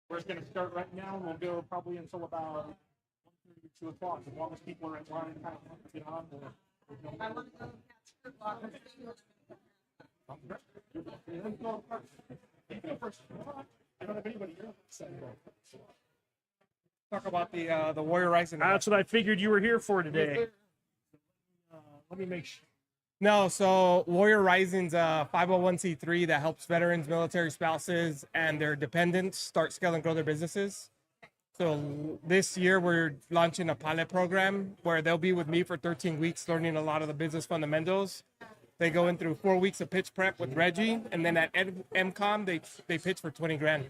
We're just going to start right now, and we'll go probably until about 2 o'clock. As long as people are in line, kind of want to get on. I want to go I don't have anybody here. Talk about the Warrior Rising. That's what I figured you were here for today. Let me make sure. No, so Warrior Rising's a 501c3 that helps veterans, military spouses, and their dependents start, scale, and grow their businesses. So this year we're launching a pilot program where they'll be with me for 13 weeks learning a lot of the business fundamentals. They go in through 4 weeks of pitch prep with Reggie, and then at MCOM they pitch for 20 grand.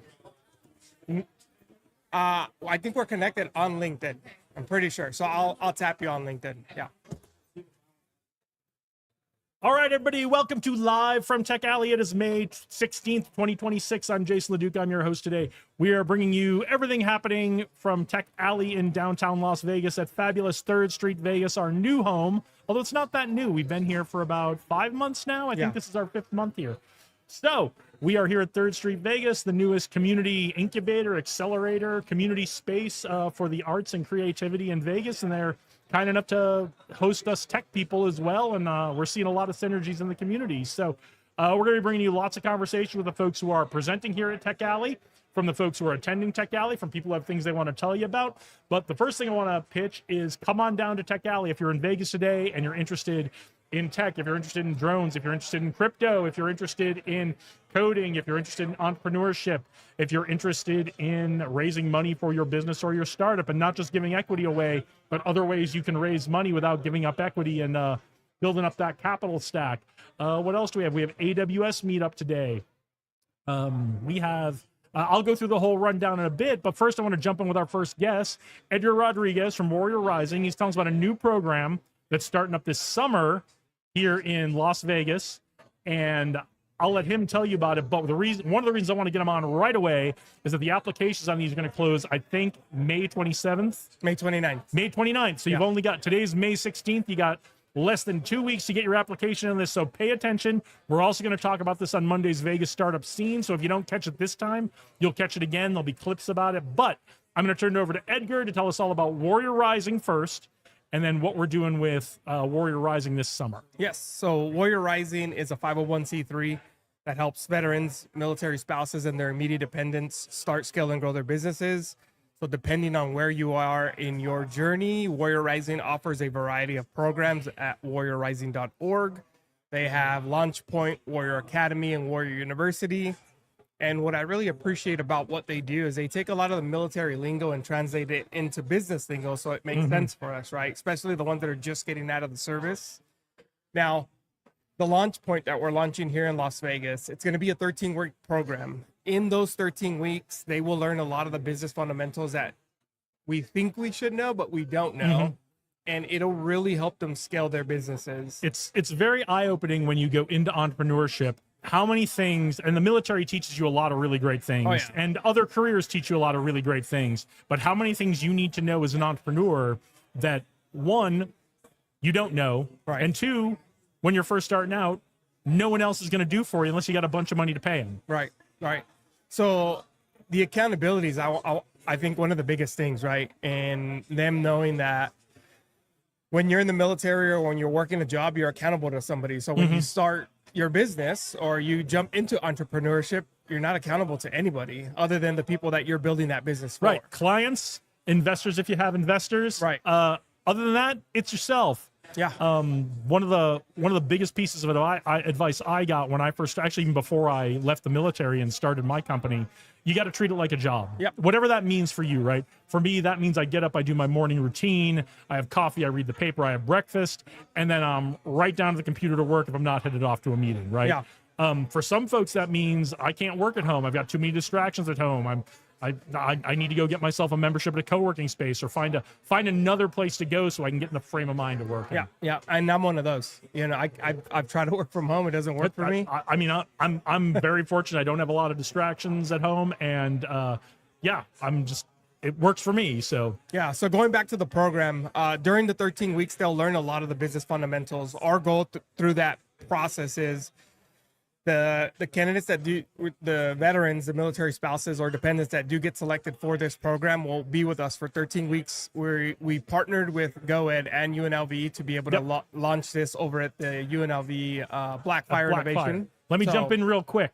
I think we're connected on LinkedIn. I'm pretty sure. So I'll tap you on LinkedIn. Yeah. All right, everybody, welcome to Live from Tech Alley. It is May 16th, 2026. I'm Jason LeDuc. I'm your host today. We are bringing you everything happening from Tech Alley in downtown Las Vegas at fabulous 3rd Street, Vegas, our new home. Although it's not that new. We've been here for about 5 months now. I think this is our 5th month here. So we are here at 3rd Street, Vegas, the newest community incubator, accelerator, community space for the arts and creativity in Vegas. And they're kind enough to host us tech people as well, and we're seeing a lot of synergies in the community. So we're going to be bringing you lots of conversation with the folks who are presenting here at Tech Alley, from the folks who are attending Tech Alley, from people who have things they want to tell you about. But the first thing I want to pitch is come on down to Tech Alley if you're in Vegas today and you're interested in tech, if you're interested in drones, if you're interested in crypto, if you're interested in coding, if you're interested in entrepreneurship, if you're interested in raising money for your business or your startup, and not just giving equity away, but other ways you can raise money without giving up equity and building up that capital stack. What else do we have? We have AWS meetup today. We have, I'll go through the whole rundown in a bit, but first I want to jump in with our first guest, Edgar Rodriguez from Warrior Rising. He's telling us about a new program that's starting up this summer here in Las Vegas, and I'll let him tell you about it. But one of the reasons I want to get him on right away is that the applications on these are going to close, I think, May 27th. May 29th. May 29th. So you've only got, today's May 16th. You got less than 2 weeks to get your application in this. So pay attention. We're also going to talk about this on Monday's Vegas Startup Scene. So if you don't catch it this time, you'll catch it again. There'll be clips about it. But I'm going to turn it over to Edgar to tell us all about Warrior Rising first, and then what we're doing with Warrior Rising this summer. Yes. So Warrior Rising is a 501c3 that helps veterans, military spouses, and their immediate dependents start, scale, and grow their businesses. So depending on where you are in your journey, Warrior Rising offers a variety of programs at warriorrising.org. They have Launch Point, Warrior Academy, and Warrior University. And what I really appreciate about what they do is they take a lot of the military lingo and translate it into business lingo so it makes sense for us, right? Especially the ones that are just getting out of the service. Now, the Launch Point that we're launching here in Las Vegas, it's going to be a 13-week program. In those 13 weeks, they will learn a lot of the business fundamentals that we think we should know, but we don't know. And it'll really help them scale their businesses. It's very eye-opening when you go into entrepreneurship, how many things, and the military teaches you a lot of really great things, and other careers teach you a lot of really great things, but how many things you need to know as an entrepreneur that, one, you don't know, and two, when you're first starting out, no one else is going to do for you unless you got a bunch of money to pay them. Right. So the accountability is, I think, one of the biggest things, right? And them knowing that when you're in the military or when you're working a job, you're accountable to somebody. So when you start your business or you jump into entrepreneurship, you're not accountable to anybody other than the people that you're building that business for. Right. Clients, investors, if you have investors. Right. Other than that, it's yourself. Yeah. One of the biggest pieces of advice I got when I first, actually even before I left the military and started my company, you got to treat it like a job. Yep. Whatever that means for you, right? For me, that means I get up, I do my morning routine, I have coffee, I read the paper, I have breakfast, and then I'm right down to the computer to work if I'm not headed off to a meeting, right? Yeah. For some folks, that means I can't work at home. I've got too many distractions at home. I need to go get myself a membership at a co-working space or find another place to go so I can get in the frame of mind to work. Yeah, and I'm one of those. You know, I've tried to work from home. It doesn't work for me. I mean, I'm very fortunate. I don't have a lot of distractions at home, and it works for me. So yeah. So going back to the program, during the 13 weeks, they'll learn a lot of the business fundamentals. Our goal through that process is The candidates that do, the veterans, the military spouses or dependents that do get selected for this program will be with us for 13 weeks. We partnered with GoEd and UNLV to be able to launch this over at the UNLV Blackfire Innovation. Let me jump in real quick.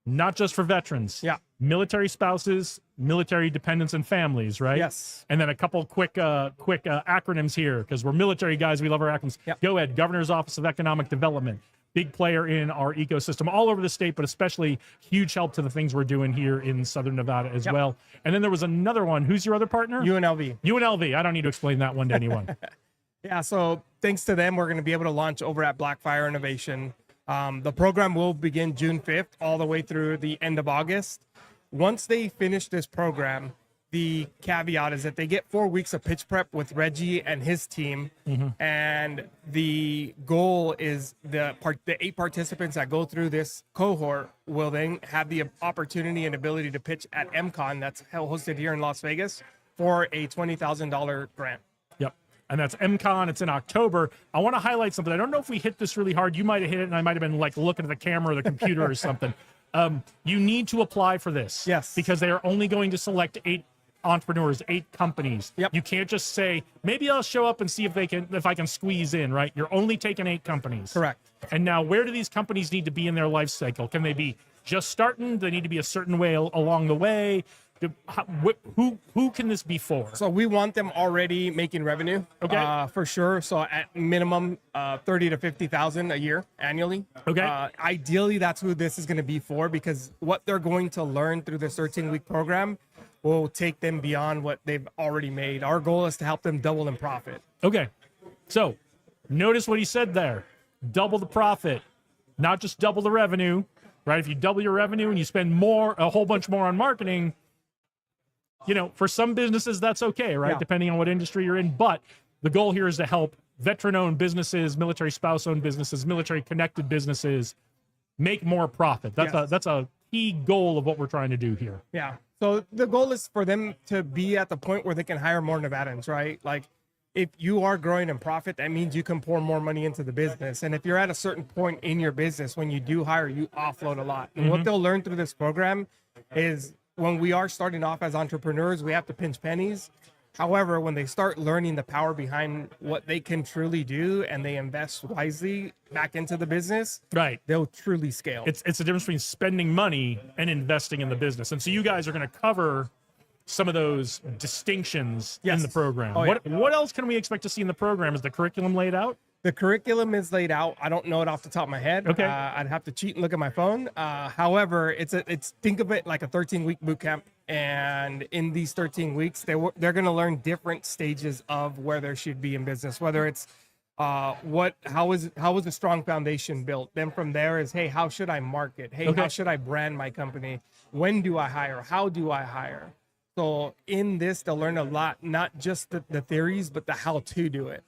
Not just for veterans. Yeah. Military spouses, military dependents and families, right? Yes. And then a couple quick acronyms here, because we're military guys. We love our acronyms. Yep. GoEd, Governor's Office of Economic Development. Big player in our ecosystem all over the state, but especially huge help to the things we're doing here in Southern Nevada as well. And then there was another one. Who's your other partner? UNLV. UNLV. I don't need to explain that one to anyone. Yeah, so thanks to them, we're going to be able to launch over at Blackfire Innovation. The program will begin June 5th all the way through the end of August. Once they finish this program, the caveat is that they get 4 weeks of pitch prep with Reggie and his team. And the goal is the 8 participants that go through this cohort will then have the opportunity and ability to pitch at MCon that's hosted here in Las Vegas for a $20,000 grant. Yep. And that's MCon. It's in October. I want to highlight something. I don't know if we hit this really hard. You might have hit it, and I might have been like looking at the camera or the computer or something. You need to apply for this. Yes. Because they are only going to select 8 entrepreneurs, 8 companies. Yep. You can't just say, maybe I'll show up and see if I can squeeze in, right? You're only taking 8 companies. Correct. And now where do these companies need to be in their life cycle? Can they be just starting? Do they need to be a certain way along the way? Who can this be for? So we want them already making revenue, okay, for sure. So at minimum, 30 to 50,000 a year annually. Okay. Ideally, that's who this is going to be for, because what they're going to learn through this 13-week program will take them beyond what they've already made. Our goal is to help them double in profit. Okay. So notice what he said there. Double the profit, not just double the revenue, right? If you double your revenue and you spend a whole bunch more on marketing, you know, for some businesses, that's okay, right? Yeah. Depending on what industry you're in. But the goal here is to help veteran-owned businesses, military spouse-owned businesses, military-connected businesses make more profit. That's a key goal of what we're trying to do here. Yeah. So the goal is for them to be at the point where they can hire more Nevadans, right? Like, if you are growing in profit, that means you can pour more money into the business. And if you're at a certain point in your business, when you do hire, you offload a lot. And what they'll learn through this program is when we are starting off as entrepreneurs, we have to pinch pennies. However, when they start learning the power behind what they can truly do and they invest wisely back into the business, right, they'll truly scale. It's the difference between spending money and investing in the business. And so you guys are going to cover some of those distinctions in the program. Oh, yeah. What else can we expect to see in the program? Is the curriculum laid out? The curriculum is laid out. I don't know it off the top of my head. Okay. I'd have to cheat and look at my phone. However, it's think of it like a 13-week boot camp. And in these 13 weeks, they're going to learn different stages of where there should be in business, whether it's how is a strong foundation built. Then from there is, hey, how should I market? Hey, how should I brand my company? When do I hire? How do I hire? So in this, they'll learn a lot, not just the theories, but the how to do it.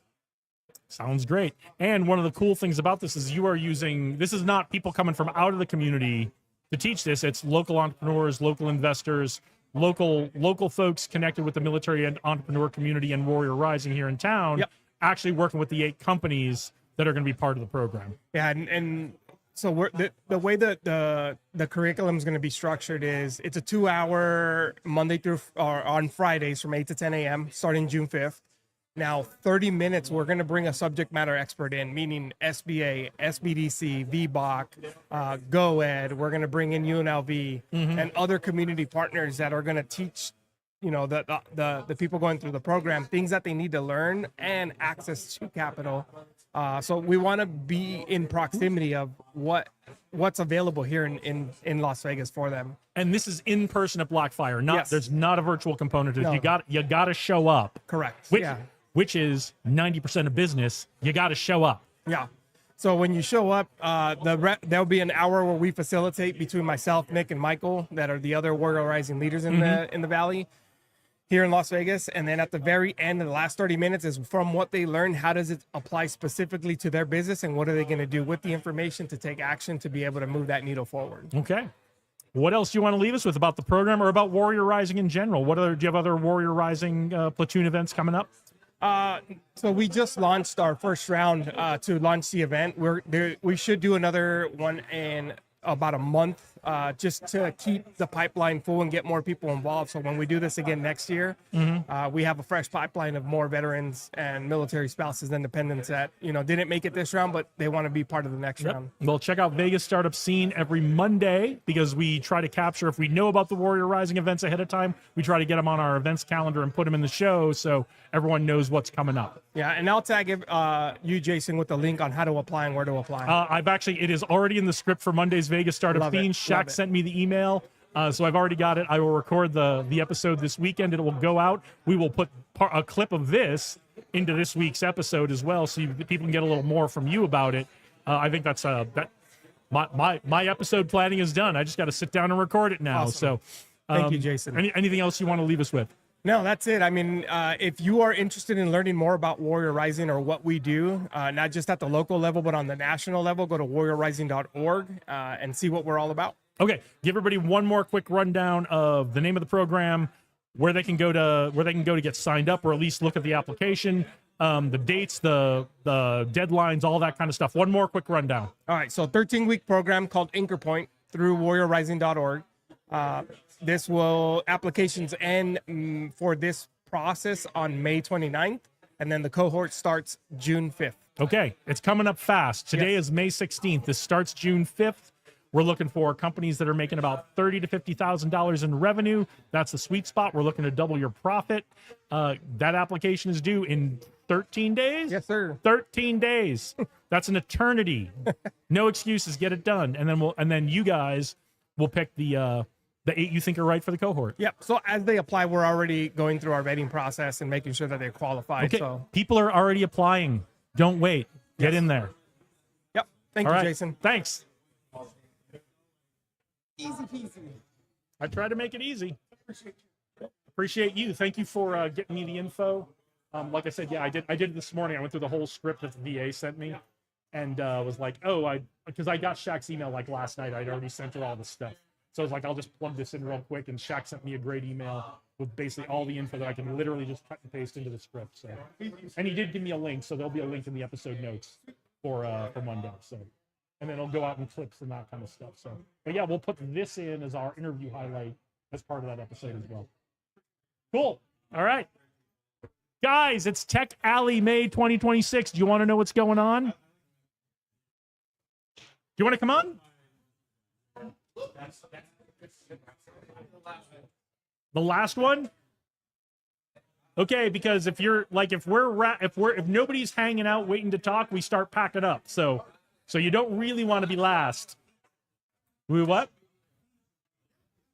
Sounds great. And one of the cool things about this is you are using, this is not people coming from out of the community to teach this. It's local entrepreneurs, local investors, local folks connected with the military and entrepreneur community and Warrior Rising here in town, actually working with the 8 companies that are going to be part of the program. Yeah, and so the way that the curriculum is going to be structured is it's a 2-hour Monday through or on Fridays from 8 to 10 a.m. starting June 5th. Now, 30 minutes, we're going to bring a subject matter expert in, meaning SBA, SBDC, VBOC, GoEd. We're going to bring in UNLV and other community partners that are going to teach, you know, the people going through the program things that they need to learn and access to capital. So we want to be in proximity of what's available here in Las Vegas for them. And this is in person at Blackfire. Yes. There's not a virtual component to it. No. You got to show up. Correct. Which is 90% of business. You got to show up. Yeah. So when you show up, there'll be an hour where we facilitate between myself, Nick, and Michael, that are the other Warrior Rising leaders in the Valley here in Las Vegas. And then at the very end of the last 30 minutes is from what they learn, how does it apply specifically to their business, and what are they going to do with the information to take action to be able to move that needle forward. Okay. What else do you want to leave us with about the program or about Warrior Rising in general? Do you have other Warrior Rising platoon events coming up? So we just launched our first round to launch the event. We should do another one in about a month, just to keep the pipeline full and get more people involved. So when we do this again next year, we have a fresh pipeline of more veterans and military spouses and dependents that didn't make it this round, but they want to be part of the next round. Well, check out Vegas Startup Scene every Monday, because we try to capture, if we know about the Warrior Rising events ahead of time, we try to get them on our events calendar and put them in the show so everyone knows what's coming up. Yeah, and I'll tag you, Jason, with the link on how to apply and where to apply. It is already in the script for Monday's Vegas Startup Scene. Shaq sent me the email, so I've already got it. I will record the episode this weekend. It will go out. We will put a clip of this into this week's episode as well, so people can get a little more from you about it. I think that's my episode planning is done. I just got to sit down and record it now. Awesome. So, thank you, Jason. Anything else you want to leave us with? No, that's it. I mean, if you are interested in learning more about Warrior Rising or what we do, not just at the local level, but on the national level, go to warriorrising.org and see what we're all about. Okay, give everybody one more quick rundown of the name of the program, where they can go to get signed up, or at least look at the application, the dates, the deadlines, all that kind of stuff. One more quick rundown. All right, so 13-week program called Anchor Point through warriorrising.org. Applications end for this process on May 29th, and then the cohort starts June 5th. Okay, it's coming up fast. Today is May 16th. This starts June 5th. We're looking for companies that are making about $30,000 to $50,000 in revenue. That's the sweet spot. We're looking to double your profit. That application is due in 13 days? Yes, sir. 13 days. That's an eternity. No excuses. Get it done. And then you guys will pick the 8 you think are right for the cohort. Yep. So as they apply, we're already going through our vetting process and making sure that they're qualified. Okay. So people are already applying. Don't wait. Get in there. Yep. Thank you, Jason. Thanks. Easy peasy. I try to make it easy. Appreciate you. Thank you for getting me the info. Like I said, yeah, I did it this morning. I went through the whole script that the VA sent me, and was like, because I got Shaq's email like last night. I'd already sent her all the stuff. So I was like, I'll just plug this in real quick. And Shaq sent me a great email with basically all the info that I can literally just cut and paste into the script. So, and he did give me a link, so there'll be a link in the episode notes for Monday. So, and then it'll go out in clips and that kind of stuff. So, but yeah, we'll put this in as our interview highlight as part of that episode as well. Cool. All right, guys, it's Tech Alley May 2026. Do you want to know what's going on? Do you want to come on? The last one? Okay, because if nobody's hanging out waiting to talk, we start packing up. So you don't really want to be last. We what?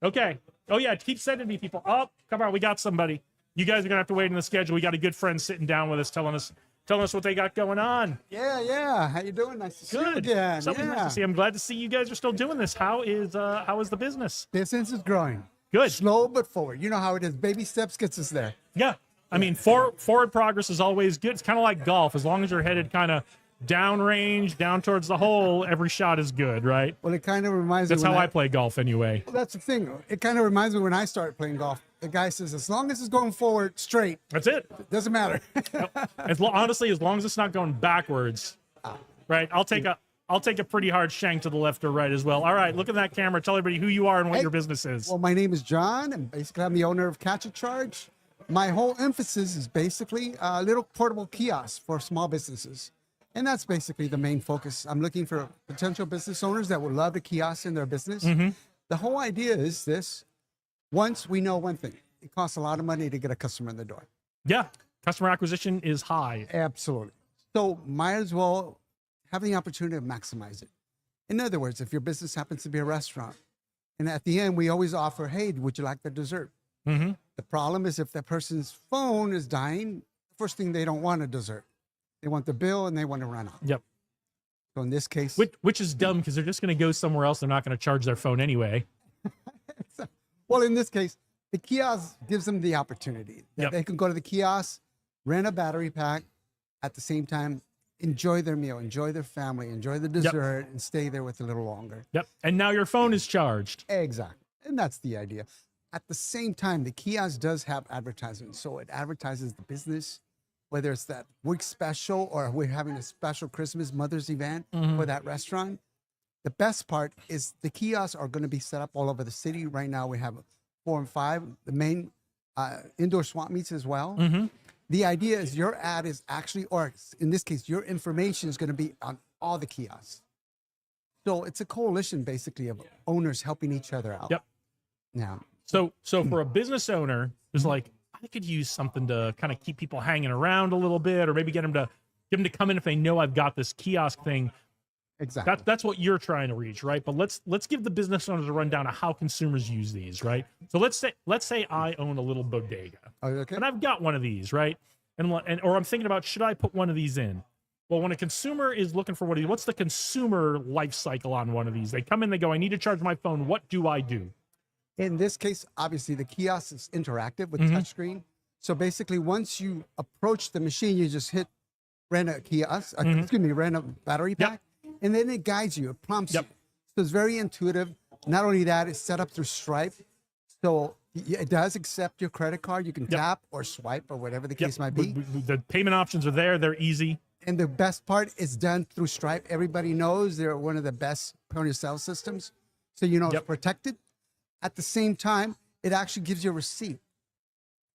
Okay. Oh yeah, keep sending me people. Oh, come on, we got somebody. You guys are gonna have to wait in the schedule. We got a good friend sitting down with us, telling us what they got going on. Yeah. How you doing? Nice to see you again. Something nice to see. I'm glad to see you guys are still doing this. How is the business? Business is growing. Good. Slow but forward. You know how it is. Baby steps gets us there. Yeah. I mean, forward progress is always good. It's kind of like golf. As long as you're headed kind of downrange, down towards the hole, every shot is good, right? Well, it kind of reminds me. That's how I play golf anyway. Well, that's the thing. It kind of reminds me when I started playing golf. The guy says, as long as it's going forward straight, that's it. It doesn't matter. Honestly, as long as it's not going backwards, right? I'll take a pretty hard shank to the left or right as well. All right, look at that camera. Tell everybody who you are and what your business is. Well, my name is John, and basically I'm the owner of Catch a Charge. My whole emphasis is basically a little portable kiosk for small businesses. And that's basically the main focus. I'm looking for potential business owners that would love a kiosk in their business. Mm-hmm. The whole idea is this. Once we know one thing, it costs a lot of money to get a customer in the door. Yeah, customer acquisition is high. Absolutely. So might as well have the opportunity to maximize it. In other words, if your business happens to be a restaurant, and at the end, we always offer, hey, would you like the dessert? Mm-hmm. The problem is if that person's phone is dying, the first thing they don't want a dessert. They want the bill and they want to run out. Yep. So in this case, which is dumb because they're just going to go somewhere else. They're not going to charge their phone anyway. Well, in this case, the kiosk gives them the opportunity that they can go to the kiosk, rent a battery pack, at the same time, enjoy their meal, enjoy their family, enjoy the dessert, and stay there with a little longer. Yep. And now your phone is charged. Exactly. And that's the idea. At the same time, the kiosk does have advertising. So it advertises the business, whether it's that week special or we're having a special Christmas Mother's event for that restaurant. The best part is the kiosks are going to be set up all over the city. Right now we have 4 and 5, the main indoor swap meets as well. The idea is your ad is actually, or in this case, your information is going to be on all the kiosks. So it's a coalition basically of owners helping each other out. Yep. Yeah. So for a business owner who's like, I could use something to kind of keep people hanging around a little bit, or maybe get them to come in if they know I've got this kiosk thing. Exactly. That's what you're trying to reach, right? But let's give the business owners a rundown of how consumers use these, right? So let's say I own a little bodega, Okay. and I've got one of these, right? Or I'm thinking about, should I put one of these in? Well, when a consumer is looking for what's the consumer life cycle on one of these? They come in, they go, I need to charge my phone. What do I do? In this case, obviously the kiosk is interactive with touchscreen. So basically, once you approach the machine, you just hit rent a kiosk, rent a battery pack, and then it guides you, it prompts you. So it's very intuitive. Not only that, it's set up through Stripe. So it does accept your credit card. You can tap or swipe or whatever the case might be. The payment options are there. They're easy. And the best part is done through Stripe. Everybody knows they're one of the best point of sale systems. So it's protected. At the same time, it actually gives you a receipt.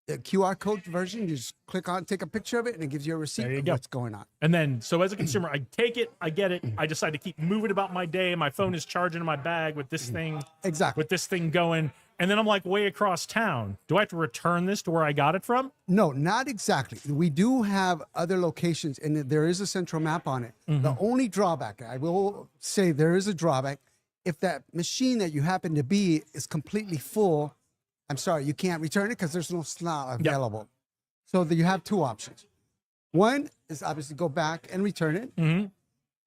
The QR code version, you just click on, take a picture of it, and it gives you a receipt of what's going on. And then, so as a consumer, I take it, I get it, I decide to keep moving about my day. My phone is charging in my bag with this thing. Exactly. With this thing going. And then I'm like way across town. Do I have to return this to where I got it from? No, not exactly. We do have other locations, and there is a central map on it. The only drawback, I will say there is a drawback, if that machine that you happen to be is completely full, I'm sorry, you can't return it because there's no slot available. So you have two options. One is obviously go back and return it.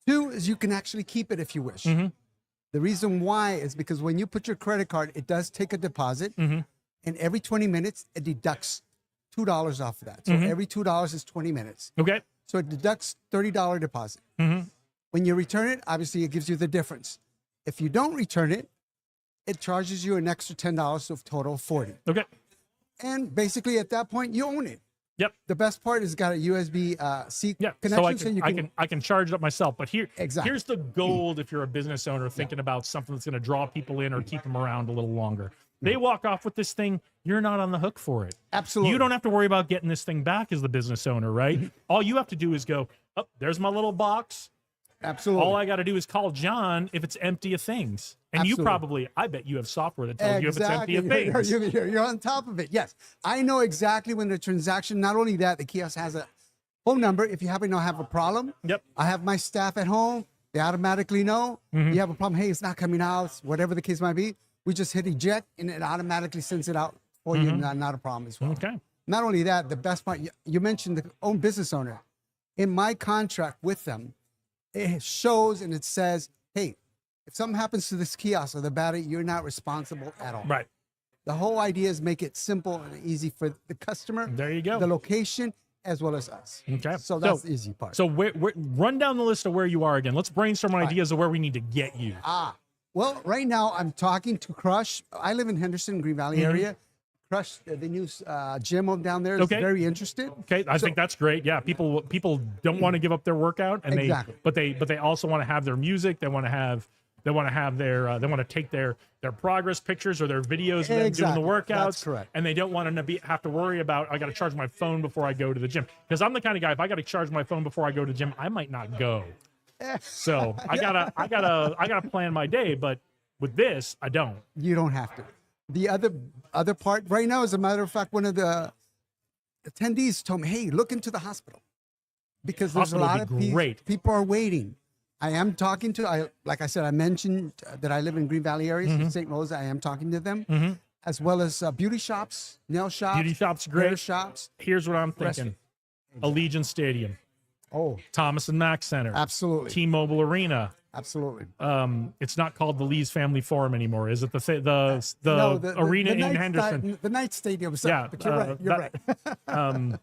Two is you can actually keep it if you wish. The reason why is because when you put your credit card, it does take a deposit, and every 20 minutes, it deducts $2 off of that. So every $2 is 20 minutes. Okay. So it deducts $30 deposit. When you return it, obviously it gives you the difference. If you don't return it, it charges you an extra $10, so total $40. Okay. And basically at that point, you own it. Yep. The best part is got a USB-C connection. So I can charge it up myself. But Exactly. here's the gold if you're a business owner thinking about something that's going to draw people in or keep them around a little longer. They walk off with this thing, you're not on the hook for it. Absolutely. You don't have to worry about getting this thing back as the business owner, right? All you have to do is go, oh, there's my little box. Absolutely. All I got to do is call John if it's empty of things. And Absolutely. I bet you have software that tells you if it's empty of things. You're on top of it. Yes. I know exactly when the transaction, not only that, the kiosk has a phone number. If you happen to have a problem, I have my staff at home. They automatically know. You have a problem. Hey, it's not coming out. Whatever the case might be. We just hit eject and it automatically sends it out for you. Not a problem as well. Okay. Not only that, the best part, you mentioned the own business owner. In my contract with them, it shows and it says, hey, if something happens to this kiosk or the battery, you're not responsible at all. Right. The whole idea is make it simple and easy for the customer. There you go. The location as well as us. Okay. So that's the easy part. So run down the list of where you are again. Let's brainstorm ideas of where we need to get you. Well, right now I'm talking to Crush. I live in Henderson, Green Valley area. Crush, the new gym down there is very interested. Okay, I think that's great. Yeah, people don't want to give up their workout, and they also want to have their music. They want to take their progress pictures or their videos of them doing the workouts. That's correct. And they don't want to have to worry about, I got to charge my phone before I go to the gym, because I'm the kind of guy, if I got to charge my phone before I go to the gym, I might not go. So I gotta plan my day, but with this, I don't. You don't have to. The other part right now, as a matter of fact, one of the attendees told me, "Hey, look into the hospital because there's a lot of people are waiting." I am talking to. Like I said, I mentioned that I live in Green Valley area, so St. Rose. I am talking to them, as well as beauty shops, nail shops, beauty shops, great hair shops. Here's what I'm thinking: Allegiant Stadium. Oh, Thomas and Mack Center. Absolutely. T-Mobile Arena. Absolutely. It's not called the Lee's Family Forum anymore, is it? The arena in Henderson. The Knight Stadium. Yeah, but you're right. You're right.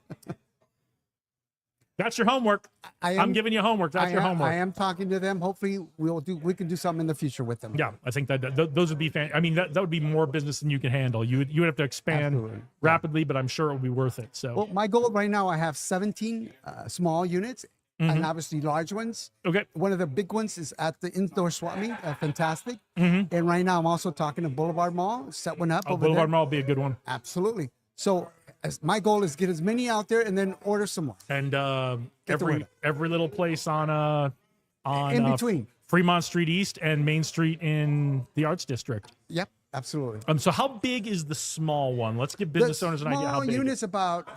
That's your homework. I'm giving you homework. That's your homework. I am talking to them. Hopefully, we can do something in the future with them. Yeah, I think that those would be I mean, that would be more business than you can handle. You would have to expand Absolutely. rapidly, but I'm sure it will be worth it. So, Well, my goal right now, I have 17 small units and obviously large ones. okay. One of the big ones is at the indoor swap meet. Fantastic. Mm-hmm. And right now, I'm also talking to Boulevard Mall. Set one up over Boulevard there. Mall will be a good one. Absolutely. So my goal is get as many out there and then order some more. And Get the word every little place on In between. Fremont Street East and Main Street in the Arts District. Yep, absolutely. So how big is the small one? Let's give business owners an idea how Small big. unit's about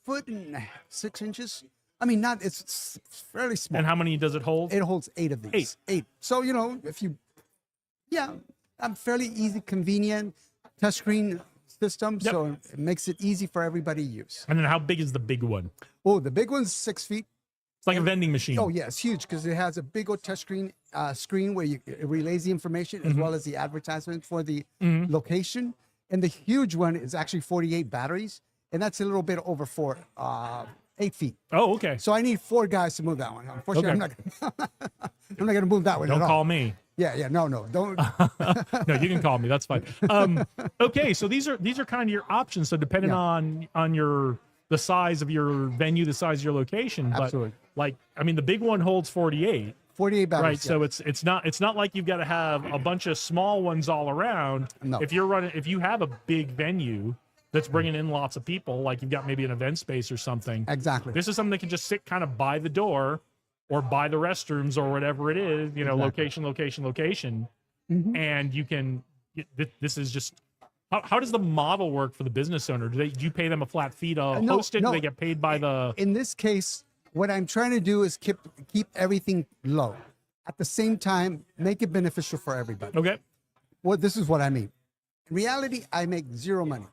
1.6 inches. I mean, it's fairly small. And how many does it hold? It holds 8 of these. Eight. So, I'm fairly easy, convenient, touchscreen system. Yep. So it makes it easy for everybody to use. And then how big is the big one? Oh, the big one's 6 feet. It's like a vending machine. Oh, yeah, it's huge because it has a big old touchscreen screen where it relays the information as well as the advertisement for the location. And the huge one is actually 48 batteries, and that's a little bit over 8 feet. Oh, okay. So I need 4 guys to move that one. Unfortunately, Okay. I'm not going to move that one Don't at all. call me. Yeah, no, don't. No, you can call me. That's fine. Okay, so these are kind of your options. So depending on the size of your venue, the size of your location, but Absolutely. like I mean, the big one holds 48. 48 batteries. Right, so it's not like you've got to have a bunch of small ones all around. No. If you have a big venue that's bringing in lots of people, like you've got maybe an event space or something. Exactly. This is something that can just sit kind of by the door or by the restrooms or whatever it is, Exactly. location, Mhm. and you can. This is just. How does the model work for the business owner? Do you pay them a flat fee to No, host it? no. Do they get paid by the? In this case, what I'm trying to do is keep everything low. At the same time, make it beneficial for everybody. Okay. Well, this is what I mean. In reality, I make zero money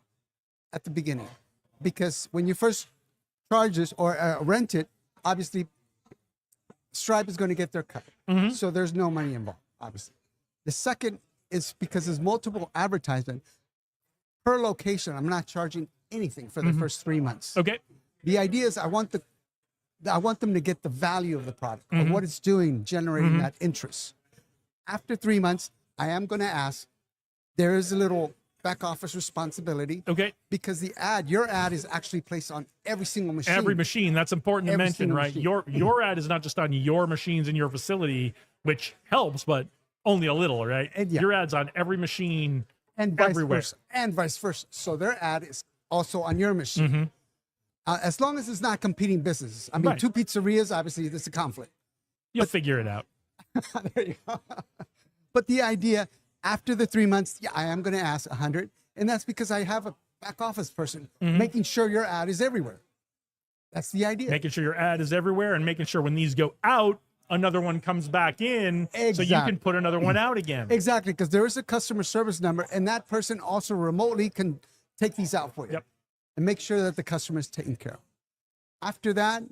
at the beginning because when you first charge this or rent it, obviously Stripe is going to get their cut. Mhm. So there's no money involved, obviously. The second is because there's multiple advertisement per location. I'm not charging anything for the first 3 months. Okay. The idea is I want them to get the value of the product and what it's doing, generating that interest. After 3 months, I am going to ask, there is a little back office responsibility Okay. because your ad is actually placed on every single machine. Every machine. That's important to Every mention, single right? machine. Your ad is not just on your machines in your facility, which helps, but only a little, right? And yeah. Your ad's on every machine and vice everywhere. versa. And vice versa. So their ad is also on your machine. As long as it's not competing businesses. I mean, Right. 2 pizzerias, obviously, there's a conflict. You'll figure it out. There you go. But the idea, after the 3 months, I am going to ask 100. And that's because I have a back office person making sure your ad is everywhere. That's the idea. Making sure your ad is everywhere and making sure when these go out, another one comes back in so you can Exactly. put another one out again. Exactly, because there is a customer service number, and that person also remotely can take these out for you Yep. and make sure that the customer is taken care of. After that,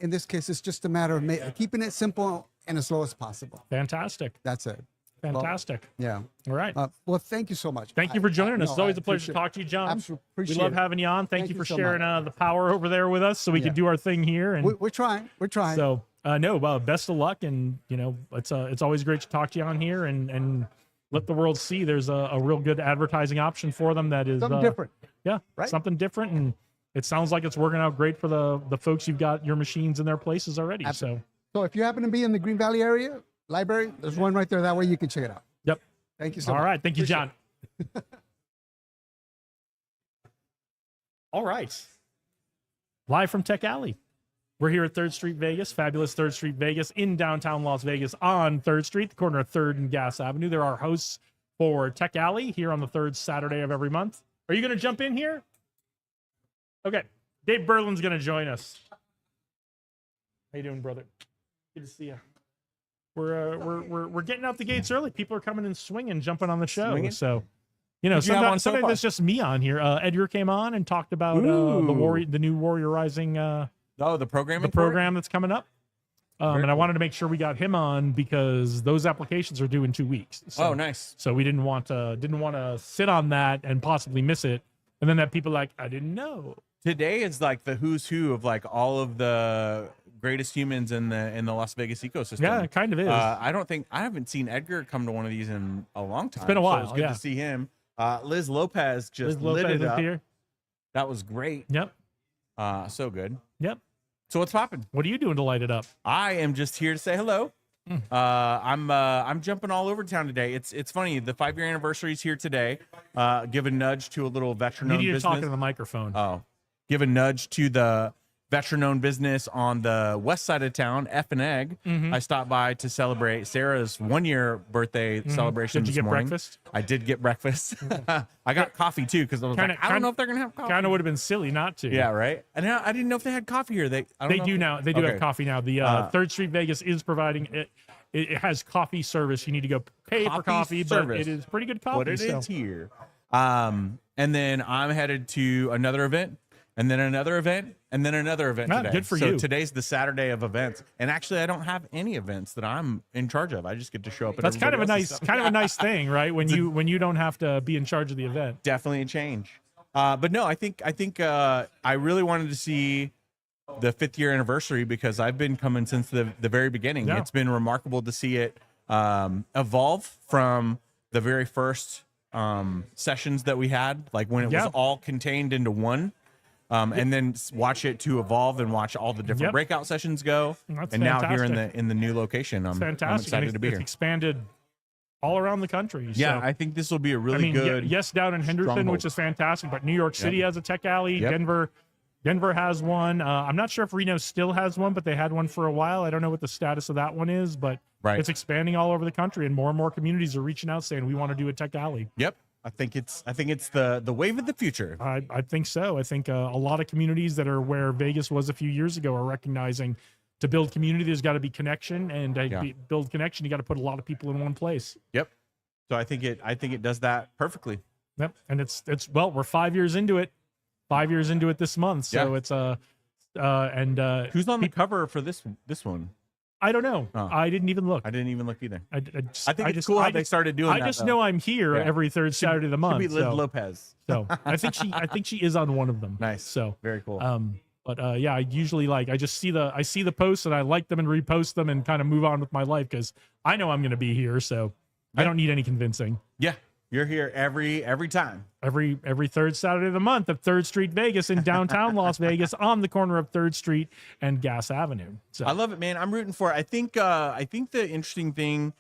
in this case, it's just a matter of keeping it simple and as low as possible. Fantastic. That's it. Fantastic. Yeah. All right. Well, thank you so much. Thank you for joining us. It's no, always I a pleasure to appreciate- talk to you, John. Absolutely We appreciate love it. having you on. Thank Thank you you for so sharing much. the power over there with us so we Yeah. can do our thing here. And We're trying. We're trying. so, best of luck. And, it's always great to talk to you on here and let the world see there's a real good advertising option for them that is Something different. Yeah, Right? something different. And it sounds like it's working out great for the folks you've got your machines in their places already. Absolutely. So, So if you happen to be in the Green Valley area, library, there's one right there. That way you can check it out. yep. Thank you so All much. right. Thank you, Appreciate John. All right. Live from Tech Alley. We're here at 3rd Street Vegas, fabulous 3rd Street Vegas in downtown Las Vegas on 3rd Street, the corner of 3rd and Gas Avenue. There are hosts for Tech Alley here on the 3rd Saturday of every month. Are you going to jump in here? Okay. Dave Berlin's going to join us. How you doing, brother? Good to see you. We're getting out the gates early. People are coming and swinging, jumping on the show. Swinging? So, Who'd you have on sometimes, so far? it's just me on here. Edgar came on and talked about the new Warrior Rising Oh, the programming. the program that's coming up. Very And I cool. wanted to make sure we got him on because those applications are due in 2 weeks. So, Oh, nice. So we didn't want to sit on that and possibly miss it, and then have people like, I didn't know. Today is like the who's who of like all of the greatest humans in the Las Vegas ecosystem. Yeah, it kind of is. I haven't seen Edgar come to one of these in a long time. It's been a while. So it's good to see him. Liz Lopez just lit it is up. here. That was great. Yep. So good. Yep. So what's popping? What are you doing to light it up? I am just here to say hello. I'm jumping all over town today. It's funny. The 5-year anniversary is here today. Give a nudge to a little veteran-owned You need to business. talk into the microphone. Oh, give a nudge to the veteran-owned business on the west side of town, F and Egg. I stopped by to celebrate Sarah's 1-year birthday celebration. Did you this get morning. breakfast? I did get breakfast. I got coffee too because I was like, I don't know if they're gonna have coffee. Kind of would have been silly not to. Yeah, right. And I didn't know if they had coffee here. They do now. They do Okay. have coffee now. The 3rd Street Vegas is providing it. It has coffee service. You need to go pay for coffee, but service. it is pretty good coffee. But it so. is here. And then I'm headed to another event, and then another event, and then another event Ah, today. good for so you. Today's the Saturday of events, and actually, I don't have any events that I'm in charge of. I just get to show up. At That's kind of a everybody else's nice, stuff. kind of a nice thing, right? When you don't have to be in charge of the event. Definitely a change. But no, I think I really wanted to see the 5th-year anniversary because I've been coming since the very beginning. Yeah. It's been remarkable to see it evolve from the very first sessions that we had, like when it was all contained into one, and then watch it to evolve and watch all the different breakout sessions go. That's and now here fantastic. in the new location, I'm Fantastic. excited And to be it's here. expanded all around the country. Yeah, so. I think this will be a really good. Yes, down in Henderson, stronghold. which is fantastic, but New York City has a tech alley. Yep. Denver has one. I'm not sure if Reno still has one, but they had one for a while. I don't know what the status of that one is, but it's expanding all over the country, and more communities are reaching out saying we want to do a tech alley. Yep, I think it's the wave of the future. I think so. I think a lot of communities that are where Vegas was a few years ago are recognizing to build community, there's got to be connection, and to build connection, you got to put a lot of people in one place. Yep. So I think it does that perfectly. Yep. And it's we're 5 years into it. 5 years into it this month. So it's who's on the cover for this one? I don't know. Oh. I didn't even look. I didn't even look either. I think it's cool how they started doing that. I just know I'm here every 3rd Saturday of the month. Should be Liz Lopez. So I think she is on one of them. Nice. So very cool. But I usually I just see the posts and I like them and repost them and kind of move on with my life because I know I'm going to be here. So I don't need any convincing. Yeah. You're here every time. Every 3rd Saturday of the month at 3rd Street Vegas in downtown Las Vegas on the corner of 3rd Street and Gas Avenue. So I love it, man. I'm rooting for it. I think the interesting thing,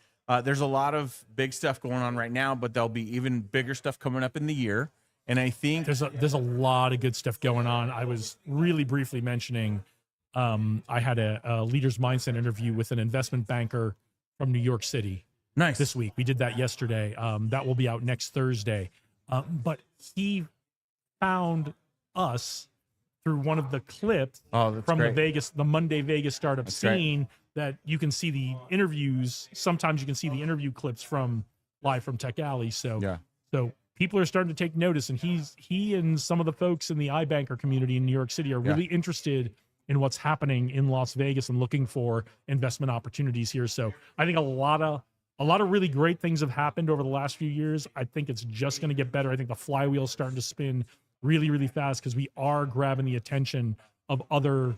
there's a lot of big stuff going on right now, but there'll be even bigger stuff coming up in the year. And I think there's a lot of good stuff going on. I was really briefly mentioning I had a Leaders Mindset interview with an investment banker from New York City. Nice. This week. We did that yesterday. That will be out next Thursday. But he found us through one of the clips from the Monday Vegas startup scene that you can see the interviews. Sometimes you can see the interview clips from live from Tech Alley. So people are starting to take notice, and he and some of the folks in the iBanker community in New York City are really interested in what's happening in Las Vegas and looking for investment opportunities here. So I think a lot of really great things have happened over the last few years. I think it's just going to get better. I think the flywheel is starting to spin really, really fast because we are grabbing the attention of other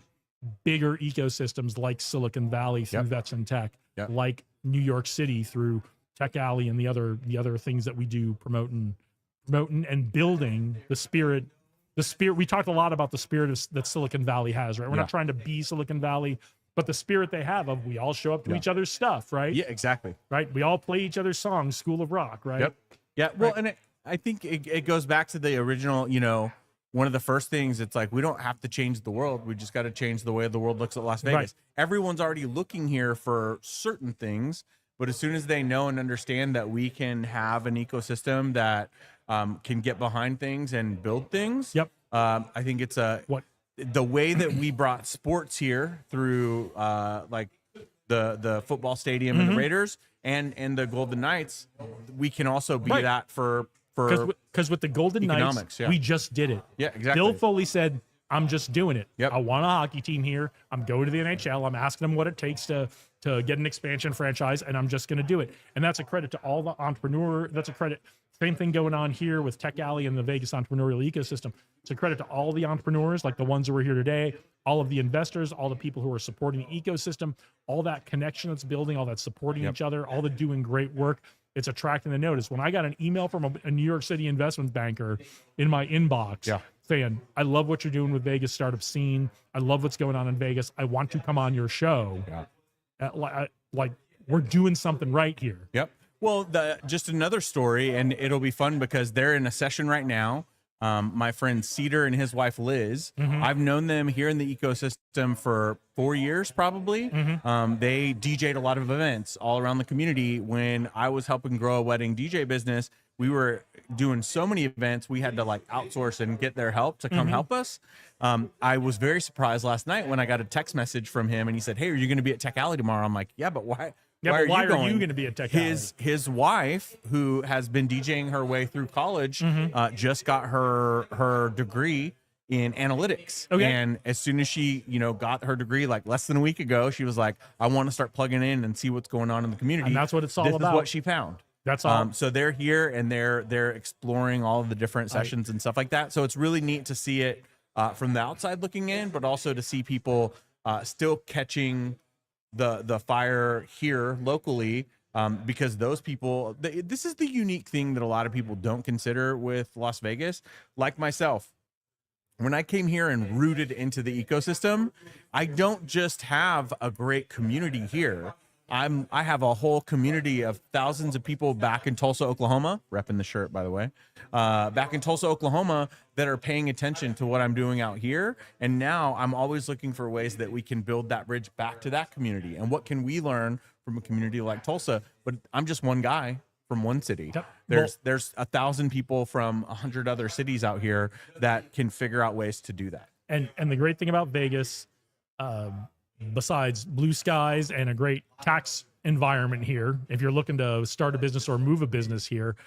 bigger ecosystems like Silicon Valley through Vets and Tech, like New York City through Tech Alley and the other things that we do promoting and building the spirit. We talked a lot about the spirit that Silicon Valley has, right? We're not trying to be Silicon Valley, but the spirit they have of we all show up to each other's stuff, right? Yeah, exactly. Right. We all play each other's songs, School of Rock, right? Yep. Yeah. Well, and I think it goes back to the original, one of the first things, it's like, we don't have to change the world. We just got to change the way the world looks at Las Vegas. Right. Everyone's already looking here for certain things, but as soon as they know and understand that we can have an ecosystem that can get behind things and build things. Yep. I think it's the way that we brought sports here through like the football stadium and the Raiders and the Golden Knights, we can also be that for because with the Golden Knights, we just did it. Yeah, exactly. Bill Foley said, I'm just doing it. Yep. I want a hockey team here. I'm going to the NHL. I'm asking them what it takes to to get an expansion franchise, and I'm just going to do it. And that's a credit to all the entrepreneur. That's a credit. Same thing going on here with Tech Alley and the Vegas entrepreneurial ecosystem. It's a credit to all the entrepreneurs, like the ones who are here today, all of the investors, all the people who are supporting the ecosystem, all that connection that's building, all that supporting each other, all the doing great work. It's attracting the notice. When I got an email from a New York City investment banker in my inbox saying, I love what you're doing with Vegas startup scene. I love what's going on in Vegas. I want to come on your show. Like, we're doing something right here. Yep. Well, just another story, and it'll be fun because they're in a session right now. My friend Cedar and his wife Liz, I've known them here in the ecosystem for 4 years, probably. They DJ'd a lot of events all around the community. When I was helping grow a wedding DJ business, we were doing so many events, we had to like outsource and get their help to come help us. I was very surprised last night when I got a text message from him and he said, hey, are you going to be at Tech Alley tomorrow? I'm like, yeah, but why? Yeah, why are you going to be at Tech Alley? His wife, who has been DJing her way through college, just got her degree in analytics. And as soon as she, got her degree like less than a week ago, she was like, I want to start plugging in and see what's going on in the community. And that's what it's all about. This is what she found. That's all. So they're here and they're exploring all of the different sessions and stuff like that. So it's really neat to see it from the outside looking in, but also to see people still catching the fire here locally, because those people, this is the unique thing that a lot of people don't consider with Las Vegas. Like myself, when I came here and rooted into the ecosystem, I don't just have a great community here. I have a whole community of thousands of people back in Tulsa, Oklahoma, repping the shirt, by the way, back in Tulsa, Oklahoma, that are paying attention to what I'm doing out here. And now I'm always looking for ways that we can build that bridge back to that community. And what can we learn from a community like Tulsa? But I'm just one guy from one city. There's 1,000 people from 100 other cities out here that can figure out ways to do that. And the great thing about Vegas, besides blue skies and a great tax environment here, if you're looking to start a business or move a business here,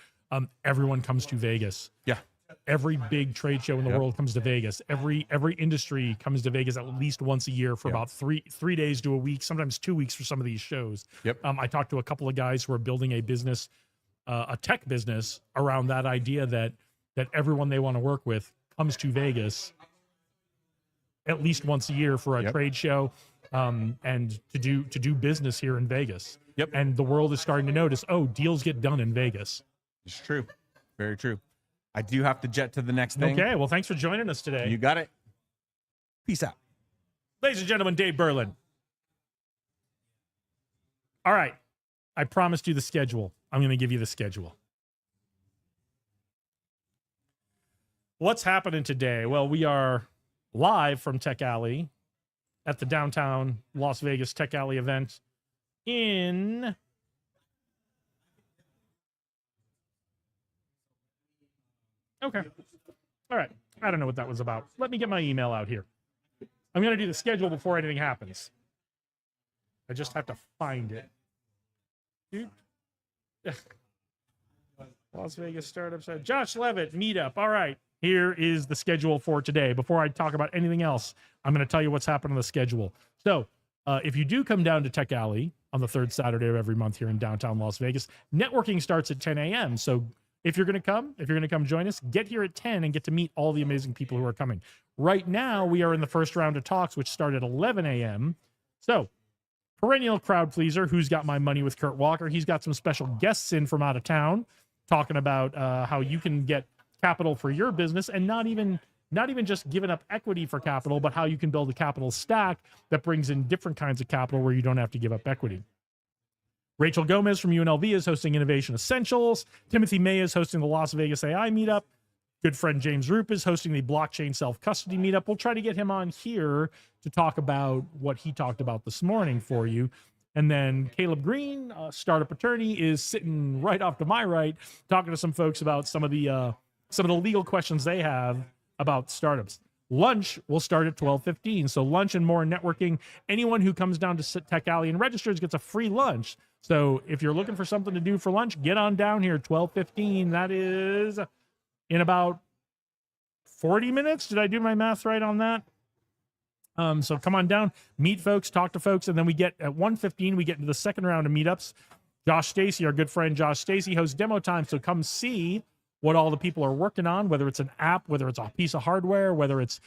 everyone comes to Vegas. Yeah. Every big trade show in the world comes to Vegas. Every industry comes to Vegas at least once a year for about three days to a week, sometimes 2 weeks for some of these shows. I talked to a couple of guys who are building a business, a tech business around that idea that everyone they want to work with comes to Vegas at least once a year for a trade show. And to do business here in Vegas. And the world is starting to notice, deals get done in Vegas. It's true. Very true. I do have to jet to the next thing. Okay, well, thanks for joining us today. You got it. Peace out. Ladies and gentlemen, Dave Berlin. All right. I promised you the schedule. I'm going to give you the schedule. What's happening today? Well, we are live from Tech Alley at the downtown Las Vegas Tech Alley event in okay. All right. I don't know what that was about. Let me get my email out here. I'm going to do the schedule before anything happens. I just have to find it. Dude. Las Vegas Startups. Josh Levitt meetup. All right. Here is the schedule for today. Before I talk about anything else, I'm going to tell you what's happened on the schedule. So if you do come down to Tech Alley on the third Saturday of every month here in downtown Las Vegas, networking starts at 10 a.m. So if you're going to come join us, get here at 10 and get to meet all the amazing people who are coming. Right now, we are in the first round of talks, which start at 11 a.m. So perennial crowd pleaser, Who's Got My Money with Kurt Walker. He's got some special guests in from out of town talking about how you can get capital for your business, and not even just giving up equity for capital, but how you can build a capital stack that brings in different kinds of capital where you don't have to give up equity. Rachel Gomez from UNLV is hosting Innovation Essentials. Timothy May is hosting the Las Vegas AI meetup. Good friend James Roop is hosting the Blockchain Self-Custody meetup. We'll try to get him on here to talk about what he talked about this morning for you. And then Caleb Green, startup attorney, is sitting right off to my right, talking to some folks about some of the legal questions they have about startups. Lunch will start at 12:15. So lunch and more networking. Anyone who comes down to Tech Alley and registers gets a free lunch. So if you're looking for something to do for lunch, get on down here, 12:15. That is in about 40 minutes. Did I do my math right on that? So come on down, meet folks, talk to folks, and then we get at 1:15, we get into the second round of meetups. Josh Stacy, our good friend Josh Stacy, hosts demo time. So come see what all the people are working on, whether it's an app, whether it's a piece of hardware, whether it's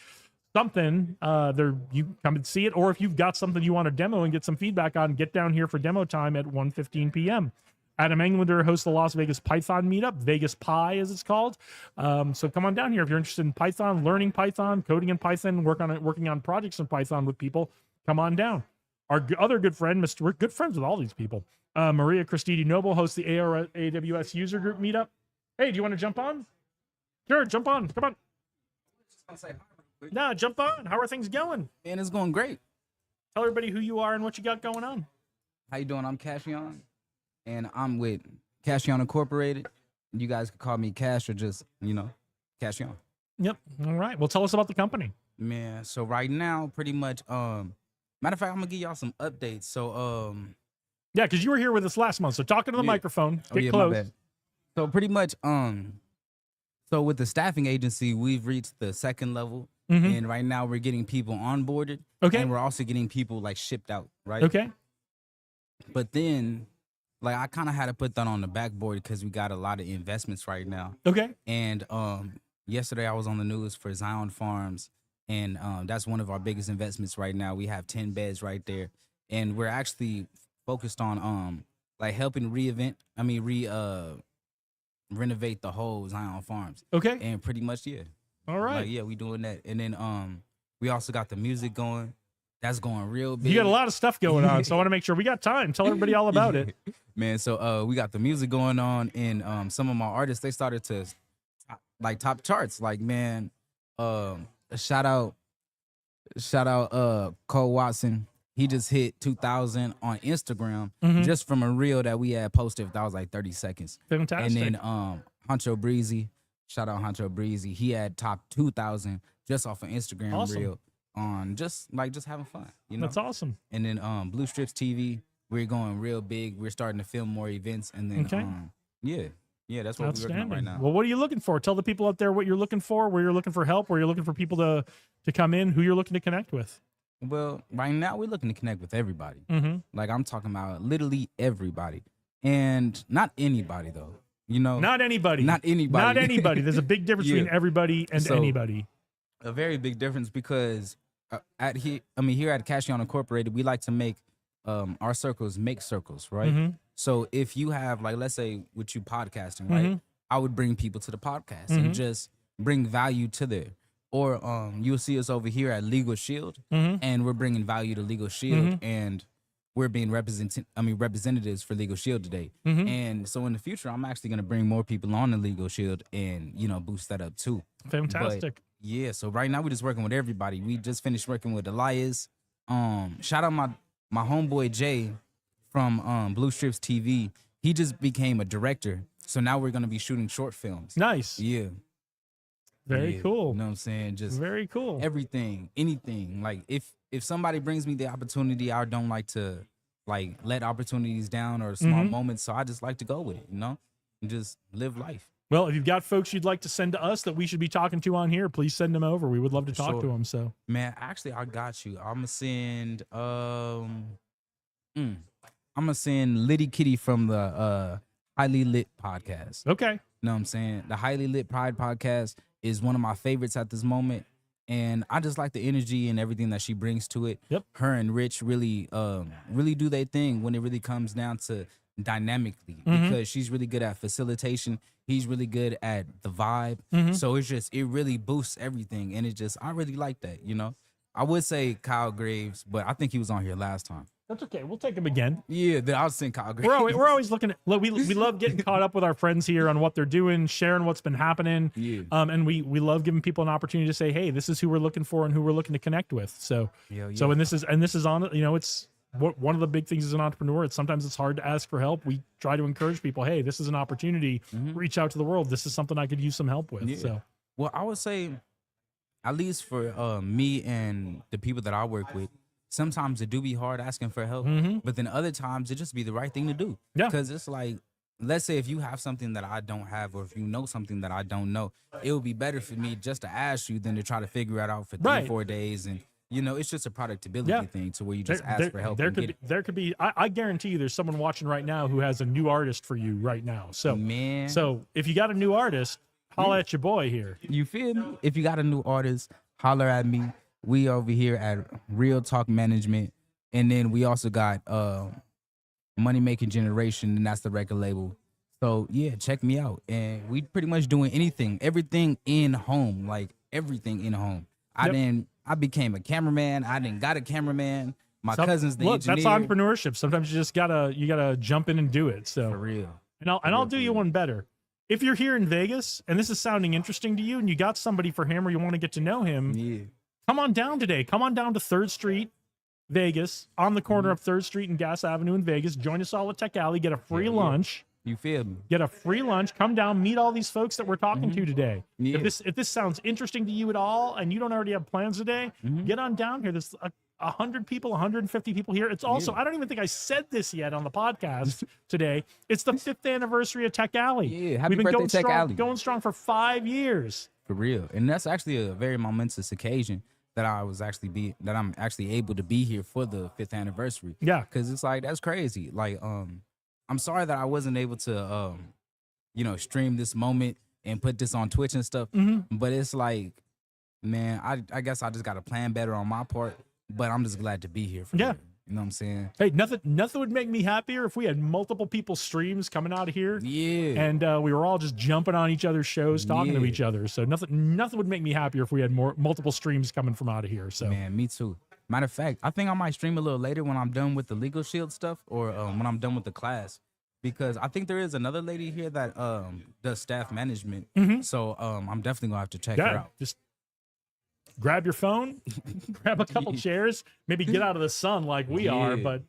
something. You come and see it, or if you've got something you want to demo and get some feedback on, get down here for demo time at 1:15 p.m. Adam Englander hosts the Las Vegas Python meetup, Vegas Pi as it's called. So come on down here if you're interested in Python, learning Python, coding in Python, working on projects in Python with people. Come on down. Our other good friend, we're good friends with all these people. Maria Cristidi Noble hosts the AWS user group meetup. Hey, do you want to jump on? Sure, jump on. Come on. Nah, jump on. How are things going? Man, it's going great. Tell everybody who you are and what you got going on. How you doing? I'm Cashion, and I'm with Cashion Incorporated. You guys can call me Cash or just, Cashion. Yep. All right. Well, tell us about the company. Man, so right now, pretty much, matter of fact, I'm gonna give y'all some updates. So, Yeah, because you were here with us last month. So talk into the microphone. Get my close. bad. So pretty much, so with the staffing agency, we've reached the second level, and right now we're getting people onboarded. Okay. And we're also getting people like shipped out, right? Okay. But then, like, I kind of had to put that on the backboard because we got a lot of investments right now. Okay. And yesterday I was on the news for Zion Farms, and that's one of our biggest investments right now. We have 10 beds right there, and we're actually focused on like helping renovate the whole Zion Farms. Okay. And pretty much, yeah. All right. Like, yeah, we doing that. And then we also got the music going. That's going real big. You got a lot of stuff going on, so I want to make sure we got time. Tell everybody all about it. Man, so we got the music going on, and some of my artists, they started to top charts. Like, man, shout out Cole Watson. He just hit 2,000 on Instagram just from a reel that we had posted. That was like 30 seconds. Fantastic. And then Honcho Breezy, shout out Honcho Breezy. He had top 2,000 just off an Instagram reel on just having fun. That's awesome. And then Blue Strips TV, we're going real big. We're starting to film more events, and then yeah, that's what we're working on right now. Well, what are you looking for? Tell the people out there what you're looking for, where you're looking for help, where you're looking for people to come in, who you're looking to connect with. Well, right now we're looking to connect with everybody. Mm-hmm. Like, I'm talking about literally everybody, and not anybody though. Not anybody. Not anybody. Not anybody. There's a big difference between everybody and anybody. A very big difference, because here at Cashion Incorporated, we like to make our circles make circles, right? Mm-hmm. So if you have, like, let's say with you podcasting, right? I would bring people to the podcast and just bring value to there. Or you'll see us over here at Legal Shield, and we're bringing value to Legal Shield, and we're being representatives for Legal Shield today. And so in the future, I'm actually going to bring more people on the Legal Shield and, boost that up too. Fantastic. But, yeah, so right now we're just working with everybody. We just finished working with Elias. Shout out my homeboy Jay from Blue Strips TV. He just became a director. So now we're going to be shooting short films. Nice. Yeah. Very cool. You know what I'm saying? Just very cool. Everything, anything. Like, if somebody brings me the opportunity, I don't like to let opportunities down or small moments. So I just like to go with it, and just live life. Well, if you've got folks you'd like to send to us that we should be talking to on here, please send them over. We would love to talk to them. So, man, actually, I got you. I'm gonna send Liddy Kitty from the Highly Lit podcast. Okay. You know what I'm saying? The Highly Lit Pride podcast is one of my favorites at this moment, and I just like the energy and everything that she brings to it. Yep. Her and Rich really do their thing when it really comes down to dynamically, because she's really good at facilitation. He's really good at the vibe. So it really boosts everything, and I really like that. I would say Kyle Graves, but I think he was on here last time. That's okay. We'll take him again. Yeah, I'll send Kyle Graves. We're always looking at. We love getting caught up with our friends here on what they're doing, sharing what's been happening. Yeah. And we love giving people an opportunity to say, hey, this is who we're looking for and who we're looking to connect with. So so this is on. It's one of the big things as an entrepreneur. Sometimes it's hard to ask for help. We try to encourage people. Hey, this is an opportunity. Reach out to the world. This is something I could use some help with. Yeah. So, well, I would say, at least for me and the people that I work with, sometimes it do be hard asking for help, but then other times it just be the right thing to do. Yeah. Because it's like, let's say if you have something that I don't have, or if you know something that I don't know, it would be better for me just to ask you than to try to figure it out for 3 or 4 days and You know, it's just a productability thing to where you just ask for help. There could be. I guarantee you, there's someone watching right now who has a new artist for you right now. So, Man. so if you got a new artist, holla at your boy here. You feel me? If you got a new artist, holler at me. We over here at Real Talk Management, and then we also got Money Making Generation, and that's the record label. So yeah, check me out. And we pretty much doing everything in home, like everything in home. I became a cameraman. I didn't got a cameraman. My cousin's the engineer. That's entrepreneurship. Sometimes you just gotta jump in and do it. So for real. And I'll do you one better. If you're here in Vegas and this is sounding interesting to you, and you got somebody for him or you want to get to know him, come on down today. Come on down to 3rd Street, Vegas, on the corner of 3rd Street and Gas Avenue in Vegas. Join us all at Tech Alley. Get a free lunch. You feel me? Get a free lunch. Come down, meet all these folks that we're talking to today. Yeah. If this sounds interesting to you at all, and you don't already have plans today, get on down here. There's 100 people, 150 people here. It's also, I don't even think I said this yet on the podcast today. It's the 5th anniversary of Tech Alley. Yeah, happy We've been birthday, Tech Alley. Going strong for 5 years. For real, and that's actually a very momentous occasion that I'm actually able to be here for the 5th anniversary. Yeah, because it's like that's crazy. Like, I'm sorry that I wasn't able to, stream this moment and put this on Twitch and stuff. But it's like, man, I guess I just got to plan better on my part. But I'm just glad to be here. For you. You know what I'm saying? Hey, nothing would make me happier if we had multiple people's streams coming out of here. Yeah. And we were all just jumping on each other's shows, talking to each other. So nothing would make me happier if we had multiple streams coming from out of here. So man, me too. Matter of fact, I think I might stream a little later when I'm done with the Legal Shield stuff, or when I'm done with the class, because I think there is another lady here that does staff management. So I'm definitely gonna have to check her out. Just grab your phone, grab a couple chairs, maybe get out of the sun like we are. But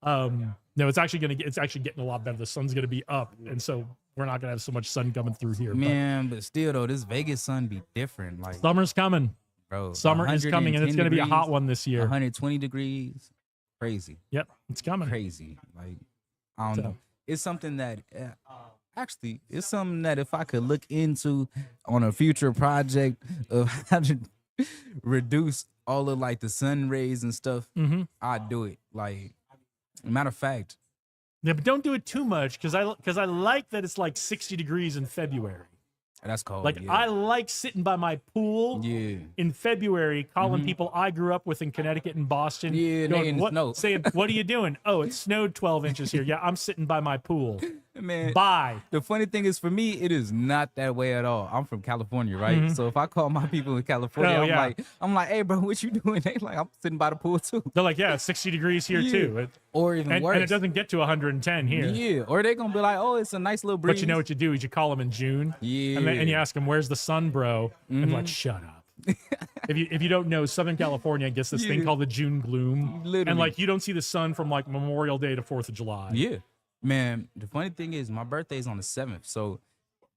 no, it's actually getting a lot better. The sun's gonna be up, and so we're not gonna have so much sun coming through here. Man, but still though, this Vegas sun be different. Like summer's coming. Bro, summer is coming, and it's going to be a hot one this year. 120 degrees, crazy. Yep, it's coming. Crazy. Like I don't know. It's something that actually it's something that if I could look into on a future project of how to reduce all of like the sun rays and stuff, I'd do it. Like matter of fact. Yeah, but don't do it too much because I like that it's like 60 degrees in February. That's cold. Like I like sitting by my pool in February, calling people I grew up with in Connecticut and Boston. Saying, "What are you doing?" Oh, it snowed 12 inches here. Yeah, I'm sitting by my pool. Man, bye. The funny thing is, for me, it is not that way at all. I'm from California, right? So if I call my people in California, I'm like, "Hey, bro, what you doing?" They like, "I'm sitting by the pool too." They're like, "Yeah, it's 60 degrees here too." Or even worse. And it doesn't get to 110 here. Yeah. Or they're gonna be like, "Oh, it's a nice little breeze." But you know what you do is you call them in June. Yeah. And you ask them, "Where's the sun, bro?" And like, "Shut up." If you don't know, Southern California gets this thing called the June gloom. Literally. And like you don't see the sun from like Memorial Day to 4th of July. Yeah. Man, the funny thing is my birthday's on the 7th, so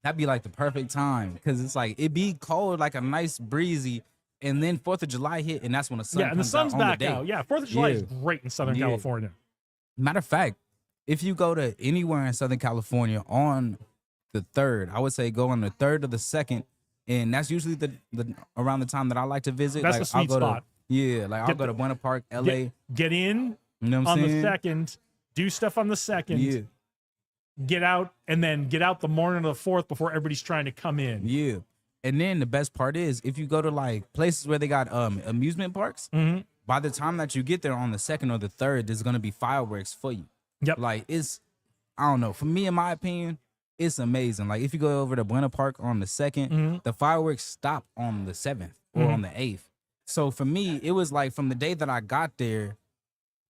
that'd be like the perfect time because it's like it'd be cold, like a nice breezy, and then 4th of July hit, and that's when the sun and the sun's back out. Yeah, 4th of July is great in Southern California. Matter of fact, if you go to anywhere in Southern California on the 3rd, I would say go on the 3rd or the 2nd, and that's usually the around the time that I like to visit. That's like, the sweet spot. I'll go to Buena Park, LA. Get in you know what I'm on saying? the 2nd. Do stuff on the 2nd. Get out, and then get out the morning of the 4th before everybody's trying to come in. Yeah. And then the best part is if you go to like places where they got amusement parks, by the time that you get there on the 2nd or the 3rd, there's gonna be fireworks for you. Yep. Like I don't know. For me, in my opinion, it's amazing. Like if you go over to Buena Park on the 2nd, the fireworks stop on the 7th or on the 8th. So for me, it was like from the day that I got there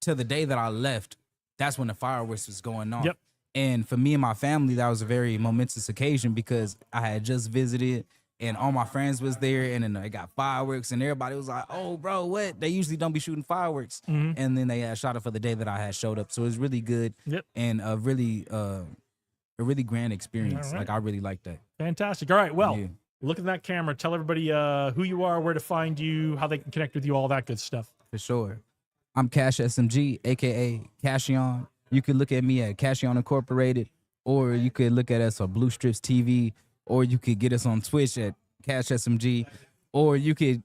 to the day that I left, that's when the fireworks was going on. Yep. And for me and my family, that was a very momentous occasion because I had just visited and all my friends was there, and then they got fireworks, and everybody was like, "Oh, bro, what?" They usually don't be shooting fireworks, and then they had shot it for the day that I had showed up. So it was really good and a really grand experience. Right. Like I really liked that. Fantastic. All right, well, look at that camera. Tell everybody who you are, where to find you, how they can connect with you, all that good stuff. For sure. I'm Cash SMG, aka Cashion. You can look at me at Cashion Incorporated, or you could look at us on Blue Strips TV, or you could get us on Twitch at Cash SMG. Or you could,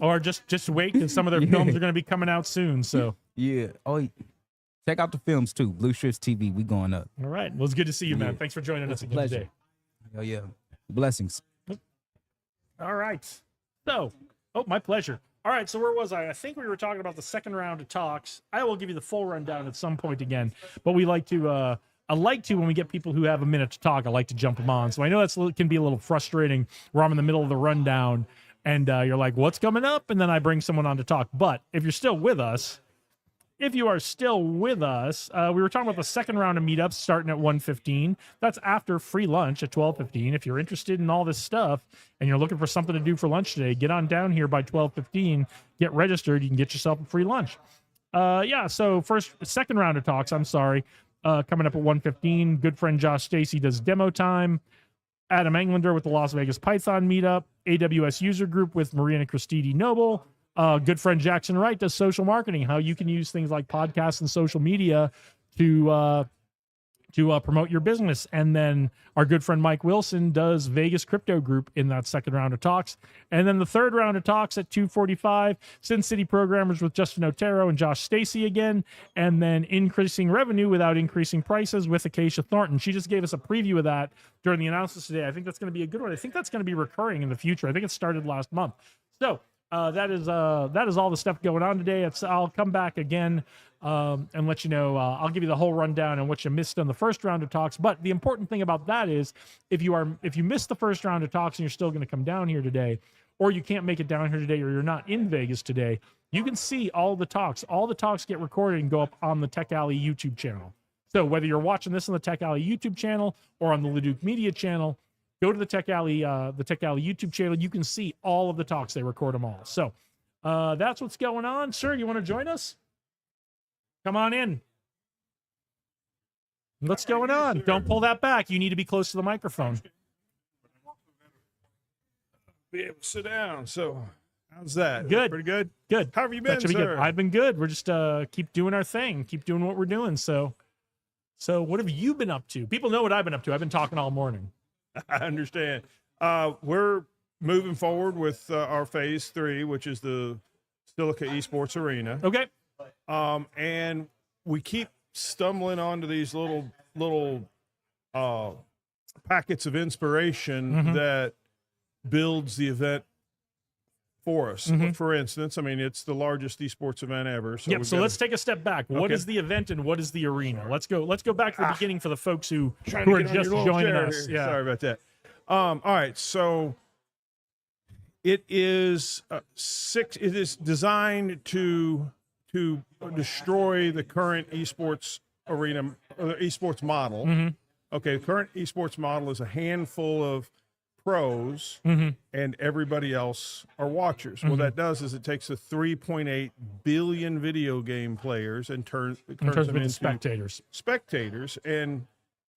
Or just wait, because some of their films are going to be coming out soon. So yeah. Oh, check out the films too. Blue Shirts TV. We going up. all right, well, it's good to see you, man. Thanks for joining us a again pleasure. today. Oh yeah. Blessings. All right. So, my pleasure. All right, so where was I? I think we were talking about the second round of talks. I will give you the full rundown at some point again, but we like to, I like to, when we get people who have a minute to talk, I like to jump them on. So I know can be a little frustrating where I'm in the middle of the rundown and you're like, what's coming up? And then I bring someone on to talk. But if you're still with us, we were talking about the second round of meetups starting at 1:15. That's after free lunch at 12:15. If you're interested in all this stuff and you're looking for something to do for lunch today, get on down here by 12:15, get registered. You can get yourself a free lunch. So second round of talks, coming up at 1:15. Good friend Josh Stacy does demo time. Adam Englander with the Las Vegas Python meetup. AWS user group with Marina Christidi Noble. Good friend Jackson Wright does social marketing, how you can use things like podcasts and social media to promote your business. And then our good friend Mike Wilson does Vegas Crypto Group in that second round of talks. And then the third round of talks at 2:45, Sin City Programmers with Justin Otero and Josh Stacy again. And then Increasing Revenue Without Increasing Prices with Acacia Thornton. She just gave us a preview of that during the announcements today. I think that's going to be a good one. I think that's going to be recurring in the future. I think it started last month. So that is all the stuff going on today. I'll come back again and let you know. I'll give you the whole rundown on what you missed on the first round of talks. But the important thing about that is if you missed the first round of talks and you're still going to come down here today, or you can't make it down here today, or you're not in Vegas today, you can see all the talks. All the talks get recorded and go up on the Tech Alley YouTube channel. So whether you're watching this on the Tech Alley YouTube channel or on the Leduc Media channel, go to the Tech Alley YouTube channel. You can see all of the talks. They record them all. So that's what's going on. Sir, you want to join us? Come on in. What's going on? Don't pull that back. You need to be close to the microphone. Be able to sit down. So how's that? Good. Pretty good? Good. How have you been, That should be sir? good. I've been good. We're just keep doing our thing. Keep doing what we're doing. So what have you been up to? People know what I've been up to. I've been talking all morning. I understand. We're moving forward with our phase 3, which is the Silica Esports Arena. Okay. And we keep stumbling onto these little packets of inspiration that builds the event for us. For instance, I mean, it's the largest esports event ever. So, So let's take a step back. What Okay. is the event and what is the arena? Let's go back to the beginning for the folks who Trying to are get on just your little joining chair us. here. Yeah. Sorry about that. All right, so it is it is designed to destroy the current esports arena, or the esports model. Okay, the current esports model is a handful of pros and everybody else are watchers. What that does is it takes the 3.8 billion video game players and turns them into spectators, and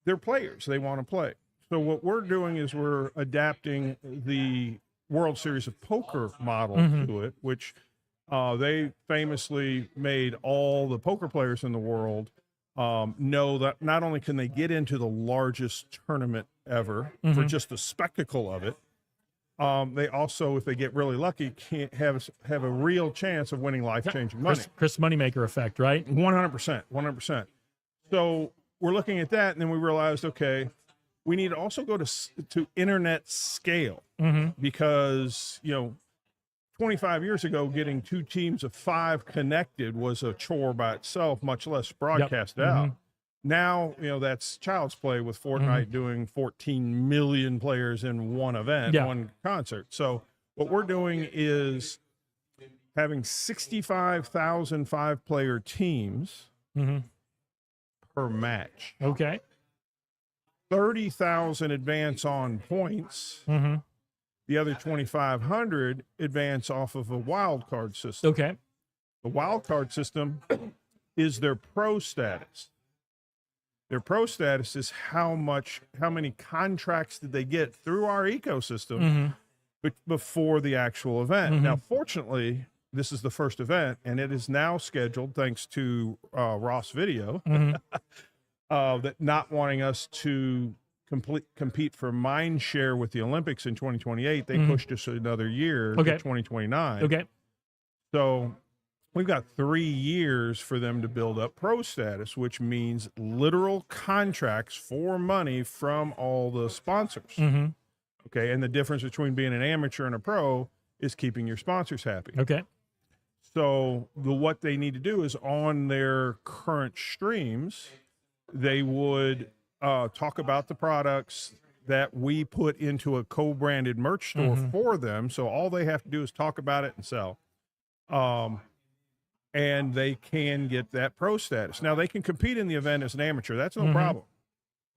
they're players. They want to play. So what we're doing is we're adapting the World Series of Poker model to it, which they famously made all the poker players in the world know that not only can they get into the largest tournament ever for just the spectacle of it, they also, if they get really lucky, can't have a real chance of winning life-changing money. Chris Moneymaker effect, right? 100%. So we're looking at that, and then we realized, okay, we need to also go to internet scale because 25 years ago, getting 2 teams of 5 connected was a chore by itself, much less broadcasted out. Now, that's child's play with Fortnite doing 14 million players in one event, one concert. So what we're doing is having 65,000 5-player teams per match. Okay. 30,000 advance on points. The other 2,500 advance off of a wild card system. Okay. The wild card system is their pro status. Their pro status is how many contracts did they get through our ecosystem before the actual event. Now, fortunately, this is the first event, and it is now scheduled, thanks to Ross Video, that not wanting us to compete for mind share with the Olympics in 2028, they pushed us another year to 2029. Okay. So we've got 3 years for them to build up pro status, which means literal contracts for money from all the sponsors. Okay. And the difference between being an amateur and a pro is keeping your sponsors happy. Okay. So what they need to do is on their current streams, they would talk about the products that we put into a co-branded merch store for them. So all they have to do is talk about it and sell. And they can get that pro status. Now they can compete in the event as an amateur. That's no problem.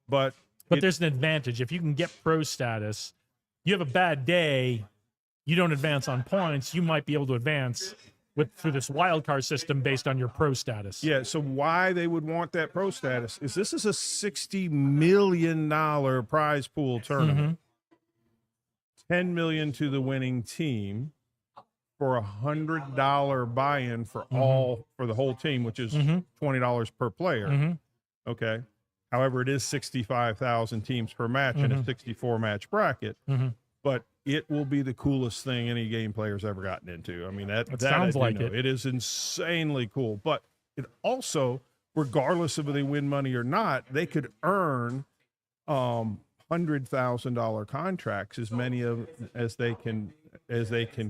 But there's an advantage. If you can get pro status, you have a bad day, you don't advance on points, you might be able to advance through this wild card system based on your pro status. Yeah, so why they would want that pro status is this is a $60 million prize pool tournament. $10 million to the winning team for $100 buy-in for for the whole team, which is $20 per player. Okay. However, it is 65,000 teams per match in a 64 match bracket. But it will be the coolest thing any game player's ever gotten into. I mean, that sounds like it. It is insanely cool. But it also, regardless of if they win money or not, they could earn $100,000 contracts, as many as they can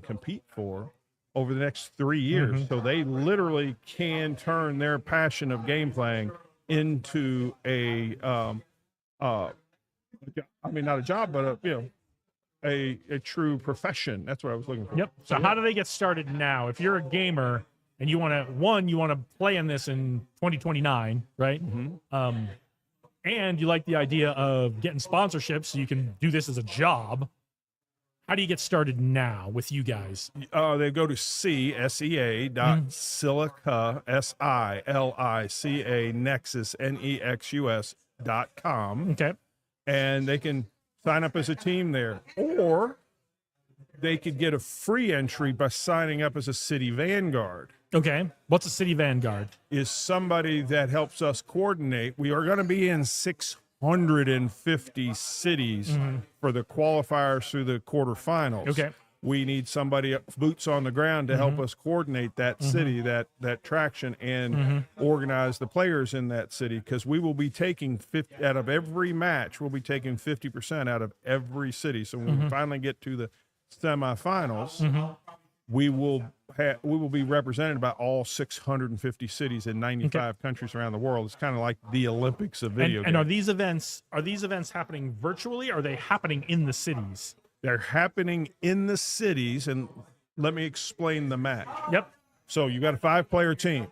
compete for over the next 3 years. So they literally can turn their passion of game playing into not a job, but a true profession. That's what I was looking for. Yep. So how do they get started now? If you're a gamer and you want to play in this in 2029, right? And you like the idea of getting sponsorships so you can do this as a job. How do you get started now with you guys? They go to SEA.silica, SILICA, Nexus, NEXUS.com. Okay. And they can sign up as a team there. Or they could get a free entry by signing up as a City Vanguard. Okay. What's a City Vanguard? Is somebody that helps us coordinate. We are going to be in 650 cities for the qualifiers through the quarterfinals. Okay. We need somebody boots on the ground to help us coordinate that city, that traction, and organize the players in that city, because we will be taking 50 out of every match. We'll be taking 50% out of every city. So when we finally get to the semifinals, we will be represented by all 650 cities in 95 countries around the world. It's kind of like the Olympics of video games. And are these events happening virtually, or are they happening in the cities? They're happening in the cities, and let me explain the match. Yep. So you got a 5-player team.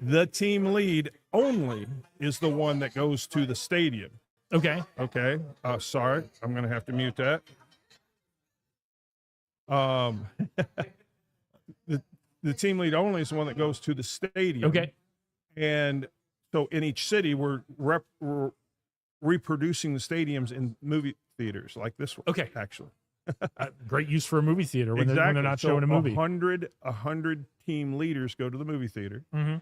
The team lead only is the one that goes to the stadium. Okay. Okay. Sorry, I'm going to have to mute that. The team lead only is the one that goes to the stadium. Okay. And so in each city, we're reproducing the stadiums in movie theaters like this one. Okay. Actually. Great use for a movie theater when they're not showing a movie. 100 team leaders go to the movie theater, and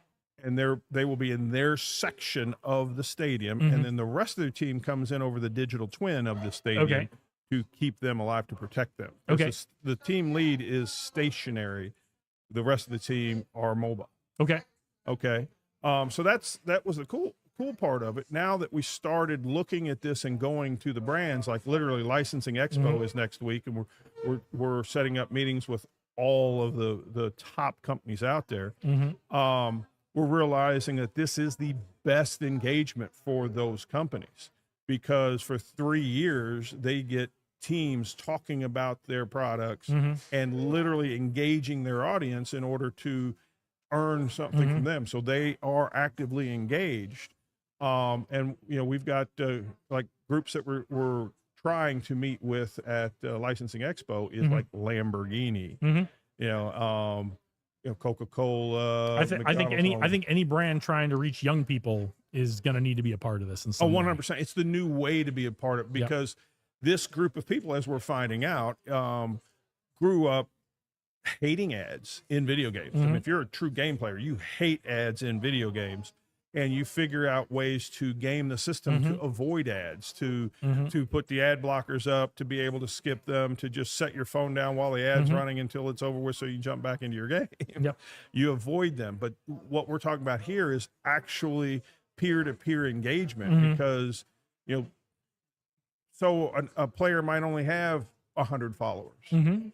they will be in their section of the stadium, and then the rest of their team comes in over the digital twin of the stadium to keep them alive, to protect them. Okay. The team lead is stationary. The rest of the team are mobile. Okay. Okay. So that was the cool part of it. Now that we started looking at this and going to the brands, like literally Licensing Expo is next week, and we're setting up meetings with all of the top companies out there. We're realizing that this is the best engagement for those companies, because for 3 years they get teams talking about their products and literally engaging their audience in order to earn something from them. So they are actively engaged. And we've got like groups that we're trying to meet with at Licensing Expo is like Lamborghini, Coca-Cola. I think any brand trying to reach young people is going to need to be a part of this. In some 100%. It's the new way to be a part of it, because this group of people, as we're finding out, grew up hating ads in video games. I mean, if you're a true game player, you hate ads in video games. and you figure out ways to game the system to avoid ads, to put the ad blockers up, to be able to skip them, to just set your phone down while the ad's running until it's over with so you jump back into your game. Yep. You avoid them. But what we're talking about here is actually peer-to-peer engagement because, so a player might only have 100 followers.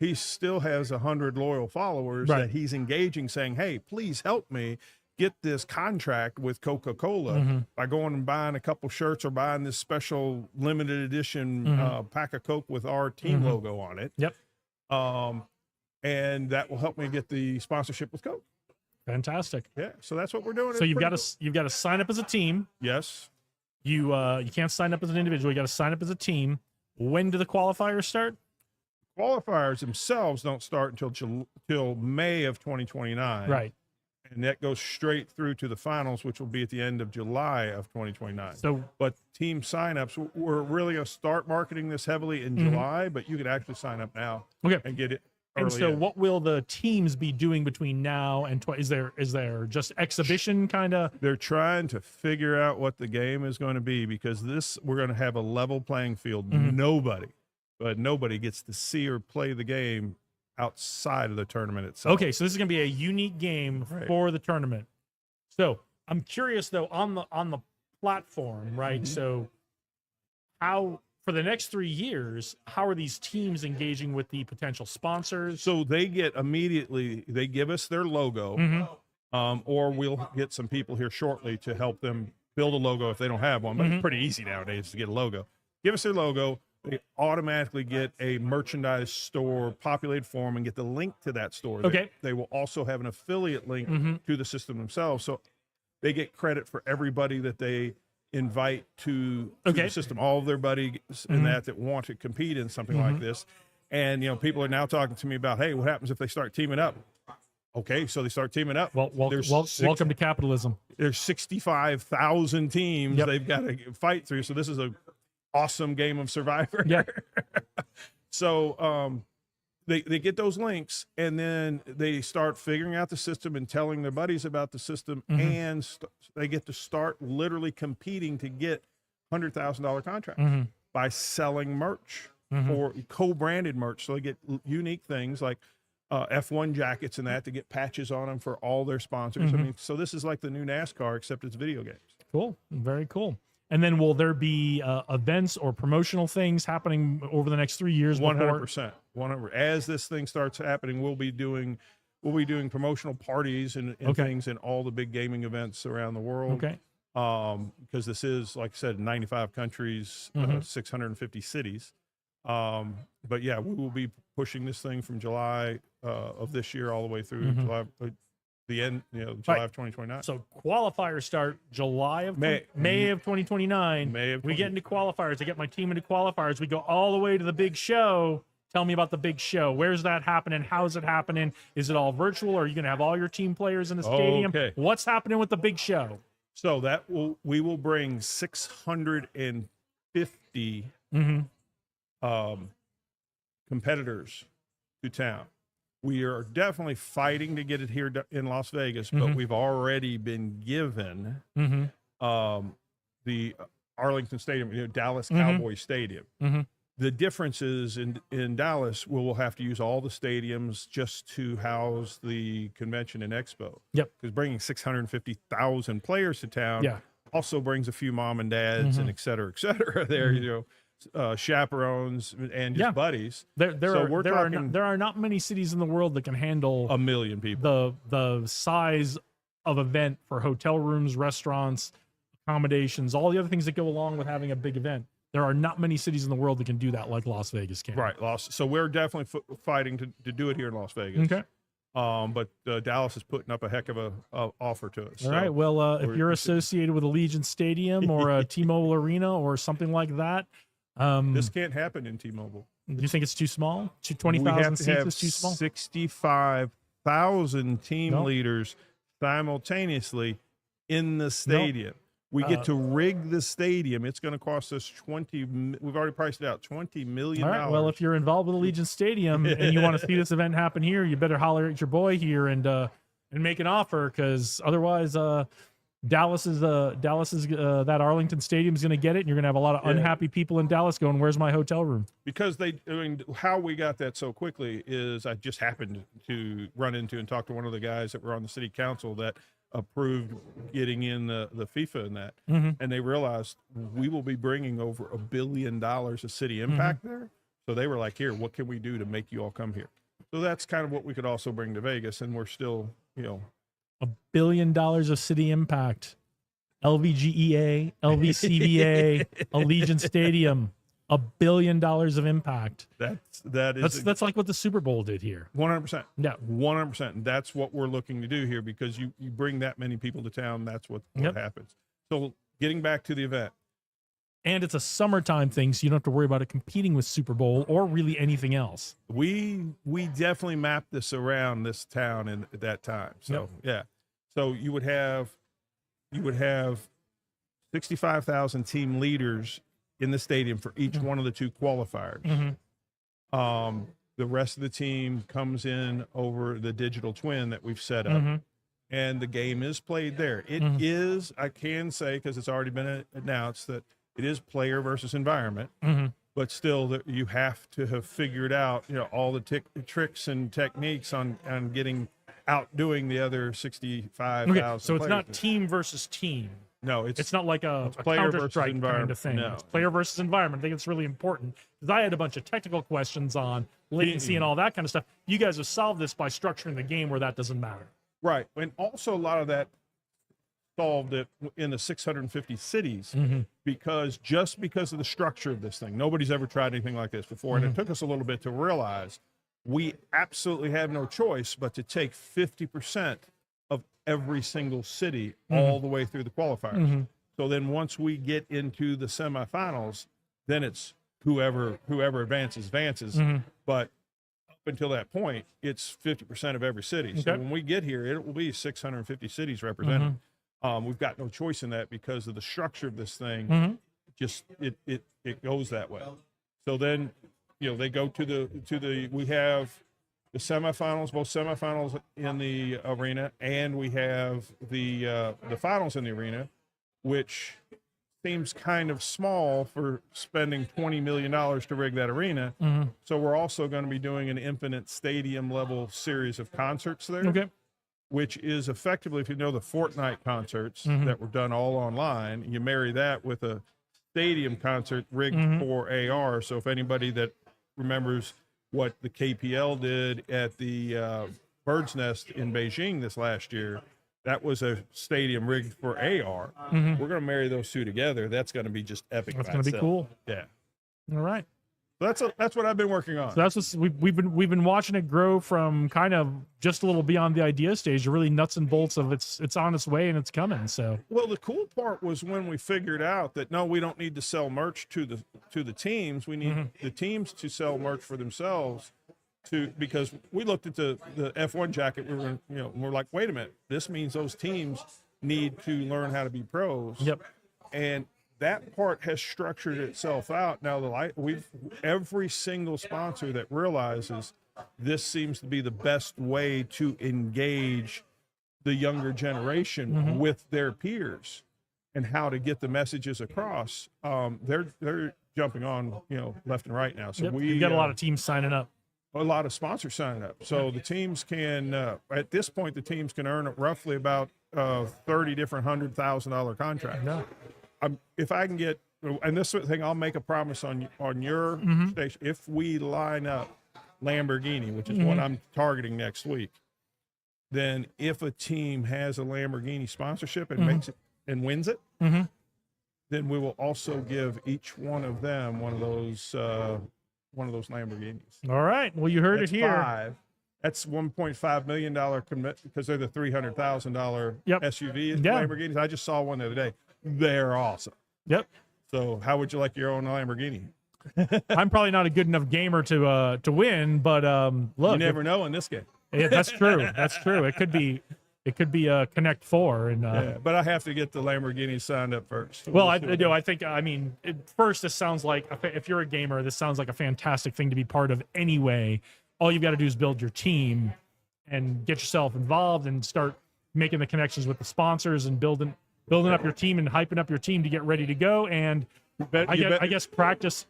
He still has 100 loyal followers that he's engaging, saying, hey, please help me get this contract with Coca-Cola by going and buying a couple shirts or buying this special limited edition pack of Coke with our team logo on it. Yep. And that will help me get the sponsorship with Coke. Fantastic. Yeah. So that's what we're doing. So you've got to sign up as a team. Yes. You can't sign up as an individual. You got to sign up as a team. When do the qualifiers start? Qualifiers themselves don't start until May of 2029. Right. And that goes straight through to the finals, which will be at the end of July of 2029. So, but team signups, we're really going to start marketing this heavily in July, but you can actually sign up now and get it early. And so what will the teams be doing between now and is there just exhibition kind of? They're trying to figure out what the game is going to be because we're going to have a level playing field. Nobody gets to see or play the game outside of the tournament itself. Okay, so this is going to be a unique game for the tournament. So I'm curious though on the platform, right? So how for the next 3 years, how are these teams engaging with the potential sponsors? So they get immediately, they give us their logo, or we'll get some people here shortly to help them build a logo if they don't have one. But it's pretty easy nowadays to get a logo. Give us their logo. They automatically get a merchandise store populated form and get the link to that store. Okay. They will also have an affiliate link to the system themselves. So they get credit for everybody that they invite to the system, all of their buddies and that want to compete in something like this. And, people are now talking to me about, hey, what happens if they start teaming up? Okay, so they start teaming up. Well, welcome to capitalism. There's 65,000 teams they've got to fight through. So this is a awesome game of Survivor. Yeah. So they get those links and then they start figuring out the system and telling their buddies about the system and they get to start literally competing to get $100,000 contracts by selling merch or co-branded merch. So they get unique things like F1 jackets and that to get patches on them for all their sponsors. I mean, so this is like the new NASCAR, except it's video games. Cool. Very cool. And then will there be events or promotional things happening over the next 3 years? 100%. 100%. As this thing starts happening, we'll be doing promotional parties and things in all the big gaming events around the world. Okay. Because this is, like I said, 95 countries, 650 cities. But yeah, we will be pushing this thing from July of this year all the way through July. The end, July of 2029. So qualifiers start July of May of 2029. We get into qualifiers. I get my team into qualifiers. We go all the way to the big show. Tell me about the big show. Where's that happening? How's it happening? Is it all virtual? Or are you going to have all your team players in the stadium? Okay. What's happening with the big show? So we will bring 650 competitors to town. We are definitely fighting to get it here in Las Vegas, but we've already been given the Arlington Stadium, Dallas Cowboy Stadium. The difference is in Dallas, we'll have to use all the stadiums just to house the convention and expo. Yep. Because bringing 650,000 players to town also brings a few mom and dads and et cetera there, chaperones and just buddies. There are not many cities in the world that can handle 1 million people. The size of event for hotel rooms, restaurants, accommodations, all the other things that go along with having a big event. There are not many cities in the world that can do that like Las Vegas can. Right, so we're definitely fighting to do it here in Las Vegas. Okay. But Dallas is putting up a heck of a offer to us. All right. Well, if you're associated with Allegiant Stadium or a T-Mobile Arena or something like that, this can't happen in T-Mobile. Do you think it's too small? 20,000 seats is too small? 65,000 team leaders simultaneously in the stadium. We get to rig the stadium. It's going to cost us we've already priced it out, $20 million. All right. Well, if you're involved with Allegiant Stadium and you want to see this event happen here, you better holler at your boy here and make an offer, because otherwise Dallas is that Arlington Stadium is going to get it, and you're going to have a lot of unhappy people in Dallas going, "Where's my hotel room?" Because how we got that so quickly is I just happened to run into and talk to one of the guys that were on the city council that approved getting in the FIFA and that, and they realized we will be bringing over $1 billion of city impact there. So they were like, "Here, what can we do to make you all come here?" So that's kind of what we could also bring to Vegas, and we're still, $1 billion of city impact. LVGEA, LVCVA, Allegiant Stadium, $1 billion of impact. That's like what the Super Bowl did here. 100%. Yeah, 100%. And that's what we're looking to do here, because you bring that many people to town, that's what happens. So getting back to the event. And it's a summertime thing, so you don't have to worry about it competing with Super Bowl or really anything else. We definitely mapped this around this town at that time. So yeah. So you would have 65,000 team leaders in the stadium for each one of the two qualifiers. The rest of the team comes in over the digital twin that we've set up, and the game is played there. It is, I can say, because it's already been announced, that it is player versus environment, but still that you have to have figured out, all the tricks and techniques on getting outdoing the other 65,000. Okay, so it's not team versus team. No, it's not like a player Counter-Strike versus kind of thing. No. It's player versus environment. I think it's really important, because I had a bunch of technical questions on latency and all that kind of stuff. You guys have solved this by structuring the game where that doesn't matter. Right. And also a lot of that solved it in the 650 cities, because of the structure of this thing. Nobody's ever tried anything like this before. And it took us a little bit to realize we absolutely have no choice but to take 50% of every single city all the way through the qualifiers. So then once we get into the semifinals, then it's whoever advances. But up until that point, it's 50% of every city. So when we get here, it will be 650 cities represented. We've got no choice in that because of the structure of this thing. Just it goes that way. So then, they go to the we have the semifinals, both semifinals in the arena, and we have the finals in the arena, which seems kind of small for spending $20 million to rig that arena. So we're also going to be doing an infinite stadium level series of concerts there. Which is effectively, if you know the Fortnite concerts that were done all online, you marry that with a stadium concert rigged for AR. So if anybody that remembers what the KPL did at the Bird's Nest in Beijing this last year, that was a stadium rigged for AR. We're going to marry those two together. That's going to be just epic. That's going to be cool. Yeah. All right. That's what I've been working on. So that's what we've been watching it grow from kind of just a little beyond the idea stage to really nuts and bolts of it's on its way and it's coming. So well, the cool part was when we figured out that no, we don't need to sell merch to the teams. We need the teams to sell merch for themselves. Because we looked at the F1 jacket, we're like, wait a minute, this means those teams need to learn how to be pros. And that part has structured itself out. Now every single sponsor that realizes this seems to be the best way to engage the younger generation with their peers and how to get the messages across. They're jumping on, left and right now. So we've got a lot of teams signing up. A lot of sponsors signing up. So the teams can, at this point, earn roughly about 30 different $100,000 contracts. If I can get, and this thing, I'll make a promise on your station. If we line up Lamborghini, which is what I'm targeting next week, then if a team has a Lamborghini sponsorship and makes it and wins it, then we will also give each one of them one of those Lamborghinis. All right. Well, you heard it here. 5. That's $1.5 million commit because they're the $300,000 SUV Lamborghinis. I just saw one the other day. They're awesome. So how would you like your own Lamborghini? I'm probably not a good enough gamer to win, but look, you never know in this game. Yeah, that's true. That's true. It could be a Connect 4, and but I have to get the Lamborghini signed up first. Well, I mean, first, this sounds like, if you're a gamer, this sounds like a fantastic thing to be part of anyway. All you've got to do is build your team and get yourself involved and start making the connections with the sponsors and building building up your team and hyping up your team to get ready to go. And I guess practice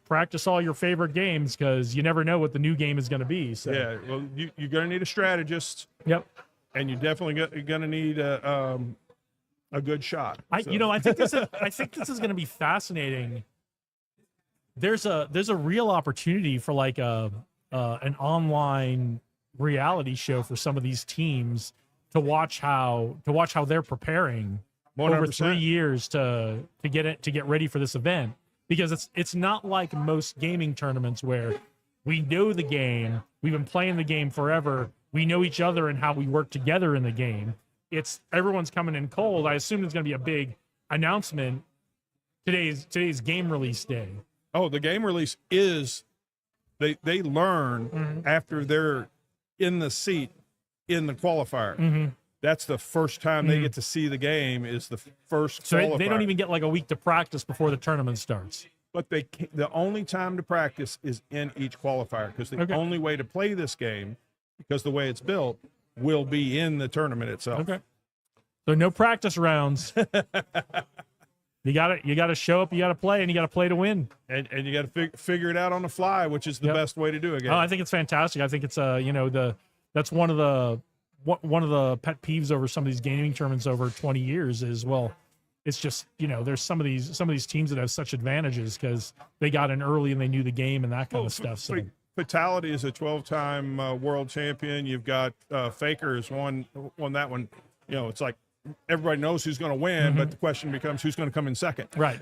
all your favorite games, because you never know what the new game is going to be. So Yeah, well, you're going to need a strategist. Yep. And you're definitely going to need a good shot. I think this is going to be fascinating. There's a real opportunity for like an online reality show for some of these teams to watch how they're preparing 100%. over 3 years to get ready for this event, because it's not like most gaming tournaments where we know the game, we've been playing the game forever, we know each other and how we work together in the game. It's everyone's coming in cold. I assume there's going to be a big announcement today's game release day. Oh, the game release is they learn after they're in the seat in the qualifier. That's the first time they get to see the game, is the first qualifier. So they don't even get like a week to practice before the tournament starts. But the only time to practice is in each qualifier, because the only way to play this game, because the way it's built, will be in the tournament itself. Okay. So no practice rounds. You got to show up, you got to play, and you got to play to win. And you got to figure it out on the fly, which is the best way to do it. Oh, I think it's fantastic. I think it's that's one of the pet peeves over some of these gaming tournaments over 20 years is, well, it's just, there's some of these teams that have such advantages because they got in early and they knew the game and that kind of stuff. So Fatality is a 12-time world champion. You've got Fakers won that one. It's like everybody knows who's going to win, but the question becomes who's going to come in second. Right.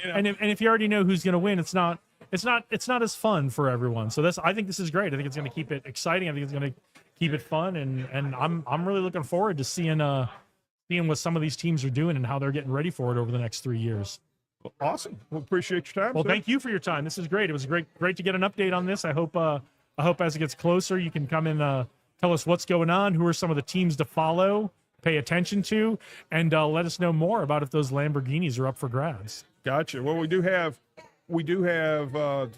And if you already know who's going to win, it's not as fun for everyone. So I think this is great. I think it's going to keep it exciting. I think it's going to keep it fun, and I'm really looking forward to seeing what some of these teams are doing and how they're getting ready for it over the next 3 years. Awesome. Well, appreciate your time. Well, sir. thank you for your time. This is great. It was great to get an update on this. I hope as it gets closer, you can come and tell us what's going on, who are some of the teams to follow, pay attention to, and let us know more about if those Lamborghinis are up for grabs. Gotcha. Well, we do have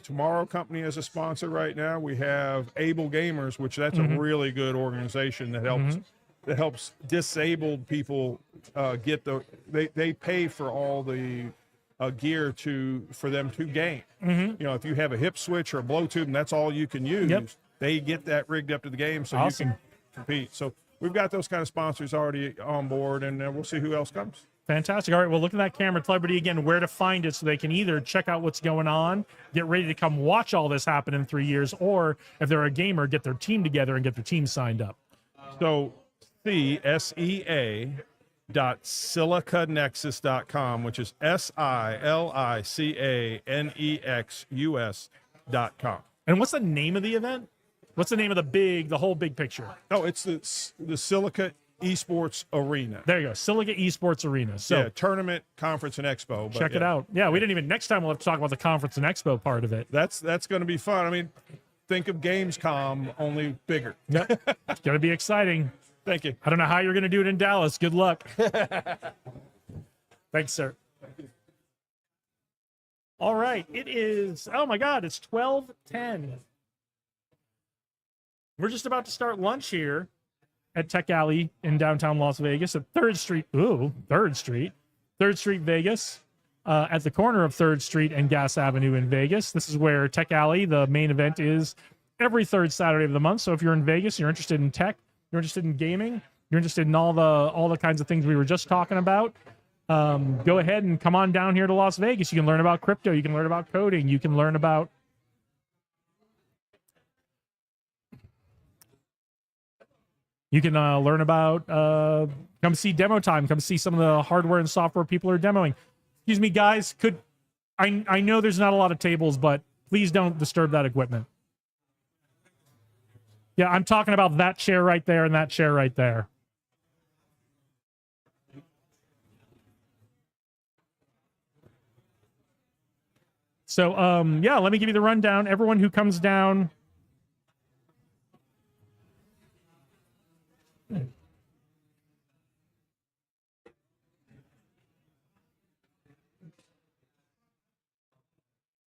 Tomorrow Company as a sponsor right now. We have Able Gamers, which that's a really good organization that helps disabled people get they pay for all the gear for them to game. If you have a hip switch or a blow tube and that's all you can use, they get that rigged up to the game so Awesome. you can compete. So we've got those kind of sponsors already on board, and we'll see who else comes. Fantastic. All right, well, look at that camera. Tell everybody again where to find it so they can either check out what's going on, get ready to come watch all this happen in 3 years, or if they're a gamer, get their team together and get their team signed up. So SEA.silicanexus.com, which is SILICANEXUS.com. And what's the name of the event? What's the name of the whole big picture? Oh, it's the Silica Esports Arena. There you go, Silica Esports Arena. So tournament, conference, and expo. Check it out. Yeah, we didn't even. Next time we'll have to talk about the conference and expo part of it. That's going to be fun. I mean, think of Gamescom, only bigger. Yep, it's going to be exciting. Thank you. I don't know how you're going to do it in Dallas. Good luck. Thanks, sir. All right, it is. Oh my God, it's 12:10. We're just about to start lunch here at Tech Alley in downtown Las Vegas at 3rd Street. Ooh, 3rd Street. 3rd Street, Vegas, at the corner of 3rd Street and Gas Avenue in Vegas. This is where Tech Alley, the main event, is every 3rd Saturday of the month. So if you're in Vegas, you're interested in tech, you're interested in gaming, you're interested in all the kinds of things we were just talking about, go ahead and come on down here to Las Vegas. You can learn about crypto. You can learn about coding. You can learn about come see demo time. Come see some of the hardware and software people are demoing. Excuse me, guys. I know there's not a lot of tables, but please don't disturb that equipment. Yeah, I'm talking about that chair right there and that chair right there. So, yeah, let me give you the rundown. Everyone who comes down.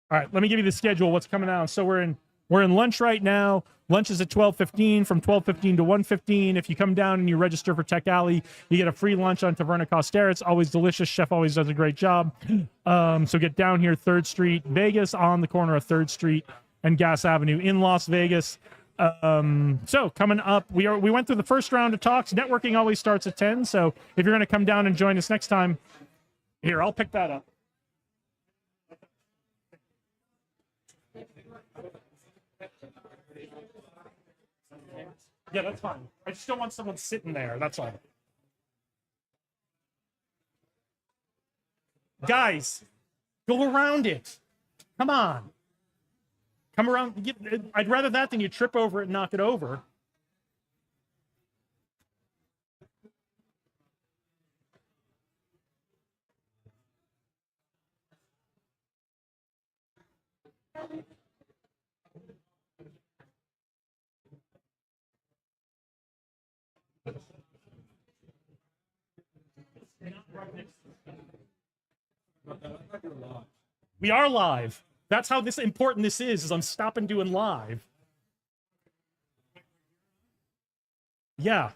All right, let me give you the schedule. What's coming out? So we're in lunch right now. Lunch is at 12:15, from 12:15 to 1:15. If you come down and you register for Tech Alley, you get a free lunch on Taverna Costera. It's always delicious. Chef always does a great job. So get down here, 3rd Street, Vegas, on the corner of 3rd Street and Gas Avenue in Las Vegas. So coming up, we went through the first round of talks. Networking always starts at 10. So if you're going to come down and join us next time, here, I'll pick that up. Yeah, that's fine. I just don't want someone sitting there. That's all. Guys, go around it. Come on. Come around. I'd rather that than you trip over it and knock it over. We are live. That's how important this is I'm stopping doing live. Yeah.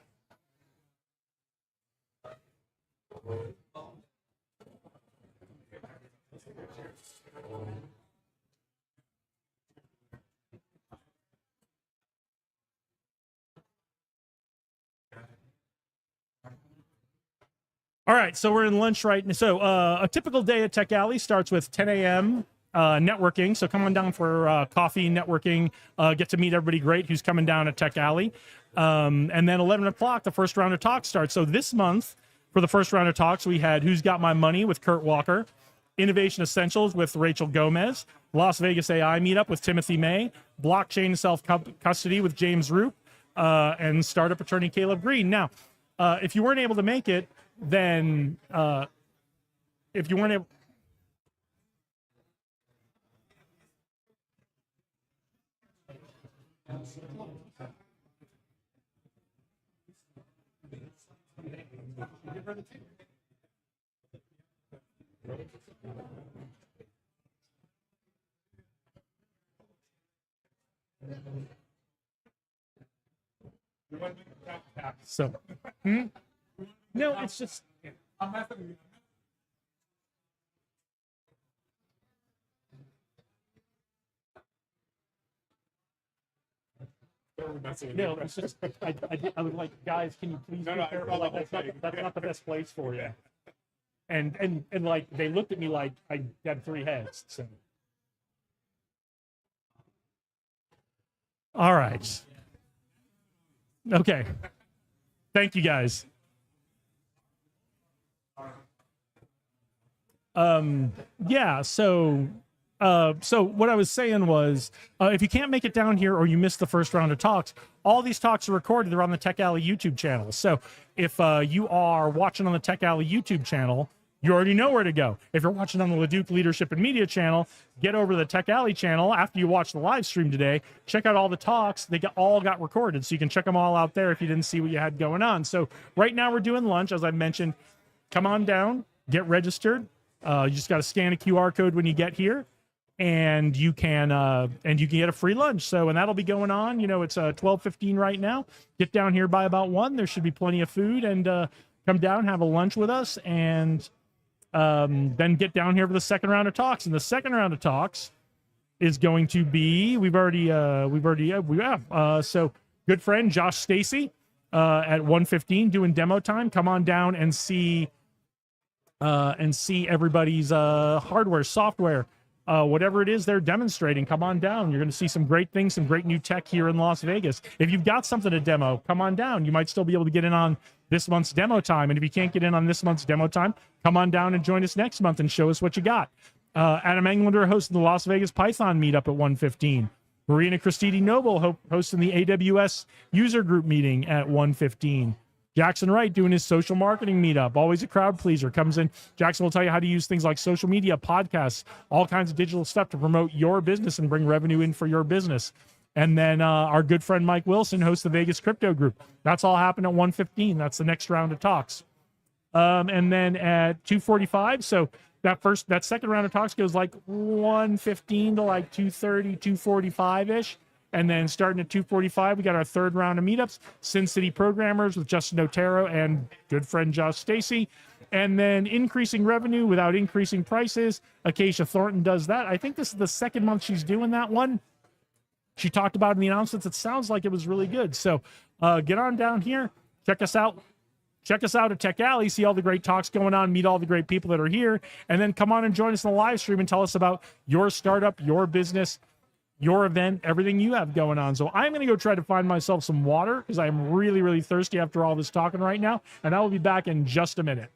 All right, so we're in lunch right now. So a typical day at Tech Alley starts with 10 a.m. Networking. So come on down for coffee, networking, get to meet everybody great who's coming down at Tech Alley. And then 11 o'clock, the first round of talks starts. So this month, for the first round of talks, we had Who's Got My Money with Kurt Walker, Innovation Essentials with Rachel Gomez, Las Vegas AI Meetup with Timothy May, Blockchain Self-Custody with James Roop, and Startup Attorney Caleb Green. Now, if you weren't able to make it, then if you weren't able... So, no, it's just. No, it's just I was like, guys, can you please be careful? Like, that's not the best place for you. And like they looked at me like I had 3 heads. So. All right. Okay. Thank you guys. Yeah, so what I was saying was, if you can't make it down here or you missed the first round of talks, all these talks are recorded. They're on the Tech Alley YouTube channel. So if you are watching on the Tech Alley YouTube channel, you already know where to go. If you're watching on the Leduc Leadership and Media channel, get over to the Tech Alley channel after you watch the live stream today. Check out all the talks. They all got recorded, so you can check them all out there if you didn't see what you had going on. So right now we're doing lunch, as I mentioned. Come on down, get registered. You just got to scan a QR code when you get here, and you can get a free lunch. So, and that'll be going on. You know, it's 12:15 right now. Get down here by about 1. There should be plenty of food, and come down, have a lunch with us, and then get down here for the second round of talks. And the second round of talks is going to be so good friend Josh Stacy at 1:15 doing demo time. Come on down and see everybody's hardware, software, whatever it is they're demonstrating. Come on down. You're going to see some great things, some great new tech here in Las Vegas. If you've got something to demo, come on down. You might still be able to get in on this month's demo time. And if you can't get in on this month's demo time, come on down and join us next month and show us what you got. Adam Englander hosting the Las Vegas Python meetup at 1:15. Marina Cristidi Noble hosting the AWS user group meeting at 1:15. Jackson Wright doing his social marketing meetup. Always a crowd pleaser. Comes in. Jackson will tell you how to use things like social media, podcasts, all kinds of digital stuff to promote your business and bring revenue in for your business. And then our good friend Mike Wilson hosts the Vegas Crypto Group. That's all happened at 1:15. That's the next round of talks. And then at 2:45, so that second round of talks goes like 1:15 to like 2:30, 2:45-ish. And then starting at 2:45, we got our third round of meetups, Sin City Programmers with Justin Otero and good friend Josh Stacy. And then increasing revenue without increasing prices. Acacia Thornton does that. I think this is the second month she's doing that one. She talked about it in the announcements. It sounds like it was really good. So get on down here. Check us out. Check us out at Tech Alley. See all the great talks going on. Meet all the great people that are here. And then come on and join us in the live stream and tell us about your startup, your business, your event, everything you have going on. So I'm going to go try to find myself some water because I'm really, really thirsty after all this talking right now. And I will be back in just a minute.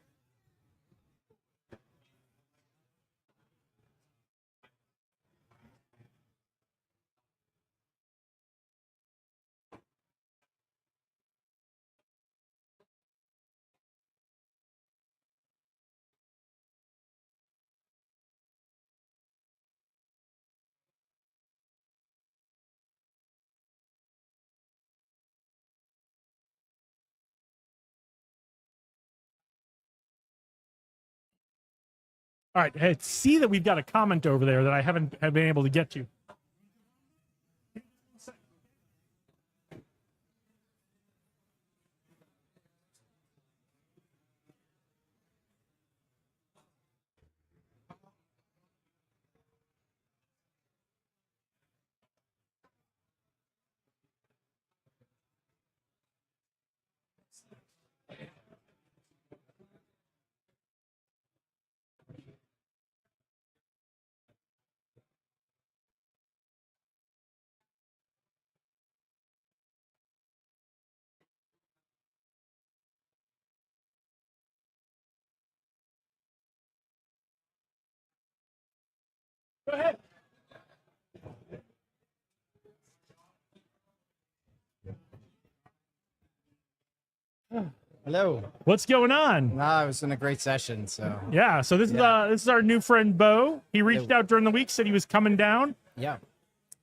All right, hey, see that we've got a comment over there that I haven't been able to get to. Go ahead. Hello. What's going on? I was in a great session. So Yeah, so this is our new friend Bo. He reached out during the week, said he was coming down. yeah,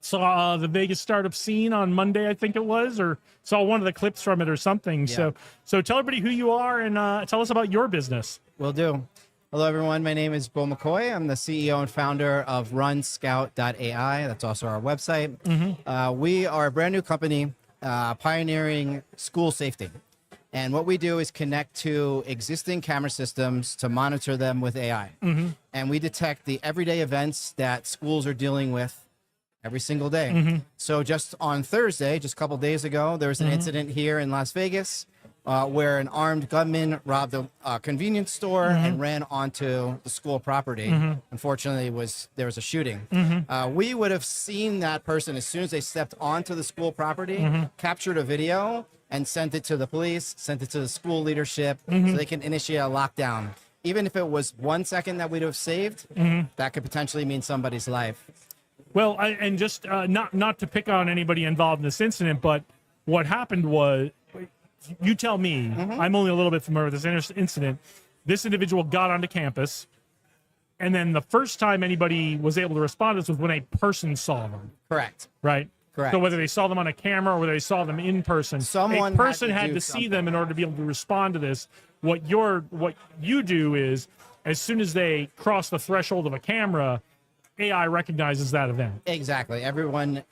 Saw the Vegas startup scene on Monday, I think it was, or saw one of the clips from it or something. Yeah. So tell everybody who you are and tell us about your business. will do. Hello, everyone. My name is Bo McCoy. I'm the CEO and founder of RunScout.ai. That's also our website. We are a brand new company pioneering school safety. And what we do is connect to existing camera systems to monitor them with AI. And we detect the everyday events that schools are dealing with every single day. So just on Thursday, just a couple days ago, there was an incident here in Las Vegas where an armed gunman robbed a convenience store and ran onto the school property. Unfortunately, there was a shooting. We would have seen that person as soon as they stepped onto the school property, captured a video, and sent it to the police, sent it to the school leadership, so they can initiate a lockdown. Even if it was 1 second that we'd have saved, that could potentially mean somebody's life. Well, and just not to pick on anybody involved in this incident, but what happened was, you tell me, I'm only a little bit familiar with this incident. This individual got onto campus, and then the first time anybody was able to respond to this was when a person saw them. Correct. Right? Correct. So whether they saw them on a camera or whether they saw them in person, Someone a person had had to to do see them in order to be able to respond to this. What you do is, as soon as they cross the threshold of a camera, AI recognizes that event. Exactly. Everyone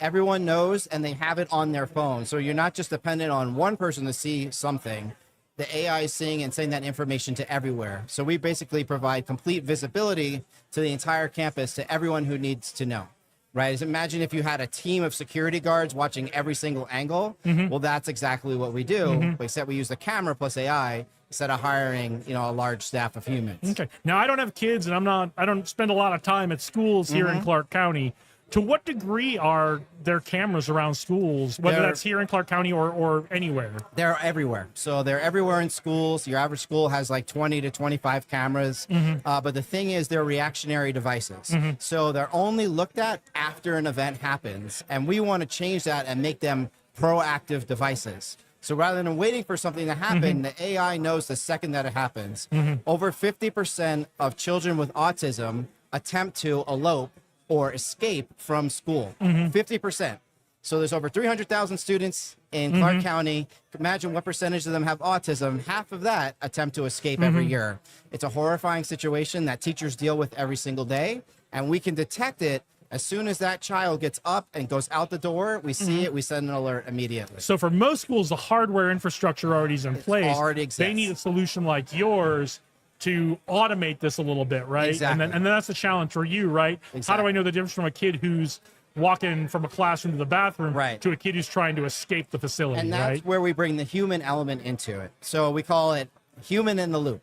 knows, and they have it on their phone. So you're not just dependent on one person to see something. The AI is seeing and sending that information to everywhere. So we basically provide complete visibility to the entire campus to everyone who needs to know. Right? Just imagine if you had a team of security guards watching every single angle. Well, that's exactly what we do. Except we use the camera plus AI instead of hiring, a large staff of humans. Okay. Now I don't have kids, and I don't spend a lot of time at schools here in Clark County. To what degree are there cameras around schools, whether that's here in Clark County or anywhere? They're everywhere. So they're everywhere in schools. Your average school has like 20 to 25 cameras. But the thing is, they're reactionary devices. So they're only looked at after an event happens. And we want to change that and make them proactive devices. So rather than waiting for something to happen, the AI knows the second that it happens. Over 50% of children with autism attempt to elope or escape from school. 50%. So there's over 300,000 students in Clark County. Imagine what percentage of them have autism. Half of that attempt to escape every year. It's a horrifying situation that teachers deal with every single day, and we can detect it As soon as that child gets up and goes out the door, we see it, we send an alert immediately. So for most schools, the hardware infrastructure already is in place. already exists. They need a solution like yours to automate this a little bit, right? Exactly. And then that's the challenge for you, right? How do Exactly. I know the difference from a kid who's walking from a classroom to the bathroom Right. to a kid who's trying to escape the facility, And that's right? where we bring the human element into it. So we call it human in the loop.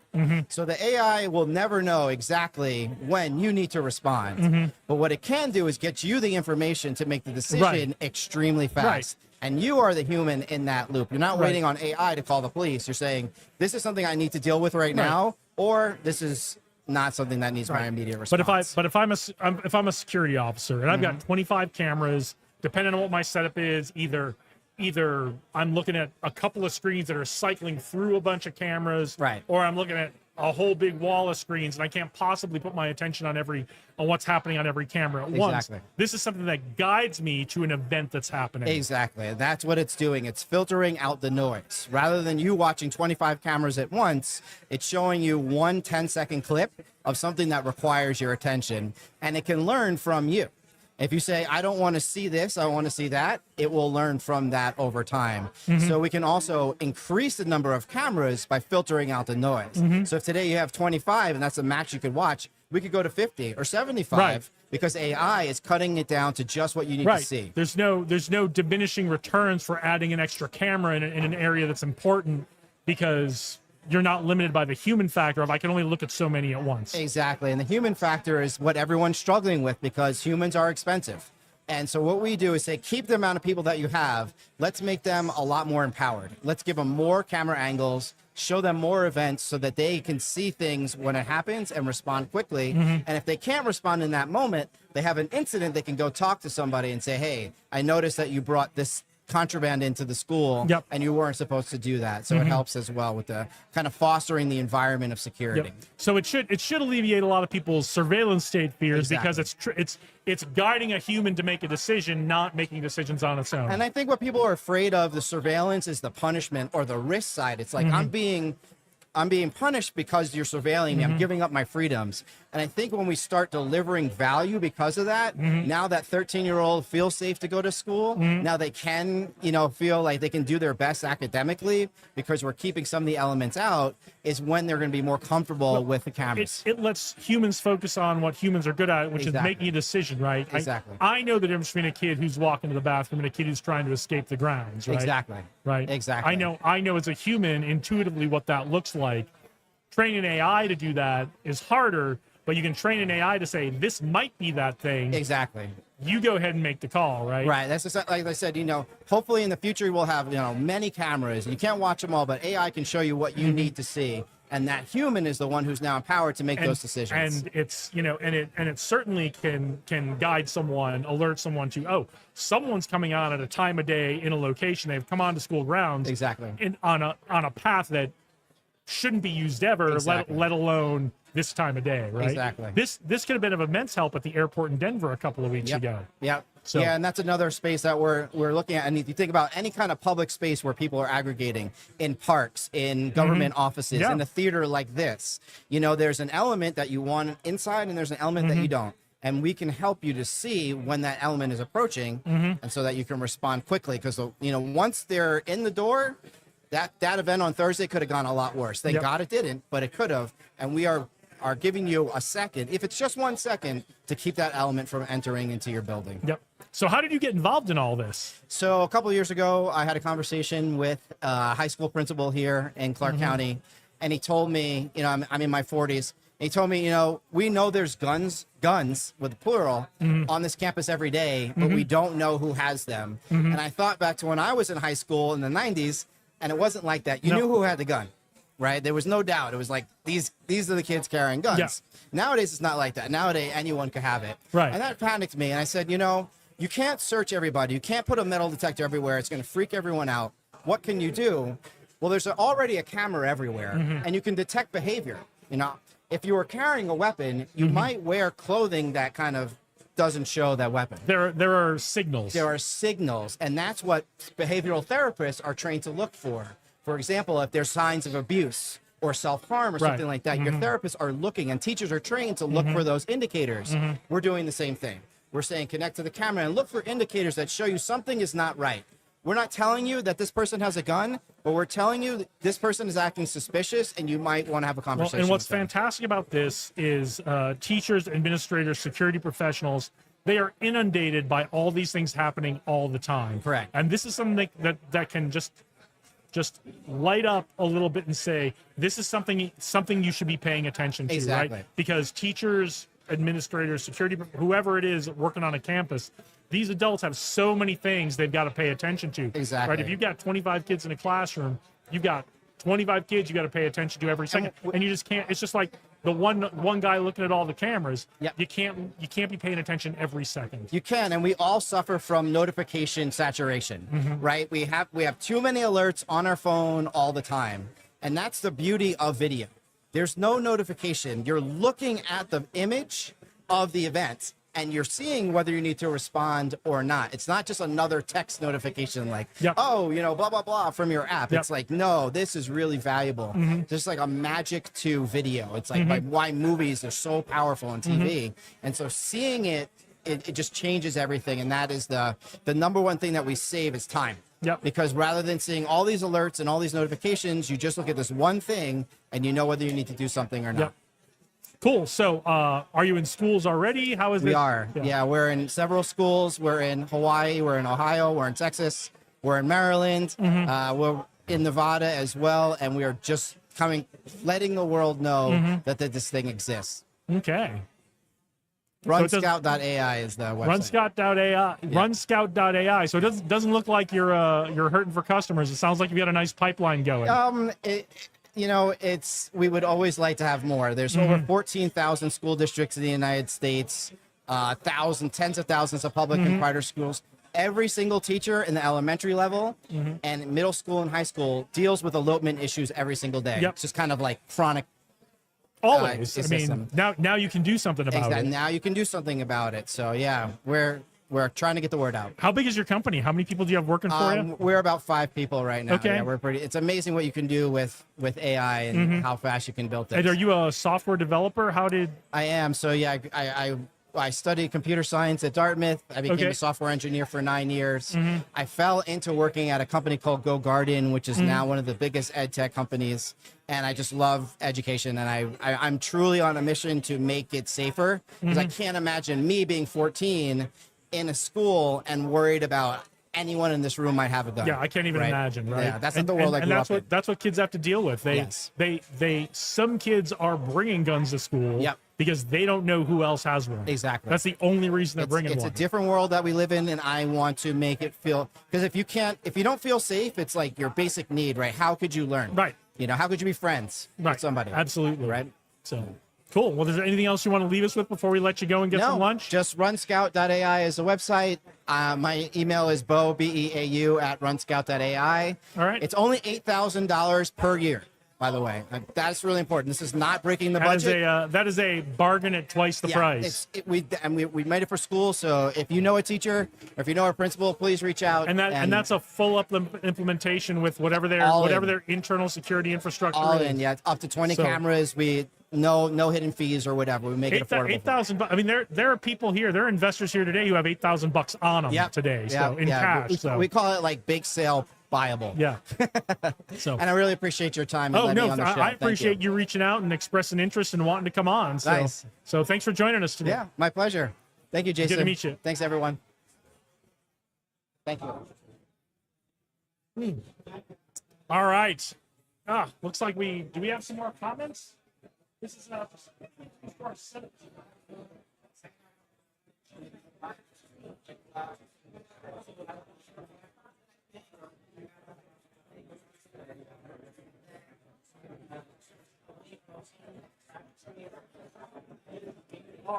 So the AI will never know exactly when you need to respond. But what it can do is get you the information to make the decision Right. extremely fast. Right. And you are the human in that loop. You're not Right. waiting on AI to call the police. You're saying, this is something I need to deal with right now, or this is not something that needs my immediate response. But if I'm a security officer and I've got 25 cameras, depending on what my setup is, either I'm looking at a couple of screens that are cycling through a bunch of cameras, Right. or I'm looking at a whole big wall of screens and I can't possibly put my attention on what's happening on every camera at once. Exactly. This is something that guides me to an event that's happening. Exactly. That's what it's doing. It's filtering out the noise. Rather than you watching 25 cameras at once, it's showing you one 10-second clip of something that requires your attention, and it can learn from you. If you say, I don't want to see this, I want to see that, it will learn from that over time. So we can also increase the number of cameras by filtering out the noise. So if today you have 25 and that's the max you could watch, we could go to 50 or 75 Right. because AI is cutting it down to just what you need Right. to see. There's no diminishing returns for adding an extra camera in an area that's important because you're not limited by the human factor of I can only look at so many at once. Exactly. And the human factor is what everyone's struggling with because humans are expensive. And so what we do is say, keep the amount of people that you have. Let's make them a lot more empowered. Let's give them more camera angles, show them more events so that they can see things when it happens and respond quickly. And if they can't respond in that moment, they have an incident, they can go talk to somebody and say, hey, I noticed that you brought this contraband into the school Yep. and you weren't supposed to do that. So it helps as well with the kind of fostering the environment of security. Yep. So it should alleviate a lot of people's surveillance state fears because Exactly. it's guiding a human to make a decision, not making decisions on its own. And I think what people are afraid of, the surveillance, is the punishment or the risk side. It's like I'm being punished because you're surveilling me. I'm giving up my freedoms. And I think when we start delivering value because of that, now that 13-year-old feels safe to go to school. Now they can, feel like they can do their best academically because we're keeping some of the elements out, is when they're going to be more comfortable with the cameras. It lets humans focus on what humans are good at, which is Exactly. making a decision, right? Exactly. I know the difference between a kid who's walking to the bathroom and a kid who's trying to escape the grounds, right? Exactly. Right. Exactly. I know as a human intuitively what that looks like. Training AI to do that is harder, but you can train an AI to say, this might be that thing. Exactly. You go ahead and make the call, right? Right. That's just, like I said, hopefully in the future we'll have, many cameras. You can't watch them all, but AI can show you what you need to see. And that human is the one who's now empowered to make those decisions. And it's, and it certainly can guide someone, alert someone to, oh, someone's coming on at a time of day in a location. They've come onto school grounds. Exactly. On a path that shouldn't be used ever, Exactly. let alone this time of day, right? Exactly. This could have been of immense help at the airport in Denver a couple of weeks ago. Yep. So- Yeah, and that's another space that we're looking at. And if you think about any kind of public space where people are aggregating, in parks, in government offices, Yeah. in a theater like this, there's an element that you want inside and there's an element that you don't. And we can help you to see when that element is approaching, and so that you can respond quickly. Because once they're in the door, that event on Thursday could have gone a lot worse. Thank Yep. God it didn't, but it could have. And we are giving you a second, if it's just 1 second, to keep that element from entering into your building. Yep. So how did you get involved in all this? So a couple of years ago, I had a conversation with a high school principal here in Clark County, and he told me, I'm in my 40s. And he told me, we know there's guns with the plural on this campus every day, but we don't know who has them. And I thought back to when I was in high school in the 90s, and it wasn't like that. You knew who had the gun, right? There was no doubt. It was like, these are the kids carrying guns. Yeah. Nowadays, it's not like that. Nowadays, anyone could have it. Right. And that panicked me. And I said, you can't search everybody. You can't put a metal detector everywhere. It's going to freak everyone out. What can you do? Well, there's already a camera everywhere, and you can detect behavior. If you were carrying a weapon, you might wear clothing that kind of doesn't show that weapon. There are signals. There are signals, and that's what behavioral therapists are trained to look for. For example, if there's signs of abuse or self-harm or something like that, your therapists are looking, and teachers are trained to look for those indicators. We're doing the same thing. We're saying connect to the camera and look for indicators that show you something is not right. We're not telling you that this person has a gun, but we're telling you that this person is acting suspicious and you might want to have a conversation. Well, and what's with them. fantastic about this is teachers, administrators, security professionals, they are inundated by all these things happening all the time. Correct. And this is something that can just light up a little bit and say, this is something you should be paying attention to, Exactly. right? Because teachers, administrators, security, whoever it is working on a campus, these adults have so many things they've got to pay attention to. Exactly. Right? If you've got 25 kids in a classroom, you've got 25 kids you got to pay attention to every second, and you just can't. It's just like the one guy looking at all the cameras. Yep. You can't be paying attention every second. You can, and we all suffer from notification saturation, right? We have too many alerts on our phone all the time, and that's the beauty of video. There's no notification. You're looking at the image of the event, and you're seeing whether you need to respond or not. It's not just another text notification like, Yep. oh, blah, blah, blah from your app. Yep. It's like, no, this is really valuable. There's like a magic to video. It's like why movies are so powerful on TV. And so seeing it just changes everything. And that is the number one thing that we save is time. Yep. Because rather than seeing all these alerts and all these notifications, you just look at this one thing and you know whether you need to do something or not. Yep. Cool. So, are you in schools already? How is it? We are. Yeah, we're in several schools. We're in Hawaii. We're in Ohio. We're in Texas. We're in Maryland. We're in Nevada as well. And we are just letting the world know that this thing exists. Okay. Runscout.ai is the website. Runscout.ai. Runscout.ai. So it doesn't look like you're hurting for customers. It sounds like you've got a nice pipeline going. We would always like to have more. There's over 14,000 school districts in the United States, tens of thousands of public and private schools. Every single teacher in the elementary level and middle school and high school deals with elopement issues every single day. Yep. It's just kind of like chronic. Always. I mean, system. now you can do something about it. Now you can do something about it. So yeah, we're trying to get the word out. How big is your company? How many people do you have working for you? We're about 5 people right now. Okay. Yeah, it's amazing what you can do with AI and how fast you can build things. And are you a software developer? I am. So yeah, I studied computer science at Dartmouth. I became a software engineer for 9 years. I fell into working at a company called Go Guardian, which is now one of the biggest ed tech companies. And I just love education. And I'm truly on a mission to make it safer, because I can't imagine me being 14 in a school and worried about anyone in this room might have a gun. Yeah, I can't even imagine, right? Yeah, that's not the world I grew up in. That's what kids have to deal with. Some kids are bringing guns to school because they don't know who else has one. Exactly. That's the only reason they're bringing one. It's a different world that we live in, and I want to make it feel, because if you don't feel safe, it's like your basic need, right? How could you learn? Right. How could you be friends with somebody? Absolutely. Right. So cool. Well, is there anything else you want to leave us with before we let you go and get some lunch? Just runscout.ai is the website. My email is beau, at runscout.ai. All right. It's only $8,000 per year, by the way. That's really important. This is not breaking the budget. That is a bargain at twice the price. We made it for school, so if you know a teacher or if you know a principal, please reach out. And that's a full implementation with whatever their internal security infrastructure all is. in, yeah, up to 20 cameras. No hidden fees or whatever. We make it affordable. $8,000. I mean, there are people here. There are investors here today who have $8,000 on them today. So in cash. We call it like big sale buyable. Yeah. So. And I really appreciate your time. And letting me on the show. I appreciate you reaching out and expressing interest and wanting to come on. So, nice. So thanks for joining us today. Yeah, my pleasure. Thank you, Jason. Good to meet you. Thanks, everyone. Thank you. All right. Looks like do we have some more comments? This is all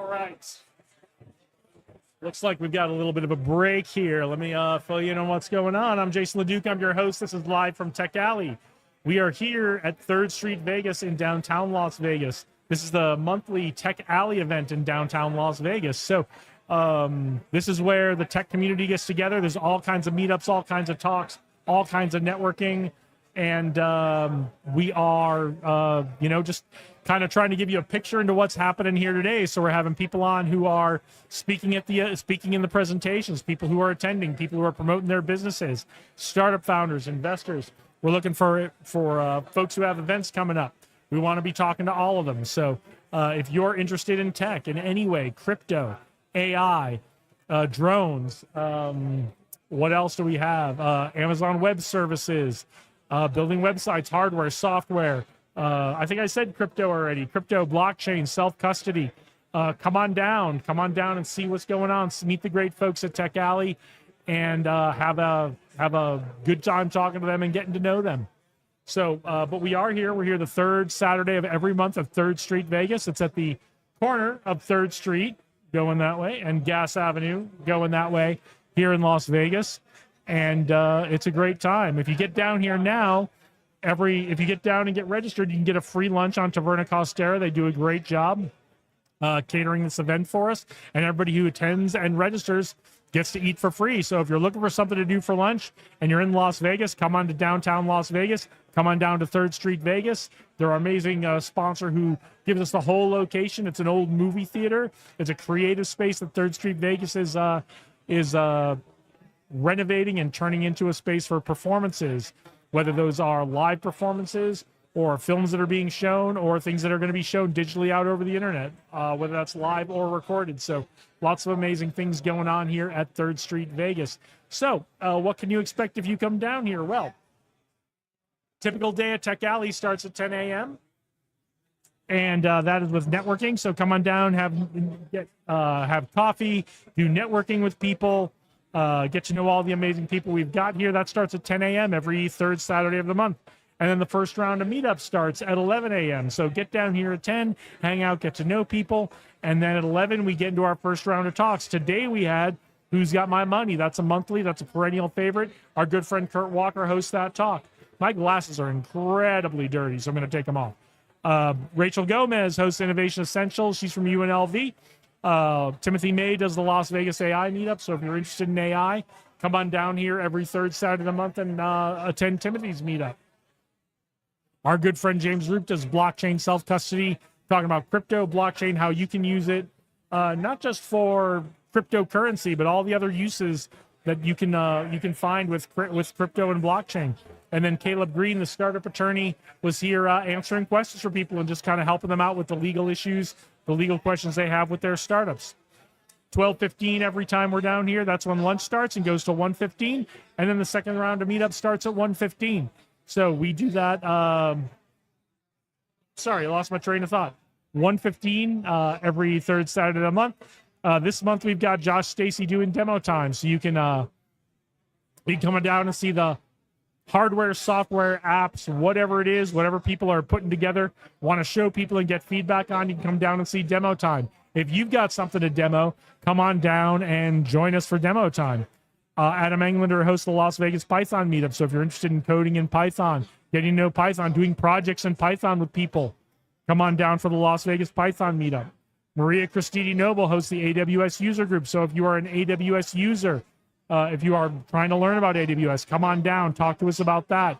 right. Looks like we've got a little bit of a break here. Let me fill you in on what's going on. I'm Jason LeDuc. I'm your host. This is live from Tech Alley. We are here at 3rd Street Vegas in downtown Las Vegas. This is the monthly Tech Alley event in downtown Las Vegas. So this is where the tech community gets together. There's all kinds of meetups, all kinds of talks, all kinds of networking. And we are, just kind of trying to give you a picture into what's happening here today. So we're having people on who are speaking in the presentations, people who are attending, people who are promoting their businesses, startup founders, investors. We're looking for folks who have events coming up. We want to be talking to all of them. So if you're interested in tech in any way, crypto, AI, drones, what else do we have? Amazon Web Services, building websites, hardware, software. I think I said crypto already. Crypto, blockchain, self-custody. Come on down and see what's going on. Meet the great folks at Tech Alley, and have a good time talking to them and getting to know them. So, but we are here. We're here the third Saturday of every month at 3rd Street, Vegas. It's at the corner of 3rd Street, going that way, and Gas Avenue, going that way, here in Las Vegas. And it's a great time. If you get down here now, if you get down and get registered, you can get a free lunch on Taverna Costera. They do a great job catering this event for us. And everybody who attends and registers gets to eat for free. So if you're looking for something to do for lunch and you're in Las Vegas, come on to downtown Las Vegas. Come on down to 3rd Street, Vegas. They're our amazing sponsor who gives us the whole location. It's an old movie theater. It's a creative space that 3rd Street Vegas is renovating and turning into a space for performances, whether those are live performances or films that are being shown or things that are going to be shown digitally out over the internet, whether that's live or recorded. So lots of amazing things going on here at 3rd Street, Vegas. So what can you expect if you come down here? Well, typical day at Tech Alley starts at 10 a.m. And that is with networking. So come on down, have coffee, do networking with people, get to know all the amazing people we've got here. That starts at 10 a.m. every 3rd Saturday of the month. And then the first round of meetup starts at 11 a.m. So get down here at 10, hang out, get to know people. And then at 11, we get into our first round of talks. Today we had Who's Got My Money? That's a perennial favorite. Our good friend Kurt Walker hosts that talk. My glasses are incredibly dirty, so I'm going to take them off. Rachel Gomez hosts Innovation Essentials. She's from UNLV. Timothy May does the Las Vegas AI meetup. So if you're interested in AI, come on down here every 3rd Saturday of the month and attend Timothy's meetup. Our good friend James Roop does blockchain self-custody, talking about crypto, blockchain, how you can use it, not just for cryptocurrency, but all the other uses that you can find with crypto and blockchain. And then Caleb Green, the startup attorney, was here answering questions for people and just kind of helping them out with the legal issues, the legal questions they have with their startups. 12:15 every time we're down here. That's when lunch starts and goes to 1:15. And then the second round of meetup starts at 1:15. So we do that. Sorry, I lost my train of thought. 1:15 every 3rd Saturday of the month. This month we've got Josh Stacy doing demo time. So you can come down and see the hardware, software, apps, whatever it is, whatever people are putting together, want to show people and get feedback on, you can come down and see demo time. If you've got something to demo, come on down and join us for demo time. Adam Englander hosts the Las Vegas Python meetup. So if you're interested in coding in Python, getting to know Python, doing projects in Python with people, come on down for the Las Vegas Python meetup. Maria Cristidi Noble hosts the AWS user group. So if you are an AWS user, if you are trying to learn about AWS, come on down, talk to us about that.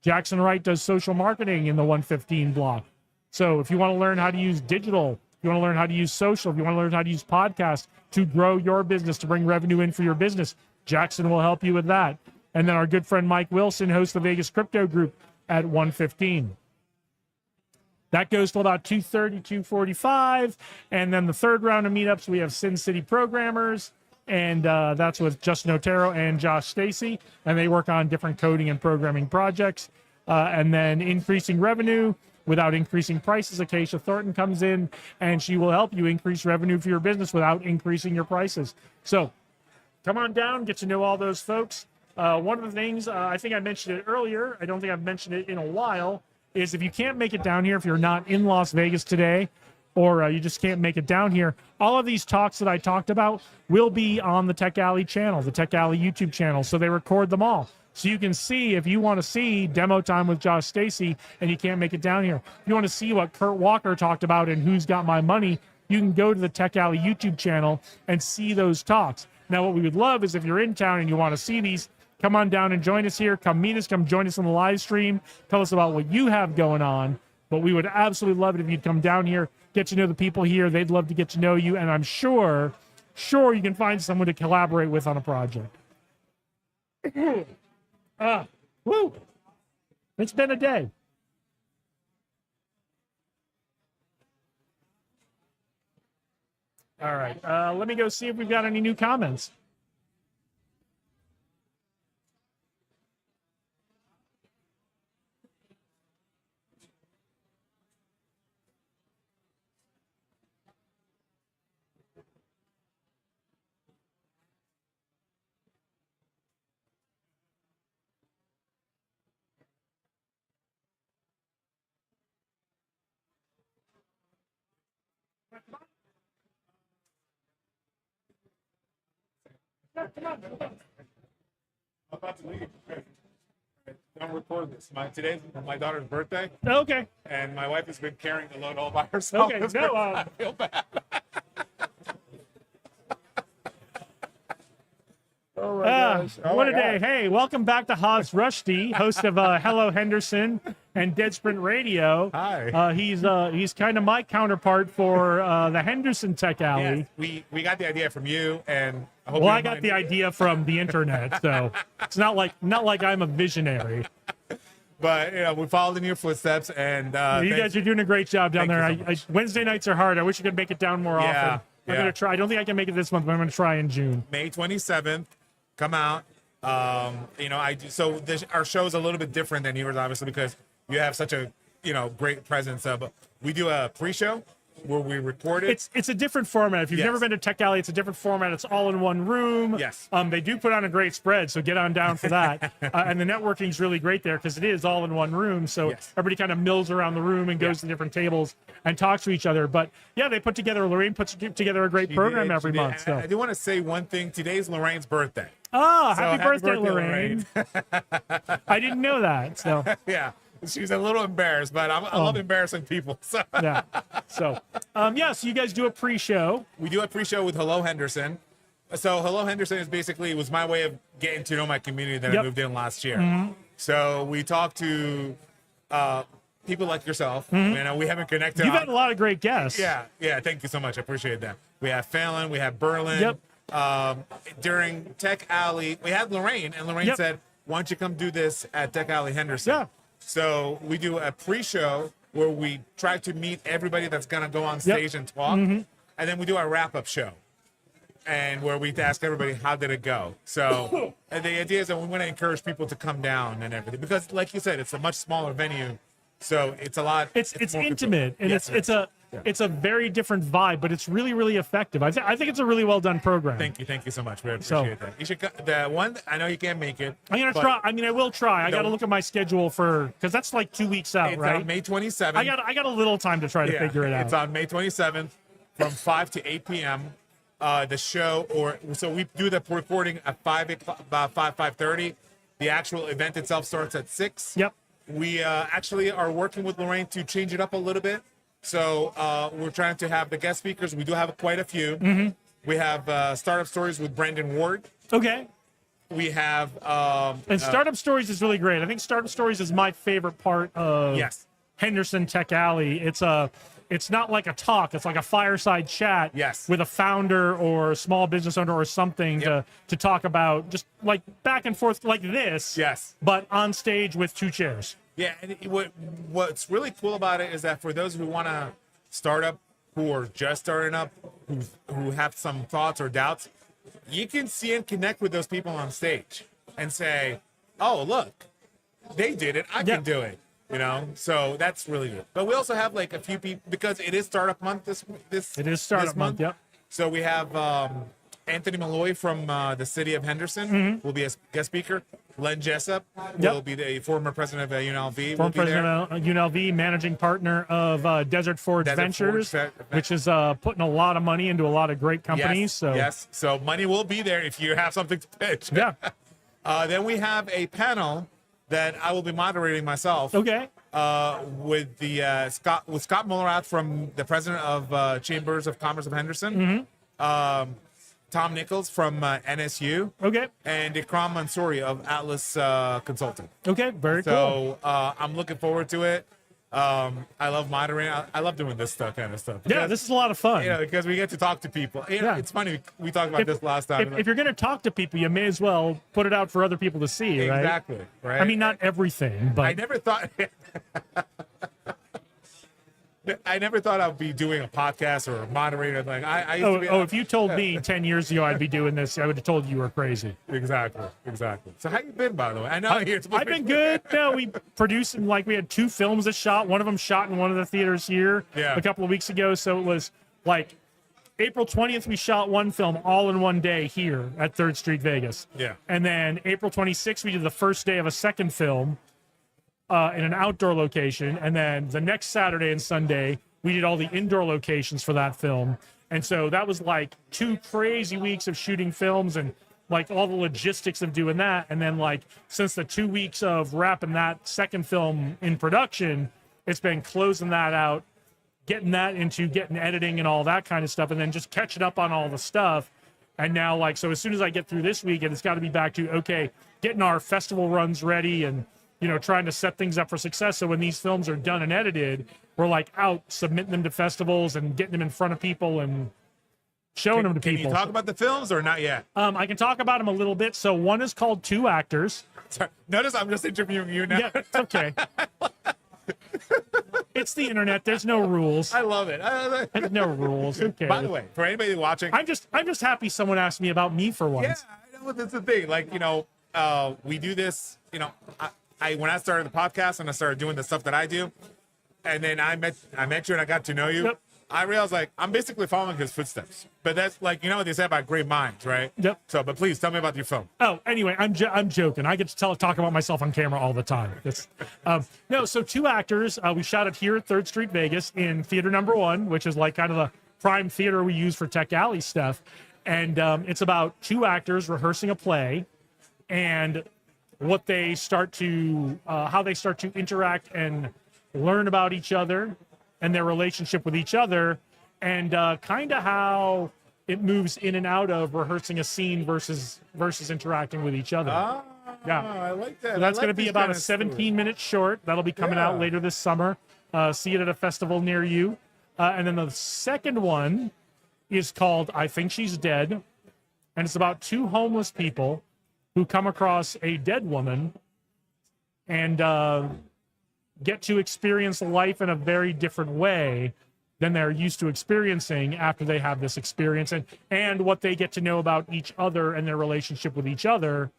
Jackson Wright does social marketing in the 115 block. So if you want to learn how to use digital, if you want to learn how to use social, if you want to learn how to use podcasts to grow your business, to bring revenue in for your business, Jackson will help you with that. And then our good friend Mike Wilson hosts the Vegas Crypto Group at 1:15. That goes till about 2:30, 2:45. And then the third round of meetups, we have Sin City Programmers. And that's with Justin Otero and Josh Stacy. And they work on different coding and programming projects. And then increasing revenue without increasing prices. Acacia Thornton comes in and she will help you increase revenue for your business without increasing your prices. So come on down, get to know all those folks. One of the things, I think I mentioned it earlier, I don't think I've mentioned it in a while, is if you can't make it down here, if you're not in Las Vegas today, or you just can't make it down here, all of these talks that I talked about will be on the Tech Alley channel, the Tech Alley YouTube channel. So they record them all. So you can see, if you want to see demo time with Josh Stacy and you can't make it down here, if you want to see what Kurt Walker talked about and Who's Got My Money, you can go to the Tech Alley YouTube channel and see those talks. Now, what we would love is if you're in town and you want to see these, come on down and join us here. Come meet us. Come join us on the live stream. Tell us about what you have going on. But we would absolutely love it if you'd come down here, get to know the people here. They'd love to get to know you. And I'm sure you can find someone to collaborate with on a project. Woo! It's been a day. All right. Let me go see if we've got any new comments. I'm about to leave. Don't record this. Today's my daughter's birthday, Okay. and my wife has been carrying the load all by herself. Okay. This No. birthday. I feel bad. Oh my gosh. Oh What my a day. gosh. Hey, welcome back to Haas Rushdie, host of Hello Henderson and Dead Sprint Radio. Hi. He's kind of my counterpart for the Henderson Tech Alley. Yes, we got the idea from you, and I hope Well, you I got mind- the idea from the internet, so it's not like I'm a visionary. But we followed in your footsteps, and You guys are doing a great job down there. Thank you so Wednesday nights are hard. I wish I could make it down more Yeah, often. I'm yeah. gonna try. I don't think I can make it this month, but I'm gonna try in June. May 27th. Come out. Our show is a little bit different than yours, obviously, because you have such a great presence. But we do a pre-show where we record it. It's a different format. If you've Yes. never been to Tech Alley, it's a different format. It's all in one room. Yes. They do put on a great spread, so get on down for that. And the networking's really great there because it is all in one room. So Yes. everybody kind of mills around the room and goes to different tables and talks to each other. But yeah, they put together. Lorraine puts together a great She program did, every she did. month. So I do want to say one thing. Today's Lorraine's birthday. oh, So happy birthday, Lorraine! I didn't know that. So Yeah. She's a little embarrassed, but I love embarrassing people. So yeah. So so you guys do a pre-show. we do a pre-show with Hello Henderson. So Hello Henderson was my way of getting to know my community that Yep. I moved in last year. So we talked to people like yourself. We haven't connected. You've had a lot of great guests. Yeah. Thank you so much. I appreciate that. We have Fallon. We have Berlin. Yep. During Tech Alley, we had Lorraine, and Lorraine Yep. said, "Why don't you come do this at Tech Alley Henderson?" Yeah. So we do a pre-show where we try to meet everybody that's gonna go on stage and talk, and then we do our wrap-up show, and where we ask everybody how did it go. So and the idea is that we want to encourage people to come down and everything because, like you said, it's a much smaller venue, so it's a lot. It's more intimate and Yes, it's a very different vibe, but it's really, really effective. I think it's a really well done program. Thank you so much. We So- appreciate that. You should the one. I know you can't make it. I'm gonna but try. I mean, I will try. I No. got to look at my schedule because that's like 2 weeks out, It's right? on May 27th. I got a little time to try to figure it out. It's on May 27th from 5 to 8 p.m. The show, so we do the recording at 5:30. The actual event itself starts at 6. Yep. We actually are working with Lorraine to change it up a little bit. So we're trying to have the guest speakers. We do have quite a few. We have Startup Stories with Brandon Ward. Okay. We have And Startup Stories is really great. I think Startup Stories is my favorite part of yes. Henderson Tech Alley. It's not like a talk. It's like a fireside chat Yes. with a founder or a small business owner or something Yep. to talk about just like back and forth like this. Yes. But on stage with 2 chairs. Yeah, and what's really cool about it is that for those who want to start up, who are just starting up, who have some thoughts or doubts, you can see and connect with those people on stage and say, "Oh, look, they did it. I Yeah. can do it." So that's really good. But we also have like a few people because it is Startup Month this It is Startup this Month, yep. So we have Anthony Malloy from the city of Henderson Mm-hmm. will be a guest speaker. Len Jessup Yep. will be the former president of UNLV. Former will be there. president of UNLV, managing partner of Desert Forge Desert Ventures, Forge, which is putting a lot of money into a lot of great companies. Yes. So money will be there if you have something to pitch. Yeah. Then we have a panel that I will be moderating myself. Okay. With the Scott Muller out from the president of Chambers of Commerce of Henderson. Tom Nichols from NSU, Okay. and Ikram Mansouri of Atlas Consulting. Okay. Very cool. So I'm looking forward to it. I love moderating. I love doing this kind of stuff. Yeah, this is a lot of fun. You know, because we get to talk to people. You know, Yeah. It's funny. We talked about this last time. If you're going to talk to people, you may as well put it out for other people to see, right? Exactly. Right. I mean, not everything, but I never thought. I never thought I'd be doing a podcast or a moderator. Like I used to be, if you told me 10 years ago I'd be doing this, I would have told you were crazy. Exactly. So how you been, by the way? I know I've been good. No, we produced, like, we had 2 films that shot. One of them shot in one of the theaters here a couple of weeks ago. So it was like April 20th, we shot one film all in one day here at 3rd Street, Vegas. Yeah. And then April 26th, we did the first day of a second film in an outdoor location. And then the next Saturday and Sunday, we did all the indoor locations for that film. And so that was like 2 crazy weeks of shooting films and like all the logistics of doing that. And then, like, since the 2 weeks of wrapping that second film in production, it's been closing that out, getting that into getting editing and all that kind of stuff, and then just catching up on all the stuff. And now, like, so as soon as I get through this weekend, it's got to be back to, okay, getting our festival runs ready and, you know, trying to set things up for success. So when these films are done and edited, we're like out submitting them to festivals and getting them in front of people and showing them to people. Can you talk about the films or not yet? I can talk about them a little bit. So one is called Two Actors. Sorry. Notice I'm just interviewing you now. Yeah, it's okay. It's the internet. There's no rules. I love it. There's no rules. Okay. By the way, for anybody watching, I'm just happy someone asked me about me for once. yeah, I know that's the thing. Like, you know, we do this. You know, I when I started the podcast and I started doing the stuff that I do, and then I met you and I got to know you. Yep. I realized, like, I'm basically following his footsteps. But that's, like, you know what they say about great minds, right? Yep. So, but please tell me about your film. Oh, anyway, I'm joking. I get to talk about myself on camera all the time. No, so Two Actors. We shot it here at 3rd Street, Vegas, in theater number 1, which is like kind of the prime theater we use for Tech Alley stuff. And it's about 2 actors rehearsing a play, and what they start to, how they start to interact and learn about each other and their relationship with each other, and kind of how it moves in and out of rehearsing a scene versus interacting with each other. Yeah, I like that. so that's going to be about a 17-minute short. That'll be coming out later this summer. See it at a festival near you. And then the second one is called I Think She's Dead, and it's about 2 homeless people who come across a dead woman and get to experience life in a very different way than they're used to experiencing after they have this experience, and what they get to know about each other and their relationship with each other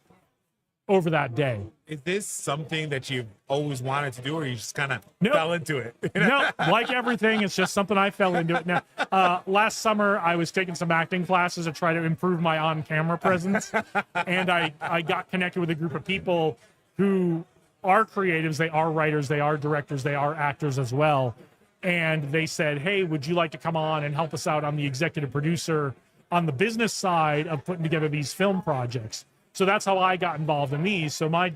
over that day. Is this something that you've always wanted to do, or you just kind of Nope. fell into it? No, like everything, it's just something I fell into it. Now, last summer, I was taking some acting classes to try to improve my on-camera presence, and I got connected with a group of people who are creatives, they are writers, they are directors, they are actors as well. And they said, hey, would you like to come on and help us out on the executive producer on the business side of putting together these film projects? So that's how I got involved in these. So my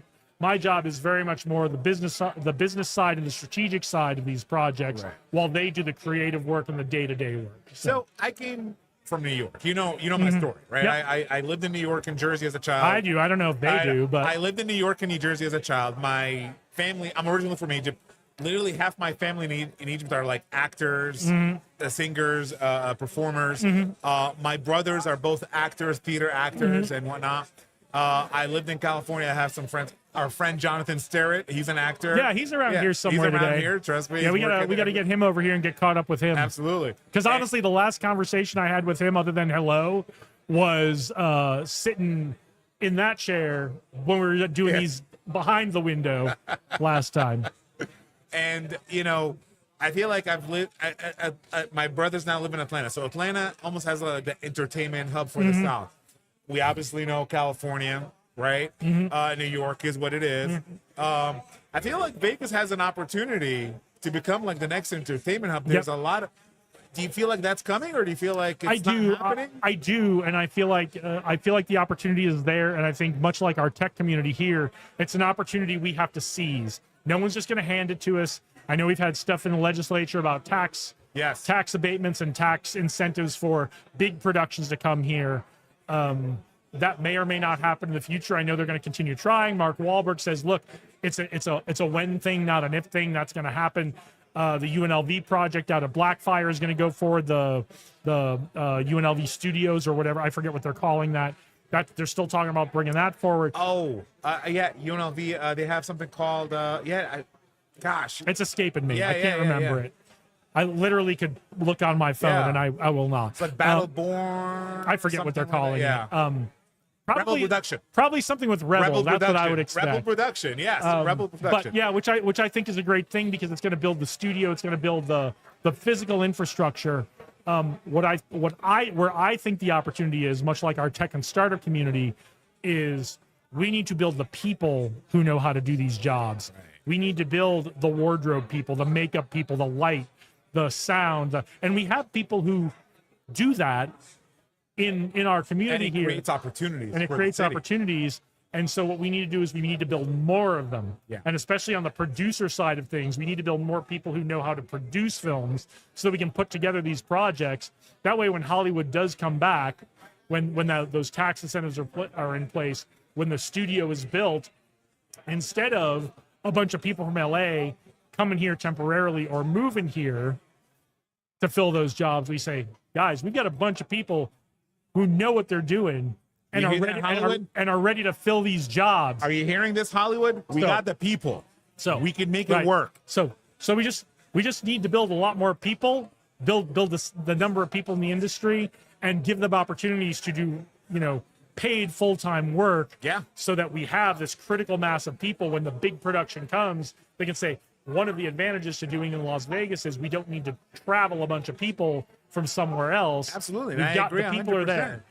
job is very much more the business side and the strategic side of these projects, while they do the creative work and the day-to-day work. So I came from New York. You know my story, right? Yep. I lived in New York and Jersey as a child. I do. I don't know if they do, but I lived in New York and New Jersey as a child. My family, I'm originally from Egypt. Literally half my family in Egypt are like actors, singers, performers. My brothers are both actors, theater actors, and whatnot. I lived in California. I have some friends. Our friend Jonathan Sterrett, he's an actor. yeah, he's around here somewhere he's around today. here, trust me. Yeah, we He's gotta get him over here and get caught up with him. Absolutely. Because honestly, the last conversation I had with him, other than hello, was sitting in that chair when we were doing these behind the window last time. And, you know, I feel like I've lived, my brothers now live in Atlanta. So Atlanta almost has like the entertainment hub for the South. We obviously know California, right? New York is what it is. I feel like Vegas has an opportunity to become like the next entertainment hub. There's a lot of, do you feel like that's coming, or do you feel like it's not happening? I do, and I feel like the opportunity is there, and I think much like our tech community here, it's an opportunity we have to seize. No one's just going to hand it to us. I know we've had stuff in the legislature about tax abatements and tax incentives for big productions to come here. That may or may not happen in the future. I know they're going to continue trying. Mark Wahlberg says, "Look, it's a when thing, not an if thing. That's going to happen." The UNLV project out of Blackfire is going to go forward. The UNLV Studios or whatever, I forget what they're calling that. That they're still talking about bringing that forward. Oh, yeah, UNLV. They have something called gosh, It's escaping me. Yeah, I can't remember it. I literally could look on my phone and I will not. It's like Battleborn. I forget what they're calling it. Probably, Rebel Production. Probably something with Rebel. That's what I would expect. Rebel Production, yes. Rebel Production. But yeah, which I think is a great thing because it's going to build the studio. It's going to build the physical infrastructure. Where I think the opportunity is, much like our tech and startup community, is we need to build the people who know how to do these jobs. Right. We need to build the wardrobe people, the makeup people, the light, the sound, and we have people who do that in our community and it here. Creates opportunities. And it creates opportunities. And so what we need to do is we need to build more of them. Yeah. And especially on the producer side of things, we need to build more people who know how to produce films so that we can put together these projects. That way, when Hollywood does come back, when those tax incentives are in place, when the studio is built, instead of a bunch of people from LA coming here temporarily or moving here to fill those jobs, we say, guys, we've got a bunch of people who know what they're doing and are ready to fill these jobs. Are you hearing this, Hollywood? We got the people. So we can make it work. So we just need to build a lot more people, build the number of people in the industry, and give them opportunities to do, paid full-time work. Yeah. So that we have this critical mass of people when the big production comes, they can say, one of the advantages to doing in Las Vegas is we don't need to travel a bunch of people from somewhere else. Absolutely. We've got agree, the people 100%. are there.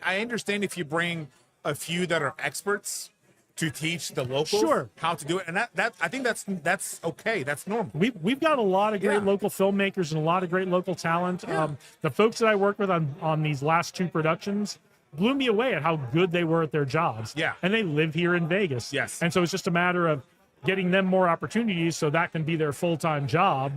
I understand if you bring a few that are experts to teach the locals how to do it. And that I think that's okay. That's normal. We've got a lot of great local filmmakers and a lot of great local talent. Yeah. The folks that I worked with on these last two productions blew me away at how good they were at their jobs. Yeah. And they live here in Vegas. Yes. And so it's just a matter of getting them more opportunities so that can be their full-time job,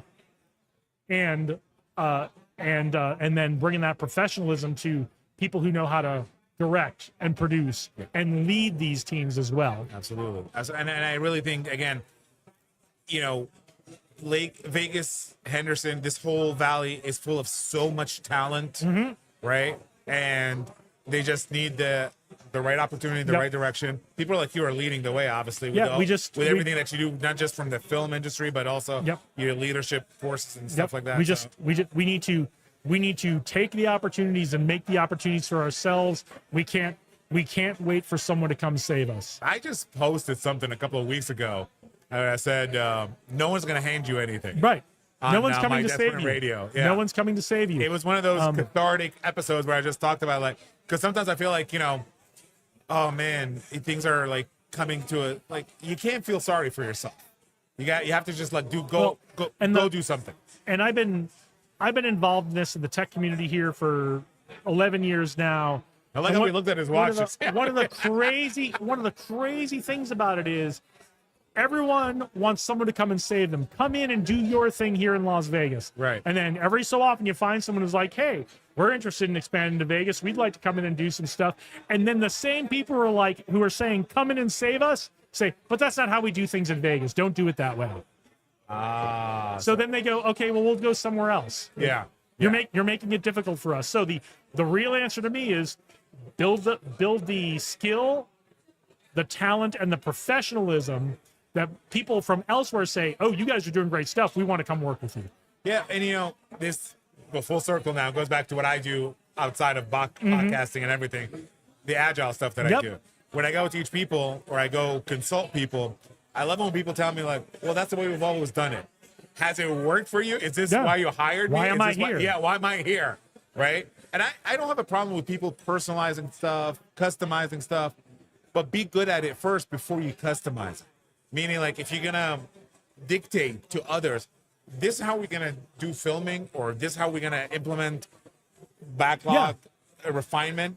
and then bringing that professionalism to people who know how to direct and produce and lead these teams as well. Absolutely. And I really think, again, Lake Vegas, Henderson, this whole valley is full of so much talent, right? And they just need the right opportunity, the right direction. People like you are leading the way, obviously. With everything that you do, not just from the film industry, but also your leadership courses and stuff like that. We need to take the opportunities and make the opportunities for ourselves. We can't wait for someone to come save us. I just posted something a couple of weeks ago. I said, no one's going to hand you anything. Right. No one's coming to save you. Radio. Yeah. No one's coming to save you. It was one of those cathartic episodes where I just talked about, because sometimes I feel like, oh man, things are coming to you can't feel sorry for yourself. You have to just go do something. And I've been involved in this in the tech community here for 11 years now. I like how we looked at his watch. One of the crazy things about it is everyone wants someone to come and save them. Come in and do your thing here in Las Vegas. Right. And then every so often you find someone who's like, hey, we're interested in expanding to Vegas. We'd like to come in and do some stuff. And then the same people who are saying, come in and save us, say, but that's not how we do things in Vegas. Don't do it that way. So then they go, okay, well, we'll go somewhere else. Yeah. You're making it difficult for us. So the real answer to me is build the skill, the talent, and the professionalism that people from elsewhere say, oh, you guys are doing great stuff. We want to come work with you. Yeah, and this full circle now goes back to what I do outside of podcasting and everything, the agile stuff that I do. When I go teach people or I go consult people, I love when people tell me well, that's the way we've always done it. Has it worked for you? Is this why you hired me? Why am I here? Why am I here? Right? And I don't have a problem with people personalizing stuff, customizing stuff, but be good at it first before you customize it. Meaning, if you're going to dictate to others, this is how we're going to do filming, or this is how we're going to implement backlog refinement,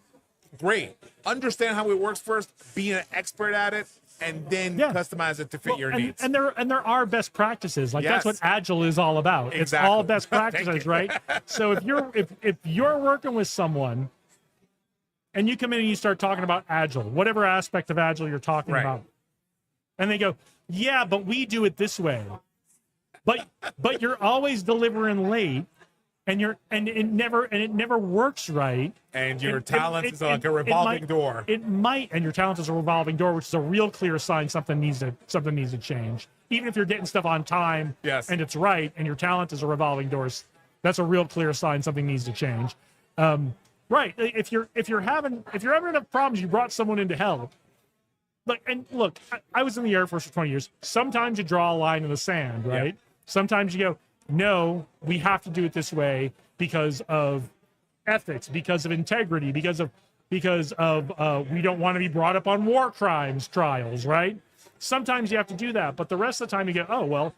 great. Understand how it works first, be an expert at it, and then customize it to fit your needs. And there are best practices. That's what Agile is all about. Exactly. It's all best practices, right? So if you're working with someone and you come in and you start talking about Agile, whatever aspect of Agile you're talking Right. about. And they go, yeah, but we do it this way. But you're always delivering late, and it never works right. And your talent is like a revolving door. It might, and your talent is a revolving door, which is a real clear sign something needs to change. Even if you're getting stuff on time, Yes. and it's right, and your talent is a revolving door, that's a real clear sign something needs to change. Right. If you're having enough problems, you brought someone in to help. Look, I was in the Air Force for 20 years. Sometimes you draw a line in the sand, right? Yep. Sometimes you go, no, we have to do it this way because of ethics, because of integrity, because of we don't want to be brought up on war crimes trials, right? Sometimes you have to do that, but the rest of the time you go, oh, well,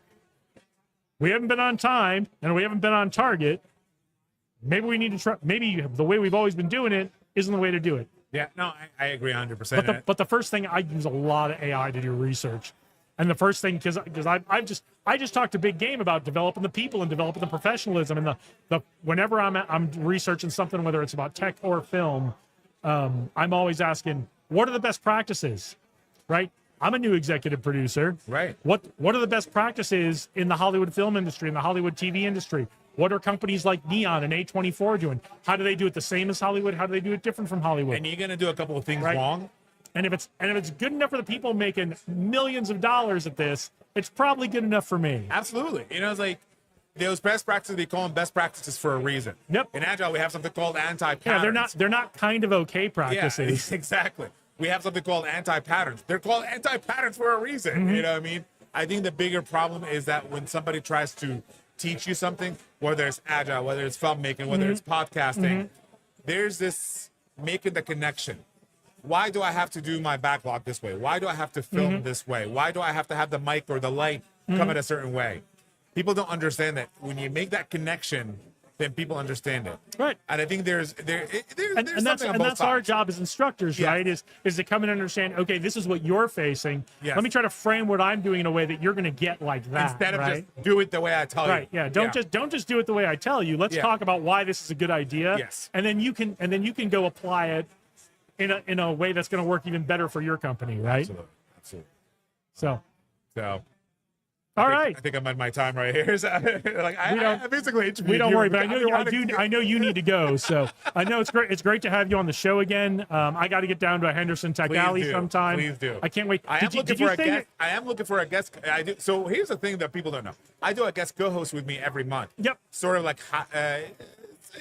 we haven't been on time and we haven't been on target. Maybe we need to try. Maybe the way we've always been doing it isn't the way to do it. Yeah, no, I agree 100%. But the first thing, I use a lot of AI to do research, and the first thing, because I just talked to Big Game about developing the people and developing the professionalism, and the whenever I'm researching something, whether it's about tech or film, I'm always asking, what are the best practices, right? I'm a new executive producer. Right. What are the best practices in the Hollywood film industry, in the Hollywood TV industry? What are companies like Neon and A24 doing? How do they do it the same as Hollywood? How do they do it different from Hollywood? And you're going to do a couple of things Right. wrong. And if it's good enough for the people making millions of dollars at this, it's probably good enough for me. Absolutely. You know, it's like those best practices, they call them best practices for a reason. Yep. In Agile, we have something called anti-patterns. Yeah, they're not kind of okay practices. Yeah, exactly. We have something called anti-patterns. They're called anti-patterns for a reason. Mm-hmm. You know what I mean? I think the bigger problem is that when somebody tries to teach you something, whether it's Agile, whether it's filmmaking, whether it's podcasting, there's this making the connection. Why do I have to do my backlog this way? Why do I have to film this way? Why do I have to have the mic or the light come in a certain way? People don't understand that when you make that connection, then people understand it. Right. And I think there's And something that's on both our sides. job as instructors, Yeah. right? Is to come and understand, okay, this is what you're facing. Yes. Let me try to frame what I'm doing in a way that you're going to get like that. Instead of right? just do it the way I tell you. Right. Yeah. Don't just do it the way I tell you. Let's Yeah. talk about why this is a good idea. Yes. And then you can go apply it in a way that's going to work even better for your company, right? Absolutely. So, So all right. I think I'm at my time right here. So, like I basically interviewed We don't you. worry, but I've been wanting to- I know you need to go. So I know it's great. It's great to have you on the show again. I got to get down to a Henderson Tech Please Alley do. sometime. Please do. I can't wait. I am Did you looking for a say guest. that- I am looking for a guest. I do. So here's the thing that people don't know. I do a guest co-host with me every month. Yep. Sort of like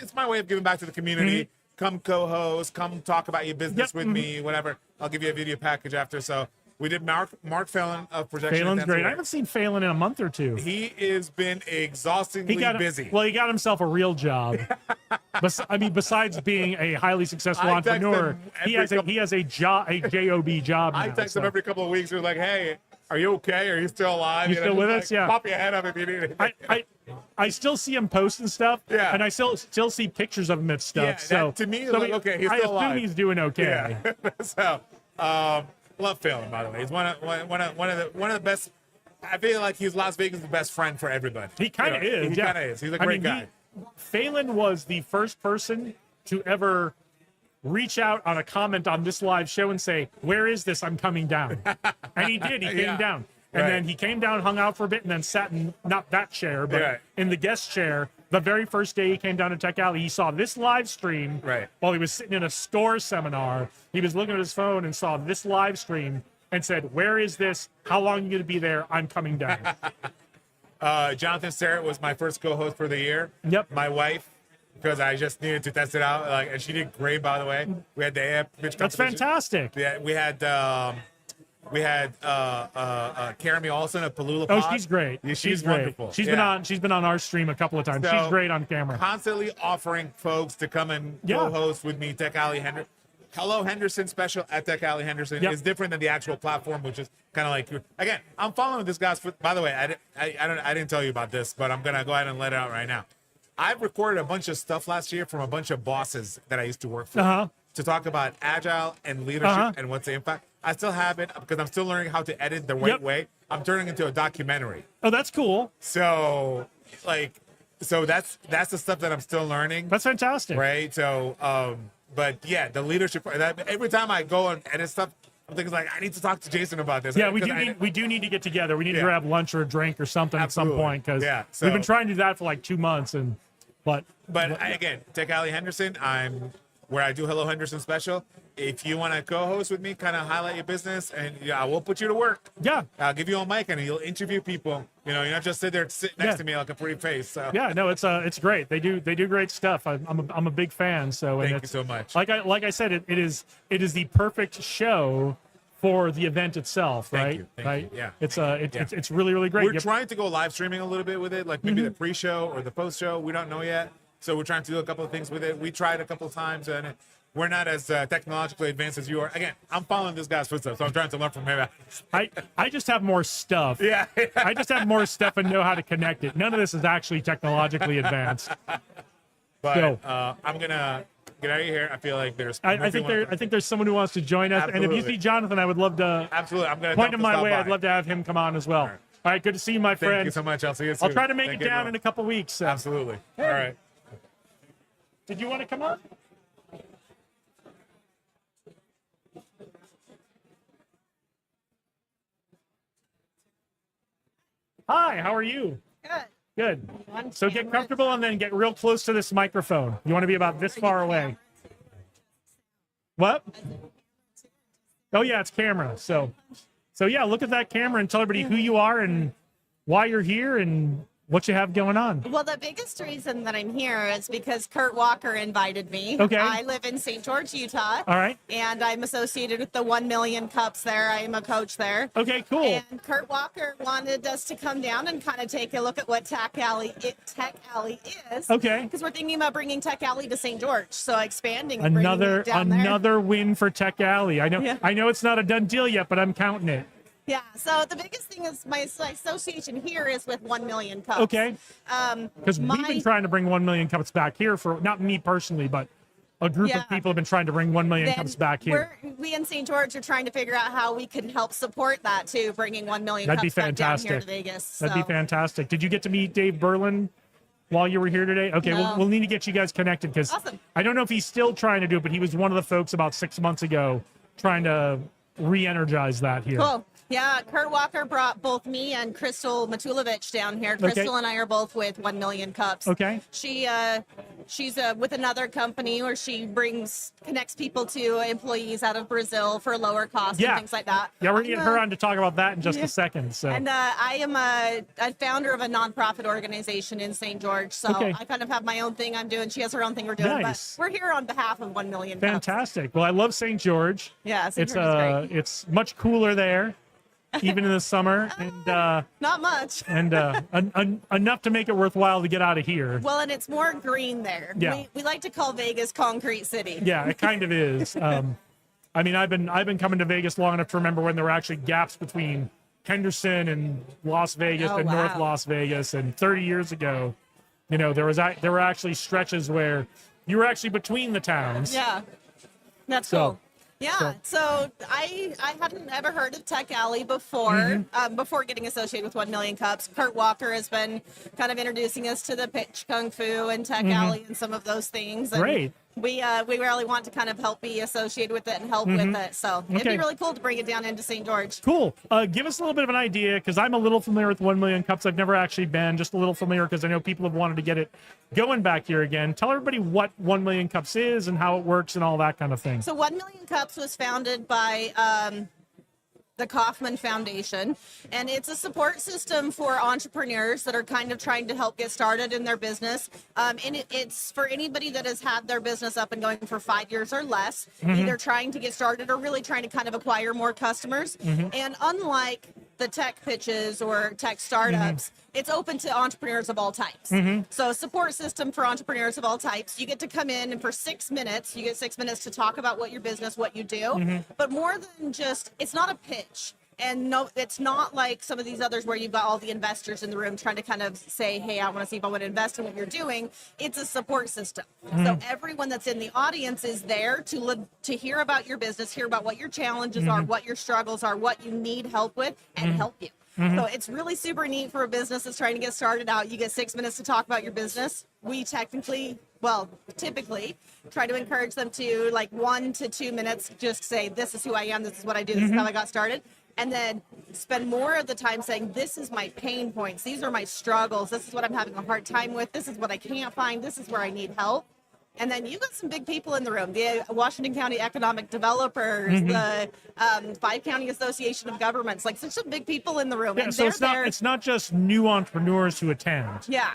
it's my way of giving back to the community. Come co-host. Come talk about your business with me. Whatever. I'll give you a video package after. So we did Mark Phelan of Projection. Phelan's Intense great. I Aware. haven't seen Phelan in a month or two. He has been exhaustingly busy. Well, he got himself a real job. Besides being a highly successful I text entrepreneur, him he every has a job, a job job. I now, text so. him every couple of weeks. He's like, "Hey, are you okay? Are you still alive? You know, still just with like, us? Yeah. Pop your head up if you need it." I still see him posting stuff. Yeah. And I still see pictures of him at stuff. Yeah, so that to me is like, okay, he's I still assume alive. he's doing okay. Yeah. So, love Phelan, by the way. He's one of the best. I feel like he's Las Vegas' best friend for everybody. He kind of is. He yeah. kind of is. He's a great guy. Phelan was the first person to ever reach out on a comment on this live show and say, "Where is this? I'm coming down." And he did. He came Yeah. down. And Right. then he came down, hung out for a bit, and then sat in not that chair, but Right. in the guest chair. The very first day he came down to Tech Alley, he saw this live stream Right. while he was sitting in a SCORE seminar. He was looking at his phone and saw this live stream and said, "Where is this? How long are you going to be there? I'm coming down." Jonathan Starrett was my first co-host for the year. Yep. My wife, because I just needed to test it out, and she did great, by the way. We had the AF pitch That's competition. fantastic. Yeah, we had Caramy Olsen of Palula Oh, Pod. she's great. Yeah, she's she's great. wonderful. She's Yeah. been on our stream a couple of times. So, She's great on camera. Constantly offering folks to come and Yeah. co-host with me, Tech Alley Henderson. Hello Henderson special at Tech Alley Henderson Yep. is different than the actual platform, which is kind of like, again, I'm following this guy's. By the way, I didn't tell you about this, but I'm gonna go ahead and let it out right now. I've recorded a bunch of stuff last year from a bunch of bosses that I used to work for to talk about agile and leadership and what's the impact. I still have it because I'm still learning how to edit the right Yep. way. I'm turning into a documentary. Oh, that's cool. So that's the stuff that I'm still learning. That's fantastic. Right. So But yeah, the leadership. Every time I go and edit stuff, I'm thinking like, I need to talk to Jason about this. Yeah, we do need to get together. We need to grab lunch or a drink or something Absolutely. at some point because So, we've been trying to do that for like 2 months. But again, Tech Alley Henderson, I'm where I do Hello Henderson special. If you want to co-host with me, kind of highlight your business, and I will put you to work. Yeah, I'll give you a mic and you'll interview people. You know, you're not just sit next to me like a pretty face. So yeah, no, it's great. They do great stuff. I'm a big fan. So thank you so much. Like I said, it is the perfect show for the event itself, right? Thank you. Yeah. It's really great. We're trying to go live streaming a little bit with it, like maybe the pre-show or the post-show. We don't know yet. So we're trying to do a couple of things with it. We tried a couple of times, and we're not as technologically advanced as you are. Again, I'm following this guy's footsteps, so I'm trying to learn from him. I just have more stuff. Yeah. I just have more stuff and know how to connect it. None of this is actually technologically advanced. But I'm gonna get out of here. I feel like there's. I think there's someone who wants to join us, and if you see Jonathan, I would love to. Absolutely, I'm gonna point him my way. by. I'd love to have him come on as well. All right, good to see you, my friend. Thank you so much. I'll see you soon. I'll try to make Thank it you, down everyone. in a couple weeks. So. Absolutely. Hey. All right. Did you want to come on? Hi, how are you? Good. Good. So get comfortable and then get real close to this microphone. You want to be about this far away. What? Oh yeah, it's camera. So yeah, look at that camera and tell everybody who you are and why you're here and what you have going on. Well, the biggest reason that I'm here is because Kurt Walker invited me. Okay. I live in St. George, Utah. All right. And I'm associated with the 1 Million Cups there. I am a coach there. Okay, cool. And Kurt Walker wanted us to come down and kind of take a look at what Tech Alley is. Okay. Because we're thinking about bringing Tech Alley to St. George, so expanding. And bringing it down there. Another win for Tech Alley. I know. Yeah. I know it's not a done deal yet, but I'm counting it. Yeah, so the biggest thing is my association here is with 1 Million Cups. Okay. Because we've been trying to bring 1 million cups back here for not me personally, but a group of people have been trying to bring 1 million cups back here. We in St. George are trying to figure out how we can help support that too, bringing 1 million That'd be cups back down here fantastic. to Vegas. That'd be fantastic. Did you get to meet Dave Berlin while you were here today? Okay, No. we'll need to get you guys connected because Awesome. I don't know if he's still trying to do it, but he was one of the folks about 6 months ago trying to re-energize that here. Cool. Yeah, Kurt Walker brought both me and Crystal Matulovic down here. Crystal and I are both with 1 Million Cups. Okay. She's with another company where she connects people to employees out of Brazil for lower cost and things like that. Yeah, we're gonna get her on to talk about that in just a second. So. And I am a founder of a nonprofit organization in St. George, so I kind of have my own thing I'm doing. She has her own thing we're doing, Nice. but we're here on behalf of 1 Million Cups. Fantastic. Well, I love St. George. Yeah, St. George is great. It's much cooler there, even in the summer, and Not much. and enough to make it worthwhile to get out of here. Well, and it's more green there. Yeah. We like to call Vegas Concrete City. Yeah, it kind of is. I mean, I've been coming to Vegas long enough to remember when there were actually gaps between Henderson and Las Vegas and North Las Vegas, and 30 years ago, you know, there were actually stretches where you were actually between the towns. Yeah, that's So- cool. Yeah, so I hadn't ever heard of Tech Alley before, before getting associated with 1 Million Cups. Kurt Walker has been kind of introducing us to the pitch kung fu and Tech Alley and some of those things. And Great. We really want to kind of help be associated with it and help with it. So it'd Okay. be really cool to bring it down into St. George. Cool. Give us a little bit of an idea, because I'm a little familiar with 1 Million Cups. I've never actually been, just a little familiar because I know people have wanted to get it going back here again. Tell everybody what 1 Million Cups is and how it works and all that kind of thing. So 1 Million Cups was founded by the Kauffman Foundation, and it's a support system for entrepreneurs that are kind of trying to help get started in their business. And it's for anybody that has had their business up and going for 5 years or less, either trying to get started or really trying to kind of acquire more customers. And unlike the tech pitches or tech startups, it's open to entrepreneurs of all types. So a support system for entrepreneurs of all types. You get to come in and for 6 minutes, you get 6 minutes to talk about what your business, what you do. But more than just, it's not a pitch. And no, it's not like some of these others where you've got all the investors in the room trying to kind of say, hey, I want to see if I want to invest in what you're doing. It's a support system. So everyone that's in the audience is there to hear about your business, hear about what your challenges are, what your struggles are, what you need help with, and help you. So it's really super neat for a business that's trying to get started out. You get 6 minutes to talk about your business. We typically try to encourage them to, like, 1 to 2 minutes, just say, this is who I am, this is what I do, this is how I got started. And then spend more of the time saying, this is my pain points, these are my struggles, this is what I'm having a hard time with, this is what I can't find, this is where I need help. And then you've got some big people in the room, the Washington County Economic Developers, the 5-County Association of Governments, like such some big people in the room. Yeah, and so it's not just new entrepreneurs who attend. Yeah.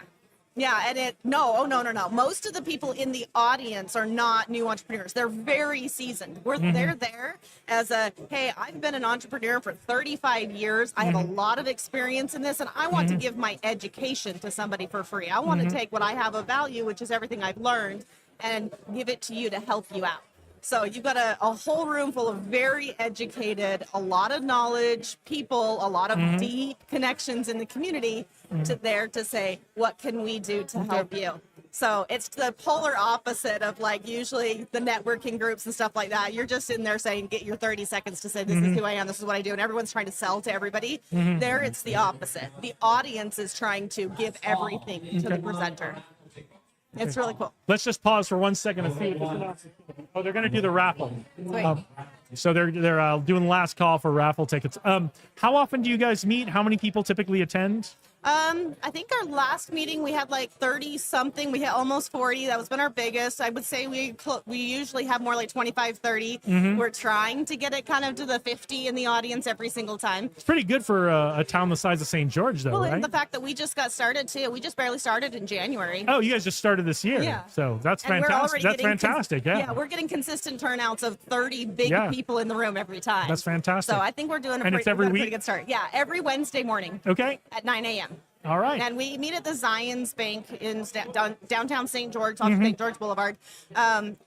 Yeah, and no. Most of the people in the audience are not new entrepreneurs. They're very seasoned. They're there as hey, I've been an entrepreneur for 35 years. I have a lot of experience in this, and I want to give my education to somebody for free. I want to take what I have of value, which is everything I've learned, and give it to you to help you out. So you've got a whole room full of very educated, a lot of knowledge people, a lot of deep connections in the community to say, what can we do to help you? So it's the polar opposite of, like, usually the networking groups and stuff like that. You're just in there saying, get your 30 seconds to say, this is who I am, this is what I do. And everyone's trying to sell to everybody. There, it's the opposite. The audience is trying to give everything to the presenter. It's really cool. Let's just pause for 1 second and see. Oh, they're going to do the raffle. So they're doing last call for raffle tickets. How often do you guys meet? How many people typically attend? I think our last meeting we had like 30 something. We hit almost 40. That was been our biggest. I would say we usually have more like 25, 30. We're trying to get it kind of to the 50 in the audience every single time. It's pretty good for a town the size of St. George, though, well, right? And the fact that we just got started too. We just barely started in January. Oh, you guys just started this year. Yeah. So that's And fantastic. That's fantastic. Yeah, we're getting consistent turnouts of 30 big people in the room every time. That's fantastic. So I think we're doing it's every week? pretty good start. Yeah, every Wednesday morning. Okay. At 9 a.m. All right. And we meet at the Zions Bank in downtown St. George, off St. George Boulevard.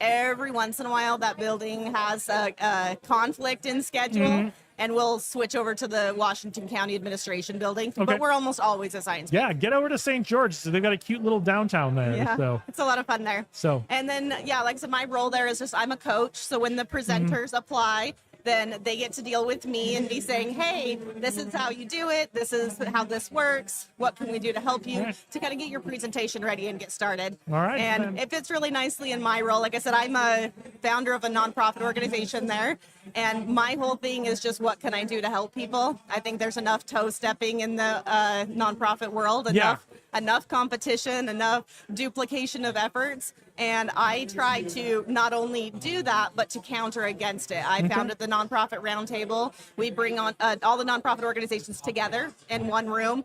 Every once in a while, that building has a conflict in schedule, and we'll switch over to the Washington County Administration building. Okay. But we're almost always at Zions Bank. Yeah, get over to St. George. So they've got a cute little downtown there. Yeah, So it's a lot of fun there. So. And then, yeah, like I said, my role there is just I'm a coach. So when the presenters apply, then they get to deal with me and be saying, hey, this is how you do it. This is how this works. What can we do to help you to kind of get your presentation ready and get started? All right. And it fits really nicely in my role. Like I said, I'm a founder of a nonprofit organization there. And my whole thing is just, what can I do to help people? I think there's enough toe stepping in the nonprofit world, enough competition, enough duplication of efforts. And I try to not only do that, but to counter against it. I founded the Nonprofit Roundtable. We bring on all the nonprofit organizations together in one room.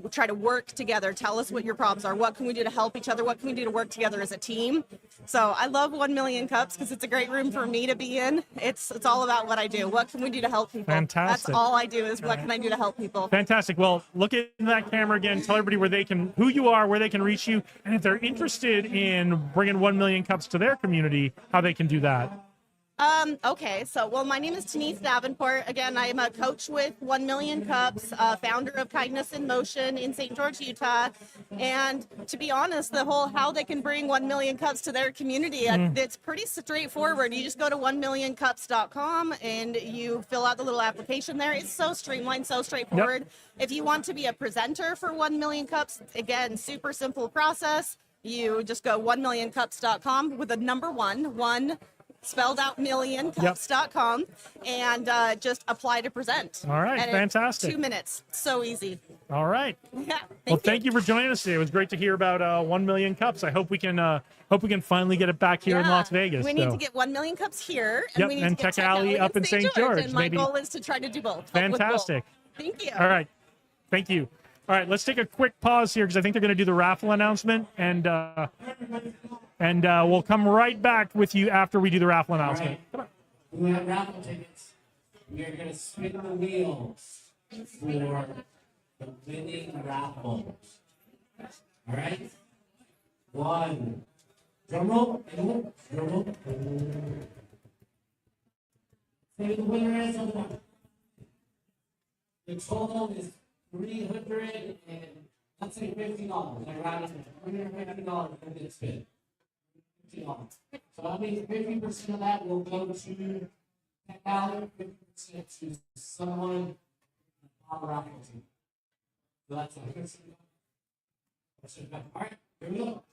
We try to work together. Tell us what your problems are. What can we do to help each other? What can we do to work together as a team? So I love 1 Million Cups because it's a great room for me to be in. It's all about what I do. What can we do to help people? Fantastic. That's all I do is what can I do to help people? Fantastic. Well, look at that camera again. Tell everybody who you are, where they can reach you, and if they're interested in bringing 1 Million Cups to their community, how they can do that. Okay, so, well, my name is Denise Davenport. Again, I am a coach with 1 Million Cups, founder of Kindness in Motion in St. George, Utah. And to be honest, the whole how they can bring 1 Million Cups to their community, it's pretty straightforward. You just go to 1millioncups.com and you fill out the little application there. It's so streamlined, so straightforward. Yep. If you want to be a presenter for 1 Million Cups, again, super simple process. You just go 1millioncups.com with the number one spelled out millioncups.com and just apply to present. All right, and fantastic. 2 minutes. So easy. All right. Yeah. Thank you for joining us today. It was great to hear about 1 Million Cups. I hope we can finally get it back here in Las Vegas. We need to get 1 Million Cups here, and we need and to get Tech Alley up in St. George. And my goal is to try to do both. Fantastic. Thank you. All right. Thank you. All right, let's take a quick pause here because I think they're going to do the raffle announcement, and we'll come right back with you after we do the raffle announcement. Come on. We have raffle tickets. We are going to spin the wheels for the winning raffle. All right? 1. Drum roll. Drum roll. Say who the winner is on one. The total is $300 and let's say $50. I round it to $350 for this spin. $50. So that means 50% of that will go to Tech Alley, 50% to someone raffle team. So that's it. All right, here we go.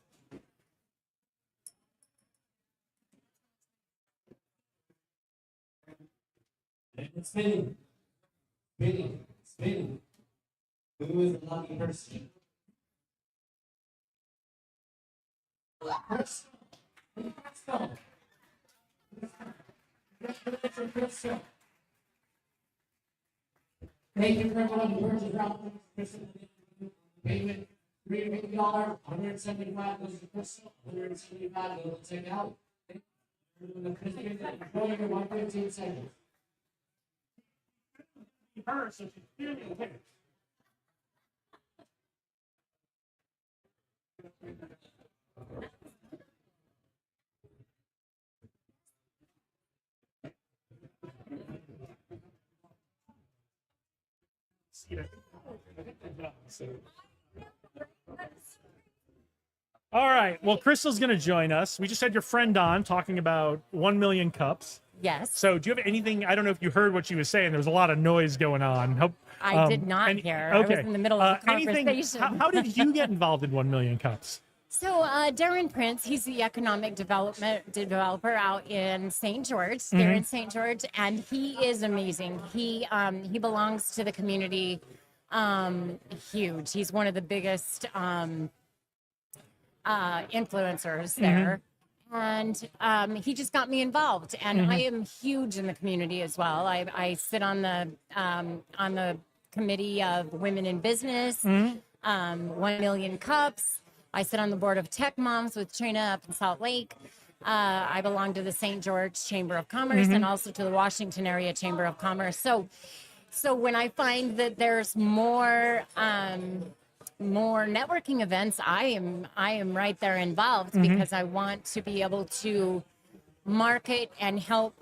And it's spinning, spinning, spinning. Who is the lucky person? Crystal. Crystal. Thank you for everyone who purchased raffle. Crystal. Payment $350, 175 goes to Crystal, 175 goes to take out. The Crystal is going for 115 seconds. All right. Well, Crystal's going to join us. We just had your friend on talking about 1 million cups. Yes. So do you have anything? I don't know if you heard what she was saying. There was a lot of noise going on. I did not hear. I was in the middle of a conversation. How did you get involved in 1 million cups? So Darren Prince, he's the economic developer out in St. George. They're in St. George, and he is amazing. He belongs to the community. Huge. He's one of the biggest influencers there. And he just got me involved, and I am huge in the community as well. I sit on the committee of Women in Business, 1 Million Cups. I sit on the board of Tech Moms with Trina up in Salt Lake. I belong to the St. George Chamber of Commerce and also to the Washington Area Chamber of Commerce. So when I find that there's more networking events, I am right there involved because I want to be able to market and help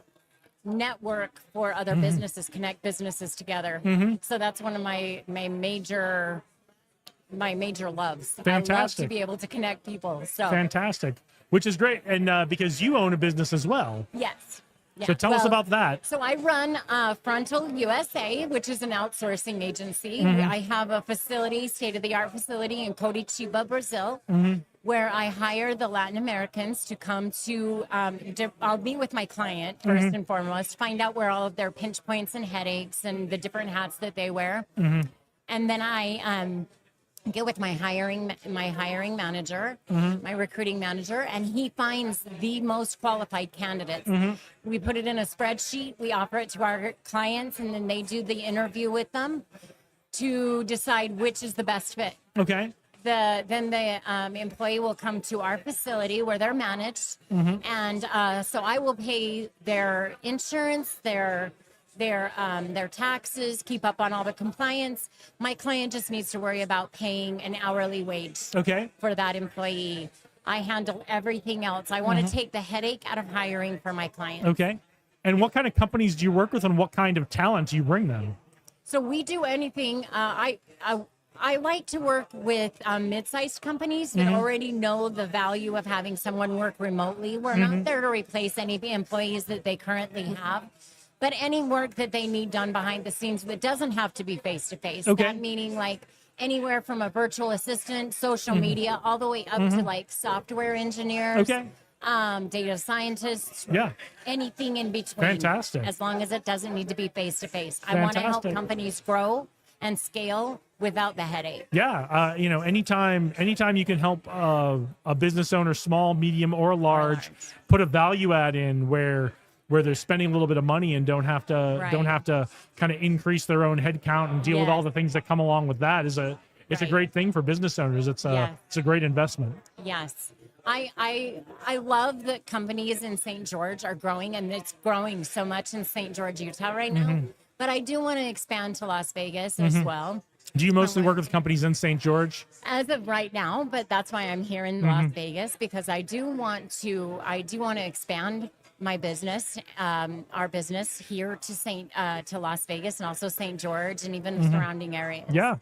network for other businesses, connect businesses together. So that's one of my major loves. Fantastic. I love to be able to connect people. So Fantastic. Which is great. And because you own a business as well. yes. Yeah. So tell us about that. So I run Frontal USA, which is an outsourcing agency. I have a facility, state-of-the-art facility in Curitiba, Brazil, where I hire the Latin Americans to come to, I'll meet with my client first and foremost, find out where all of their pinch points and headaches and the different hats that they wear. And then I get with my hiring manager, my recruiting manager, and he finds the most qualified candidates. We put it in a spreadsheet, we offer it to our clients, and then they do the interview with them to decide which is the best fit. Okay. Then the employee will come to our facility where they're managed, and so I will pay their insurance, their taxes, keep up on all the compliance. My client just needs to worry about paying an hourly wage for that employee. I handle everything else. I want to take the headache out of hiring for my clients. Okay. And what kind of companies do you work with, and what kind of talent do you bring them? So we do anything. I like to work with mid-sized companies that already know the value of having someone work remotely. We're not there to replace any employees that they currently have. But any work that they need done behind the scenes that doesn't have to be face-to-face. Okay. That meaning like anywhere from a virtual assistant, social media, all the way up to like software engineers, data scientists, anything in between. Fantastic. As long as it doesn't need to be face-to-face. I want to help companies grow and scale without the headache. Yeah, anytime you can help a business owner, small, medium, or large, put a value add in where they're spending a little bit of money and don't have to kind of increase their own head count and deal with all the things that come along with that is a great thing for business owners. It's a great investment. Yes. I love that companies in St. George are growing, and it's growing so much in St. George, Utah right now. But I do want to expand to Las Vegas as well. Do you mostly work with companies in St. George? As of right now, but that's why I'm here in Las Vegas, because I do want to expand my business, our business here to Las Vegas and also St. George and even surrounding areas. Yeah,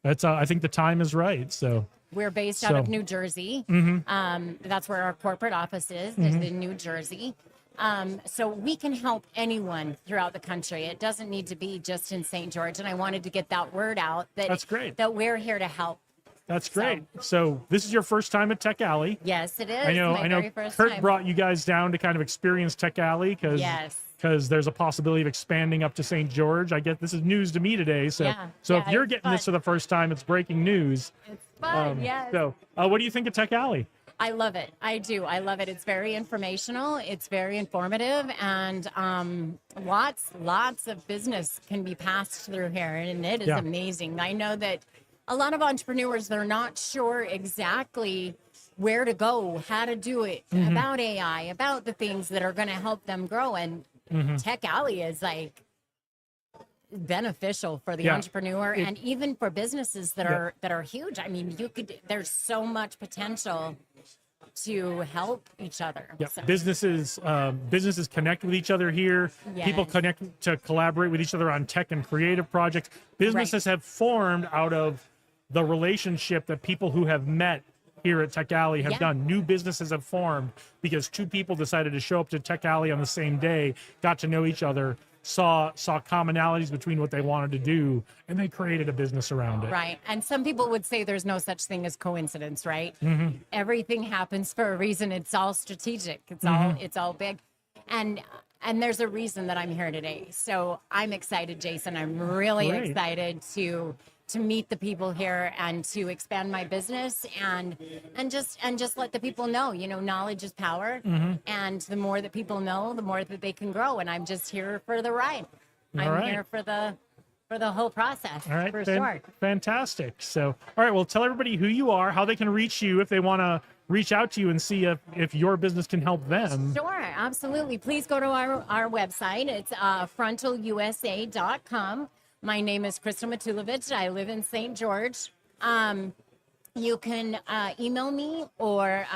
that's. I think the time is right. So we're based out of New Jersey. That's where our corporate office is in New Jersey. So we can help anyone throughout the country. It doesn't need to be just in St. George. And I wanted to get that word out that That's great. that we're here to help. That's great. So this is your first time at Tech Alley. Yes, it is. I know. My very first Kurt time. brought you guys down to kind of experience Tech Alley because Yes. there's a possibility of expanding up to St. George. I get this is news to me today. So Yeah. so if Yeah, you're it's getting this for fun. the first time, it's breaking news. It's fun. Yes. So what do you think of Tech Alley? I love it. I do. I love it. It's very informational. It's very informative, and lots of business can be passed through here, and it is Yeah. amazing. I know that a lot of entrepreneurs, they're not sure exactly where to go, how to do it, about AI, about the things that are going to help them grow, and Tech Alley is like beneficial for the Yeah. entrepreneur and even for businesses that are huge. I mean, there's so much potential to help each other. Yeah, So, businesses connect with each other here. People Yes. connect to collaborate with each other on tech and creative projects. Businesses have formed out of the relationship that people who have met here at Tech Alley have Yeah. done. New businesses have formed because two people decided to show up to Tech Alley on the same day, got to know each other, saw commonalities between what they wanted to do, and they created a business around it. right. And some people would say there's no such thing as coincidence, right? Mm-hmm. Everything happens for a reason. It's all strategic. Mm-hmm. It's all big. And there's a reason that I'm here today. So I'm excited, Jason. I'm really Great. excited to meet the people here and to expand my business and just let the people know, knowledge is power. Mm-hmm. And the more that people know, the more that they can grow. And I'm just here for the ride. I'm right. here for the whole process. All right, For sure. fantastic. So, all right, well, tell everybody who you are, how they can reach you if they want to reach out to you and see if your business can help them. Sure, absolutely. Please go to our website. It's frontalusa.com. My name is Crystal Matulovich. I live in St. George. You can email me or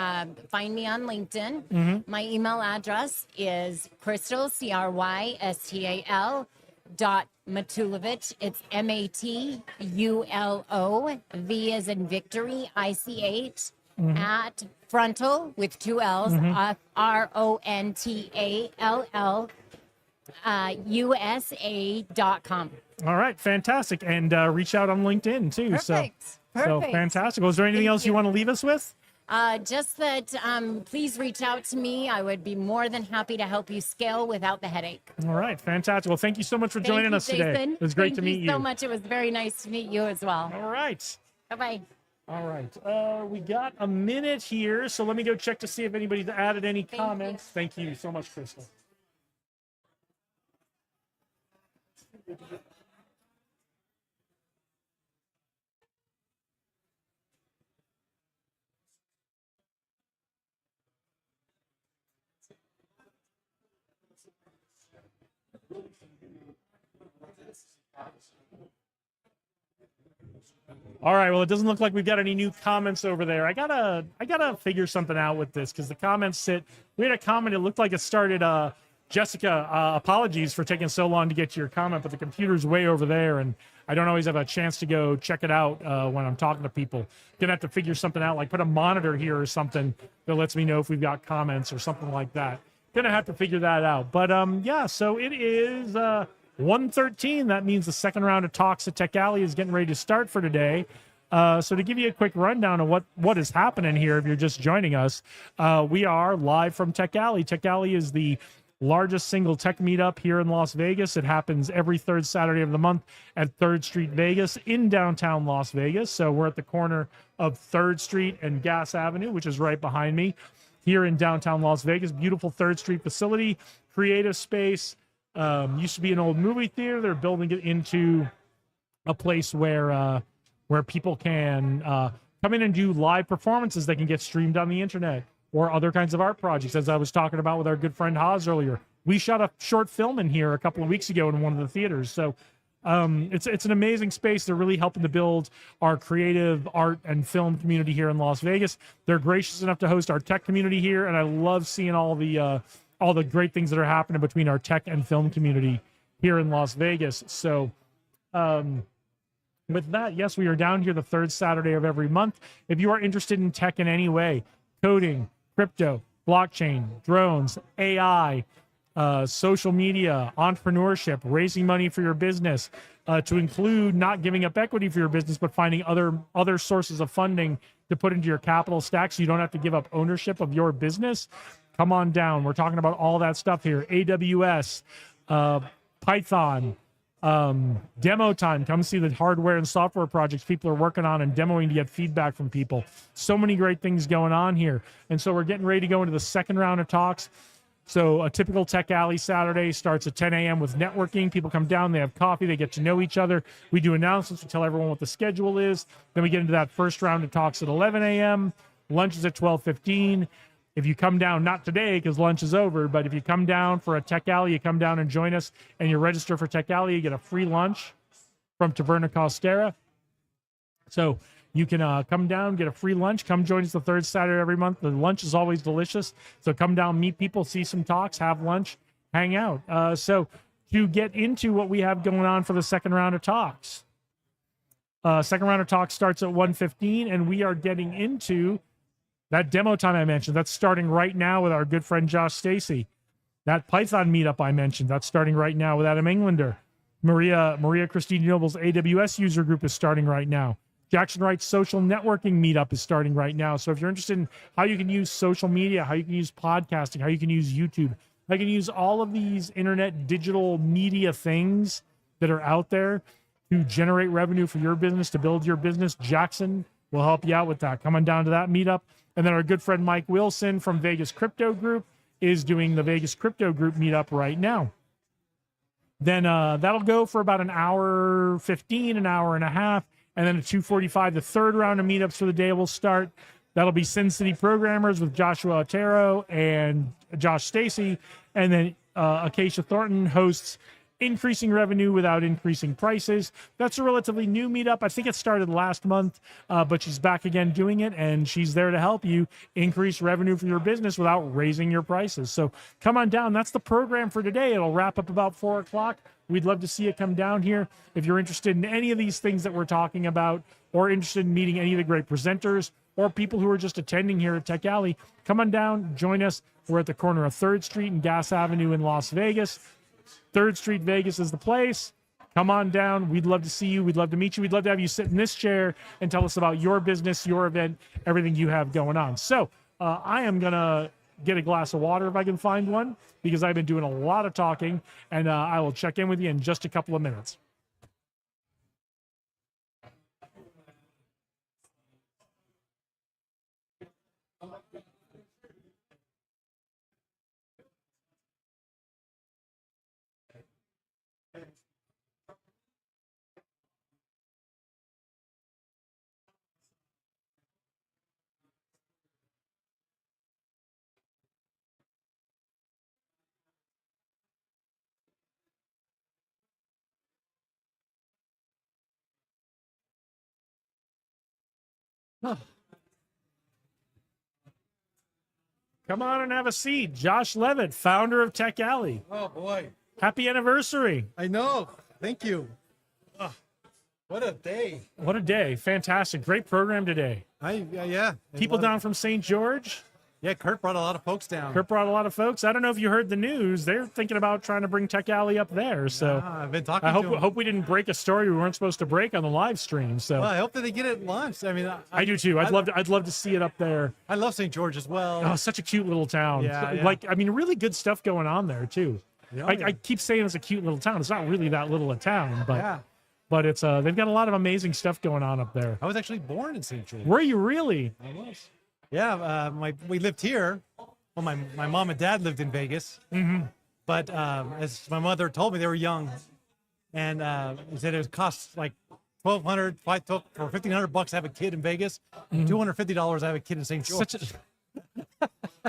find me on LinkedIn. My email address is Crystal, CRYSTAL, .Matulovich. It's MATULO, V as in victory, ICH, at frontal with two L's, FRONTALL, USA.com. All right, fantastic. And reach out on LinkedIn too. Perfect. So Perfect. fantastic. Well, is there anything Thank else you you. want to leave us with? Just that please reach out to me. I would be more than happy to help you scale without the headache. All right, fantastic. Well, thank you so much for Thank joining you, us today. Jason. It was great to meet Thank you so much. It was very nice to meet you as well. All right. Bye-bye. All right. We got a minute here, so let me go check to see if anybody's added any comments. Thank you so much, Crystal. All right. Well, it doesn't look like we've got any new comments over there. I gotta figure something out with this because the comments sit. We had a comment. It looked like it started. Jessica, apologies for taking so long to get to your comment, but the computer's way over there, and I don't always have a chance to go check it out when I'm talking to people. Gonna have to figure something out, like put a monitor here or something that lets me know if we've got comments or something like that. Gonna have to figure that out. But yeah, so it is 1:13. That means the second round of talks at Tech Alley is getting ready to start for today. So to give you a quick rundown of what is happening here, if you're just joining us, we are live from Tech Alley. Tech Alley is the largest single tech meetup here in Las Vegas. It happens every third Saturday of the month at 3rd Street Vegas in downtown Las Vegas. So we're at the corner of 3rd Street and Gas Avenue, which is right behind me here in downtown Las Vegas. Beautiful 3rd Street facility, creative space. Used to be an old movie theater. They're building it into a place where people can come in and do live performances that can get streamed on the internet, or other kinds of art projects. As I was talking about with our good friend Haas earlier, we shot a short film in here a couple of weeks ago in one of the theaters. So it's an amazing space. They're really helping to build our creative art and film community here in Las Vegas. They're gracious enough to host our tech community here, and I love seeing all the great things that are happening between our tech and film community here in Las Vegas. So with that, yes, we are down here the 3rd Saturday of every month. If you are interested in tech in any way, coding, crypto, blockchain, drones, AI, social media, entrepreneurship, raising money for your business, to include not giving up equity for your business, but finding other sources of funding to put into your capital stack so you don't have to give up ownership of your business. Come on down. We're talking about all that stuff here. AWS, Python, demo time. Come see the hardware and software projects people are working on and demoing to get feedback from people. So many great things going on here. And so we're getting ready to go into the second round of talks. So a typical Tech Alley Saturday starts at 10 a.m. with networking. People come down, they have coffee, they get to know each other. We do announcements, we tell everyone what the schedule is. Then we get into that first round of talks at 11 a.m. Lunch is at 12:15. If you come down, not today because lunch is over, but if you come down for a Tech Alley, you come down and join us and you register for Tech Alley, you get a free lunch from Taverna Costera. So you can come down, get a free lunch. Come join us the third Saturday every month. The lunch is always delicious. So come down, meet people, see some talks, have lunch, hang out. So to get into what we have going on for the second round of talks. Second round of talks starts at 1:15, and we are getting into that demo time I mentioned. That's starting right now with our good friend Josh Stacy. That Python meetup I mentioned, that's starting right now with Adam Englander. Maria Christine Noble's AWS user group is starting right now. Jackson Wright's social networking meetup is starting right now. So if you're interested in how you can use social media, how you can use podcasting, how you can use YouTube, how you can use all of these internet digital media things that are out there to generate revenue for your business, to build your business, Jackson will help you out with that. Come on down to that meetup. And then our good friend Mike Wilson from Vegas Crypto Group is doing the Vegas Crypto Group meetup right now. Then that'll go for about an hour 15, an hour and a half. And then at 2:45, the third round of meetups for the day will start. That'll be Sin City Programmers with Joshua Otero and Josh Stacy. And then Acacia Thornton hosts Increasing Revenue Without Increasing Prices. That's a relatively new meetup. I think it started last month, but she's back again doing it, and she's there to help you increase revenue for your business without raising your prices. So come on down. That's the program for today. It'll wrap up about 4 o'clock. We'd love to see you come down here. If you're interested in any of these things that we're talking about, or interested in meeting any of the great presenters, or people who are just attending here at Tech Alley, come on down, join us. We're at the corner of 3rd Street and Gas Avenue in Las Vegas. 3rd Street Vegas is the place. Come on down. We'd love to see you. We'd love to meet you. We'd love to have you sit in this chair and tell us about your business, your event, everything you have going on. So I am going to get a glass of water if I can find one, because I've been doing a lot of talking, and I will check in with you in just a couple of minutes. Come on and have a seat. Josh Levitt, founder of Tech Alley. Oh, boy. Happy anniversary. I know. Thank you. Oh, what a day. What a day. Fantastic. Great program today. Yeah. People down from St. George. Yeah, Kurt brought a lot of folks down. Kurt brought a lot of folks. I don't know if you heard the news. They're thinking about trying to bring Tech Alley up there. So I've been talking I to them. hope we didn't break a story we weren't supposed to break on the live stream. So Well, I hope that they get it launched. I mean, I do too. I'd love to see it up there. I love St. George as well. Oh, such a cute little town. Yeah. Like, I mean, really good stuff going on there too. Yeah, I keep saying it's a cute little town. It's not really that little a town, but Yeah. but it's they've got a lot of amazing stuff going on up there. I was actually born in St. George. Were you really? I was. Yeah, we lived here. Well, my mom and dad lived in Vegas. Mm-hmm. But as my mother told me, they were young, and he said it would cost like $1,200 for $1,500 to have a kid in Vegas, Mm-hmm. $250 to have a kid in St. George.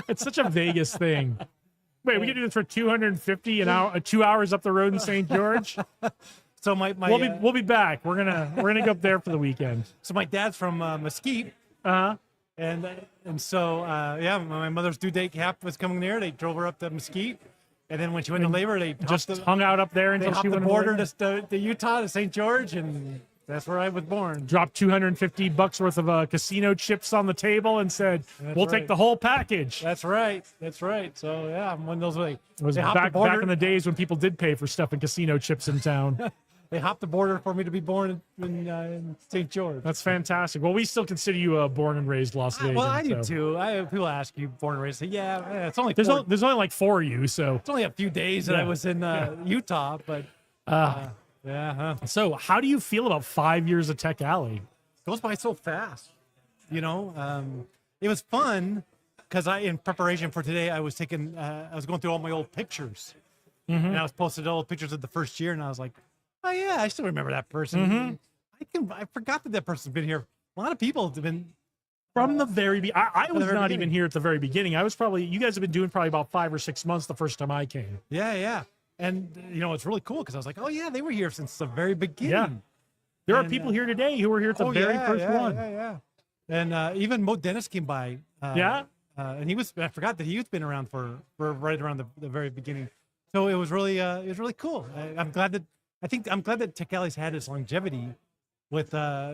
It's such a Vegas thing. Wait, we can do this for 250 an hour, 2 hours up the road in St. George. So we'll be back. We're gonna go up there for the weekend. So my dad's from Mesquite. Uh-huh. And so my mother's due date cap was coming near. They drove her up to Mesquite, and then when she went to labor, they Just hung out up there they until hopped she the went border to to Utah to St. George, and That's where I was born. Dropped $250 worth of casino chips on the table and said, "We'll take the whole package." That's right. That's right. So yeah, I'm one of those like It was they hopped the back border. in the days when people did pay for stuff and casino chips in town. They hopped the border for me to be born in St. George. That's fantastic. Well, we still consider you a born and raised Las Vegas. Well, I do so. too. People ask you born and raised. Say, yeah, it's only There's only like 4 of you, so it's only a few days that I was in Utah, but yeah. So, how do you feel about 5 years of Tech Alley? Goes by so fast. You know, it was fun because in preparation for today, I was going through all my old pictures, and I was posted old pictures of the first year, and I was like, oh yeah, I still remember that person. I forgot that person's been here. A lot of people have been From the very I was not even here at the very beginning. I was you guys have been doing probably about 5 or 6 months the first time I came. Yeah. And it's really cool because I was like, oh yeah, they were here since the very beginning. Yeah. There are people here today who were here at the very first one. Yeah. And even Mo Dennis came by. And I forgot that he's been around for right around the very beginning. So it was really cool. I'm glad that Tech Alley's had its longevity with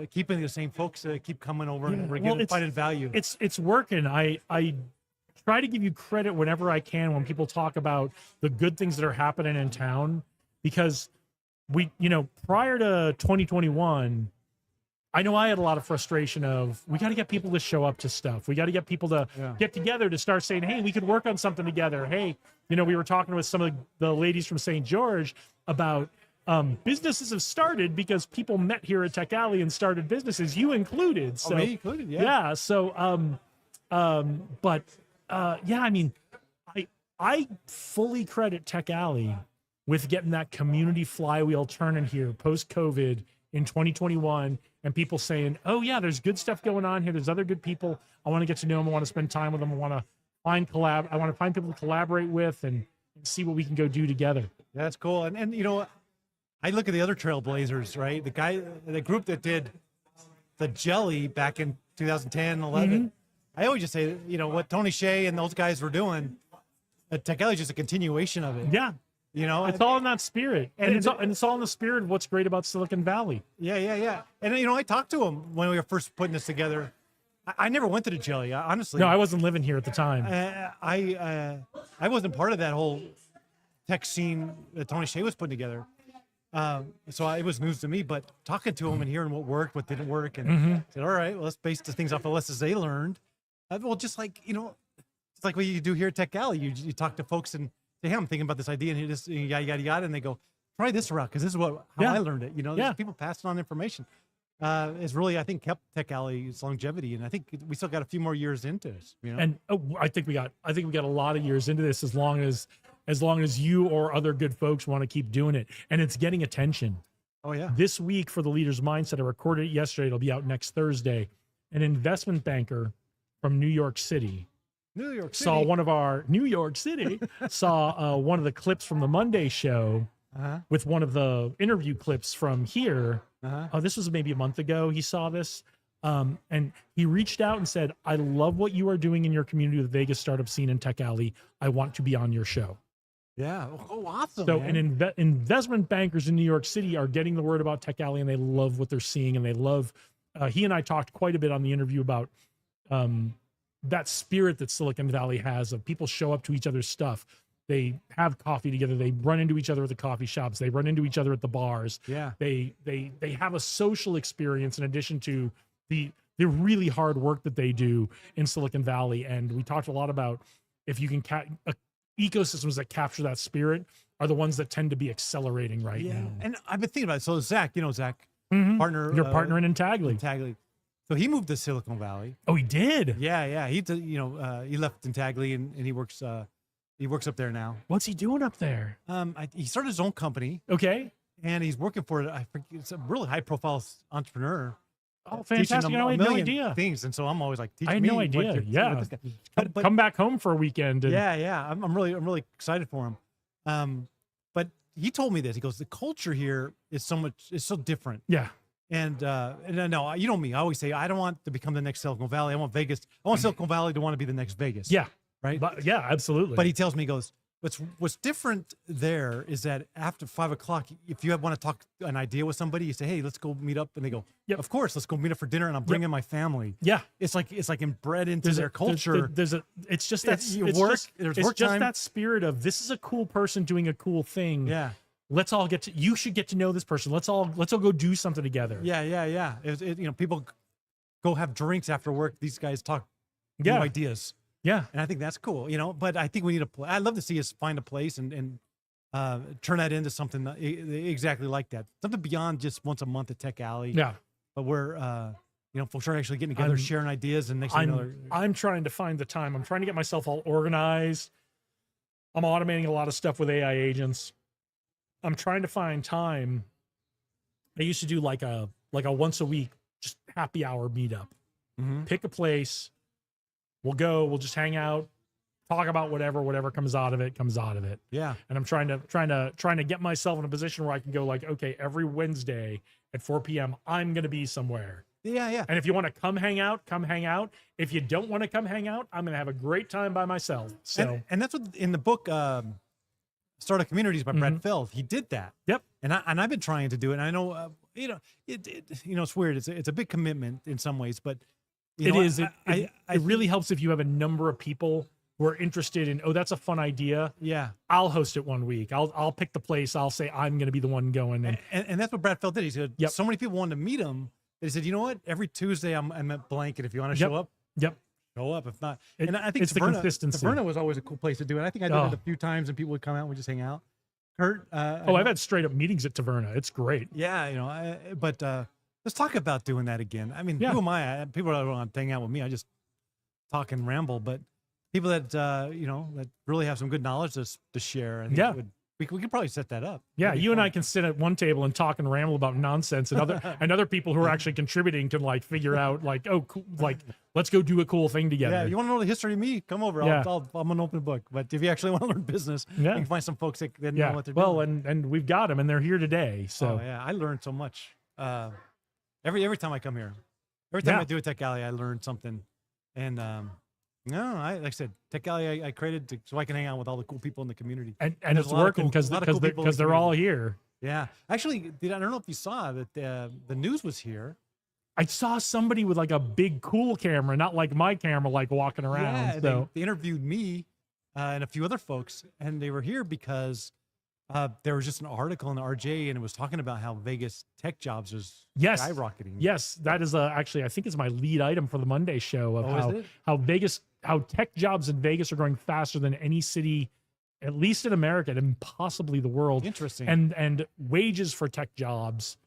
keeping the same folks keep coming over and finding value. It's working. I try to give you credit whenever I can when people talk about the good things that are happening in town, because prior to 2021, I know I had a lot of frustration of we got to get people to show up to stuff. We got to get people to get together to start saying, hey, we could work on something together. Hey, we were talking with some of the ladies from St. George about businesses have started because people met here at Tech Alley and started businesses, you included. So, me included, yeah. Yeah. So, I mean, I fully credit Tech Alley with getting that community flywheel turning here post-COVID in 2021, and people saying, oh yeah, there's good stuff going on here. There's other good people. I want to get to know them. I want to spend time with them. I want to find people to collaborate with and see what we can go do together. That's cool. And I look at the other trailblazers, right? The group that did the jelly back in 2010, 11. I always just say, what Tony Shea and those guys were doing, Tech Alley is just a continuation of it. Yeah. It's all in that spirit. And it's all in the spirit of what's great about Silicon Valley. Yeah. And, I talked to him when we were first putting this together. I never went to the jelly, honestly. No, I wasn't living here at the time. I wasn't part of that whole tech scene that Tony Shea was putting together. So it was news to me, but talking to him and hearing what worked, what didn't work, and said, all right, well, let's base the things off the lessons they learned. Just like, it's like what you do here at Tech Alley. You talk to folks and say, hey, I'm thinking about this idea and this yada, and they go, try this route because this is how I learned it. There's people passing on information. It's really, I think, kept Tech Alley's longevity, and I think we still got a few more years into this. And I think we got a lot of years into this as long as you or other good folks want to keep doing it, and it's getting attention. Oh yeah. This week for the Leader's Mindset, I recorded it yesterday. It'll be out next Thursday. An investment banker from New York City saw one of our one of the clips from the Monday show with one of the interview clips from here. This was maybe a month ago. He saw this. And he reached out and said, I love what you are doing in your community with the Vegas startup scene in Tech Alley. I want to be on your show. Yeah. Oh, awesome. So, man. and investment bankers in New York City are getting the word about Tech Alley, and they love what they're seeing, and they love. He and I talked quite a bit on the interview about that spirit that Silicon Valley has of people show up to each other's stuff. They have coffee together. They run into each other at the coffee shops. They run into each other at the bars. Yeah. They have a social experience in addition to the really hard work that they do in Silicon Valley. And we talked a lot about if you can ecosystems that capture that spirit are the ones that tend to be accelerating right now. And I've been thinking about it. So Zach, partner, your partner in Intagli. So he moved to Silicon Valley. Oh, he did. Yeah. He left Intagli and he works up there now. What's he doing up there? He started his own company. Okay. And he's working for it's a really high profile entrepreneur. Oh, fantastic! I had no idea. Things, and so I'm always like, I had no idea. Yeah, come back home for a weekend. And... Yeah. I'm really excited for him. But he told me this. He goes, the culture here is so different. Yeah. And no, you know me. I always say I don't want to become the next Silicon Valley. I want Vegas. I want Silicon Valley to want to be the next Vegas. Yeah. Right. But, yeah, absolutely. But he tells me, he goes, what's different there is that after 5 o'clock, if you want to talk an idea with somebody, you say, "Hey, let's go meet up," and they go, Yep. "Of course, let's go meet up for dinner," and I'm bringing my family. Yeah. It's like inbred into their culture. It's just that You it's work, just, there's it's work just time. that spirit of this is a cool person doing a cool thing. Yeah. Let's all you should get to know this person. Let's all go do something together. Yeah. People go have drinks after work. These guys talk new Yeah. ideas. Yeah. And I think that's cool, but I think we need I'd love to see us find a place and turn that into something exactly like that. Something beyond just once a month at Tech Alley. Yeah. But we're, folks are actually getting together, sharing ideas, and next thing you know, I'm trying to find the time. I'm trying to get myself all organized. I'm automating a lot of stuff with AI agents. I'm trying to find time. I used to do like a once a week, just happy hour meetup. Pick a place. We'll just hang out, talk about whatever comes out of it. Yeah. And I'm trying to get myself in a position where I can go like, okay, every Wednesday at 4 p.m. I'm going to be somewhere. Yeah. And if you want to come hang out, come hang out. If you don't want to come hang out, I'm going to have a great time by myself. So, and that's what in the book, Startup Communities by Brad Feld, he did that. Yep. And I've been trying to do it. And I know, it's weird. It's a big commitment in some ways, but it is. It really helps if you have a number of people who are interested in, that's a fun idea. Yeah. I'll host it one week. I'll pick the place. I'll say I'm going to be the one going. And that's what Brad Feld did. He said, Yep. so many people wanted to meet him. He said, you know what? Every Tuesday I'm at blank. And if you want to show up, show up. If not, and I think it's the consistency. Taverna was always a cool place to do it. I think I did it a few times and people would come out and we just hang out. Kurt. I've had straight up meetings at Taverna. It's great. Yeah. But let's talk about doing that again. I mean, who am I? People that want to hang out with me, I just talk and ramble, but people that, that really have some good knowledge to share. I think we could probably set that up. Yeah, you and I can sit at one table and talk and ramble about nonsense, and other people who are actually contributing can like figure out like, oh, cool, like let's go do a cool thing together. Yeah, you want to know the history of me? Come over. Yeah. I'm an open book. But if you actually want to learn business, you can find some folks that know what they're doing. Well, and we've got them, and they're here today. So I learned so much. Every time I come here, every time I do a Tech Alley, I learn something. And like I said, Tech Alley I created so I can hang out with all the cool people in the community. And it's working because they're all here. Yeah. Actually, I don't know if you saw that the news was here. I saw somebody with like a big cool camera, not like my camera, like walking around. Yeah, so they interviewed me and a few other folks, and they were here because there was just an article in the RJ, and it was talking about how Vegas tech jobs is skyrocketing. Yes, that is actually I think is my lead item for the Monday show of how tech jobs in Vegas are growing faster than any city, at least in America and possibly the world. Interesting. And wages for tech jobs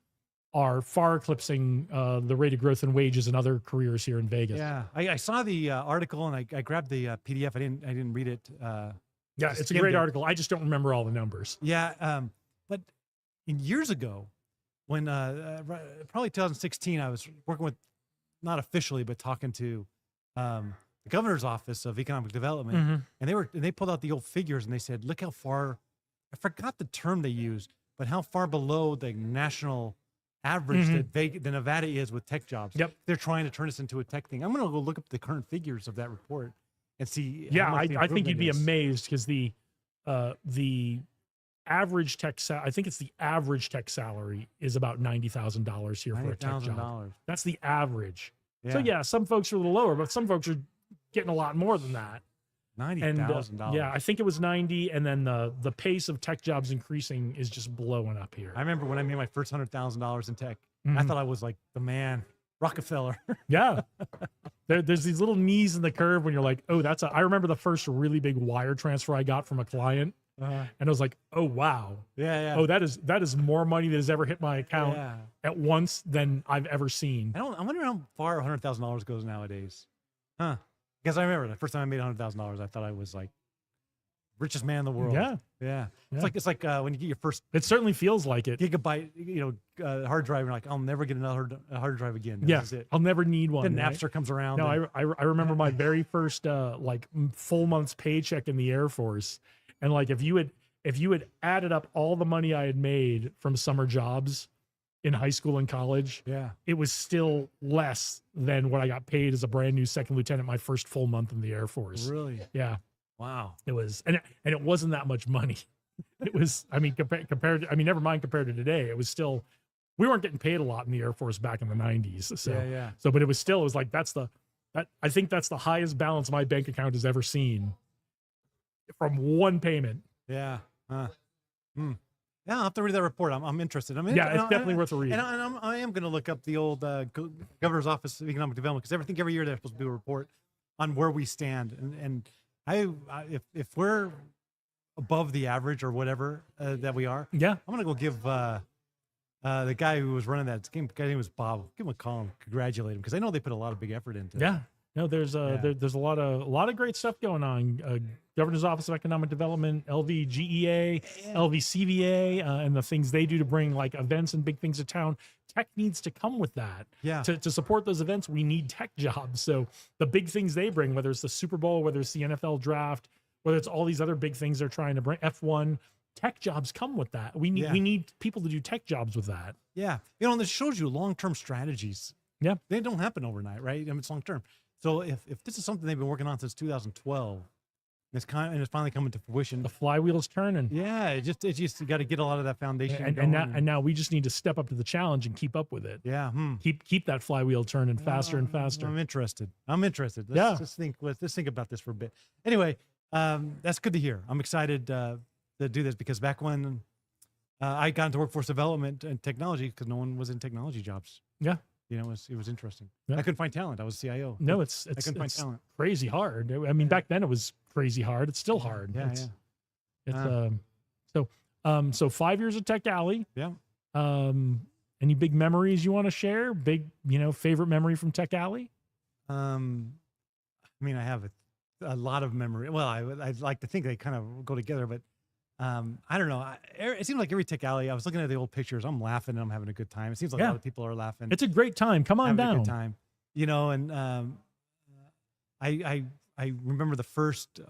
are far eclipsing the rate of growth in wages in other careers here in Vegas. Yeah, I saw the article and I grabbed the PDF. I didn't read it. Yeah, it's a great article. I just don't remember all the numbers. Yeah, but years ago, when probably 2016, I was working with, not officially, but talking to the governor's office of economic development, and they pulled out the old figures and they said, look how far, I forgot the term they used, but how far below the national average that Nevada is with tech jobs. Yep, they're trying to turn us into a tech thing. I'm going to go look up the current figures of that report and see. Yeah, I think you'd be amazed because the average I think it's the average tech salary is about $90,000 here for a tech job. That's the average. Yeah. So yeah, some folks are a little lower, but some folks are getting a lot more than that. $90,000. Yeah, I think it was 90, and then the pace of tech jobs increasing is just blowing up here. I remember when I made my first $100,000 in tech. I thought I was like the man. Rockefeller. Yeah. There's these little knees in the curve when you're like, oh, I remember the first really big wire transfer I got from a client. And I was like, oh, wow. Yeah. Oh, that is more money that has ever hit my account at once than I've ever seen. I wonder how far $100,000 goes nowadays. Huh. Because I remember the first time I made $100,000, I thought I was like richest man in the world. Yeah. It's like when you get your first. It certainly feels like it. Gigabyte, hard drive. You're like, I'll never get another hard drive again. This is it. I'll never need one. Then Napster comes around. No, I remember my very first like full month's paycheck in the Air Force, and like if you had added up all the money I had made from summer jobs in high school and college, it was still less than what I got paid as a brand new second lieutenant my first full month in the Air Force. Really? Yeah. Wow. It was, and it wasn't that much money. It was, I mean, compared to, I mean, never mind compared to today, it was still, we weren't getting paid a lot in the Air Force back in the 90s. So, Yeah. so, but it was like, I think that's the highest balance my bank account has ever seen from one payment. Yeah. Yeah, I'll have to read that report. I'm interested. It's definitely worth a read. And I am going to look up the old Governor's Office of Economic Development, because every year they're supposed to do a report on where we stand. And if we're above the average or whatever that we are, yeah, I'm going to go give the guy who was running that game, guy's name was Bob, give him a call and congratulate him, because I know they put a lot of big effort into it. Yeah. No, there's a lot of great stuff going on. Governor's Office of Economic Development, LVGEA, LVCVA, and the things they do to bring like events and big things to town. Tech needs to come with that. Yeah. To support those events, we need tech jobs. So the big things they bring, whether it's the Super Bowl, whether it's the NFL draft, whether it's all these other big things they're trying to bring, F1, tech jobs come with that. We need people to do tech jobs with that. Yeah. And this shows you long-term strategies. Yeah. They don't happen overnight, right? I mean, it's long-term. So if this is something they've been working on since 2012, it's finally coming to fruition. The flywheel's turning. Yeah, it just you got to get a lot of that foundation. And now we just need to step up to the challenge and keep up with it. Yeah. Keep that flywheel turning faster and faster. I'm interested. Let's think about this for a bit. Anyway, that's good to hear. I'm excited to do this, because back when I got into workforce development and technology, because no one was in technology jobs. Yeah. It was interesting. Yeah. I couldn't find talent. I was CIO. No, I couldn't find talent. Crazy hard. I mean, back then it was crazy hard. It's still hard. So 5 years at Tech Alley. Yeah. Any big memories you want to share? Big, favorite memory from Tech Alley? I mean, I have a lot of memory. Well, I'd like to think they kind of go together, but I don't know. It seems like every Tech Alley, I was looking at the old pictures, I'm laughing and I'm having a good time. It seems like a lot of people are laughing. It's a great time. Come on down. A good time. And I remember the first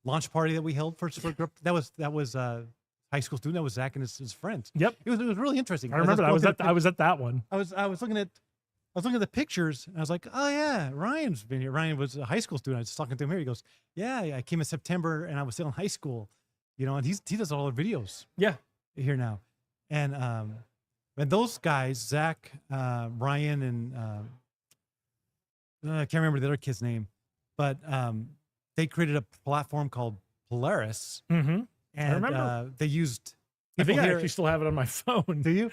launch party that we held for a group. That was high school student. That was Zach and his friends. Yep. It was really interesting. I remember that. I was at that one. I was looking at the pictures, and I was like, oh yeah, Ryan's been here. Ryan was a high school student. I was talking to him here. He goes, yeah, I came in September and I was still in high school. And he does all the videos. Yeah. Here now. And those guys, Zach, Ryan, and I can't remember the other kid's name, but they created a platform called Polaris. Mm-hmm. And I remember. They used I think I actually still have it on my phone. Do you?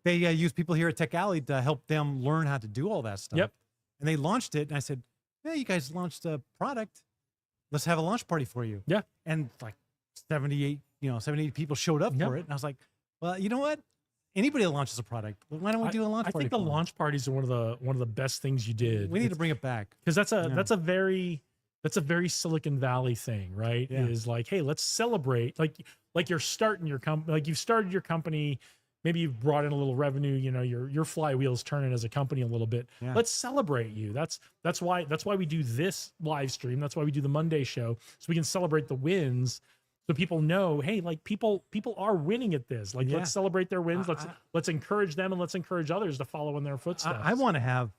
They use people here at Tech Alley to help them learn how to do all that stuff. Yep. And they launched it, and I said, yeah, you guys launched a product. Let's have a launch party for you. Yeah. And like 78 people showed up for it. And I was like, well, you know what? Anybody that launches a product, why don't we do a launch party? I think the launch parties are one of the best things you did. We need to bring it back. Because that's a very Silicon Valley thing, right? Yeah. Is like, hey, let's celebrate. Like you're starting your company, like you've started your company, maybe you've brought in a little revenue, your flywheel's turning as a company a little bit. Yeah. Let's celebrate you. That's why we do this live stream. That's why we do the Monday show, so we can celebrate the wins. So people know, hey, like people are winning at this. Like, let's celebrate their wins. Let's encourage them, and let's encourage others to follow in their footsteps. I want to have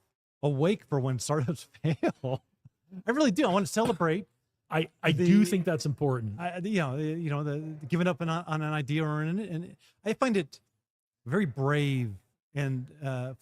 a wake for when startups fail. I really do. I want to celebrate. I do think that's important. The giving up on an idea and I find it very brave and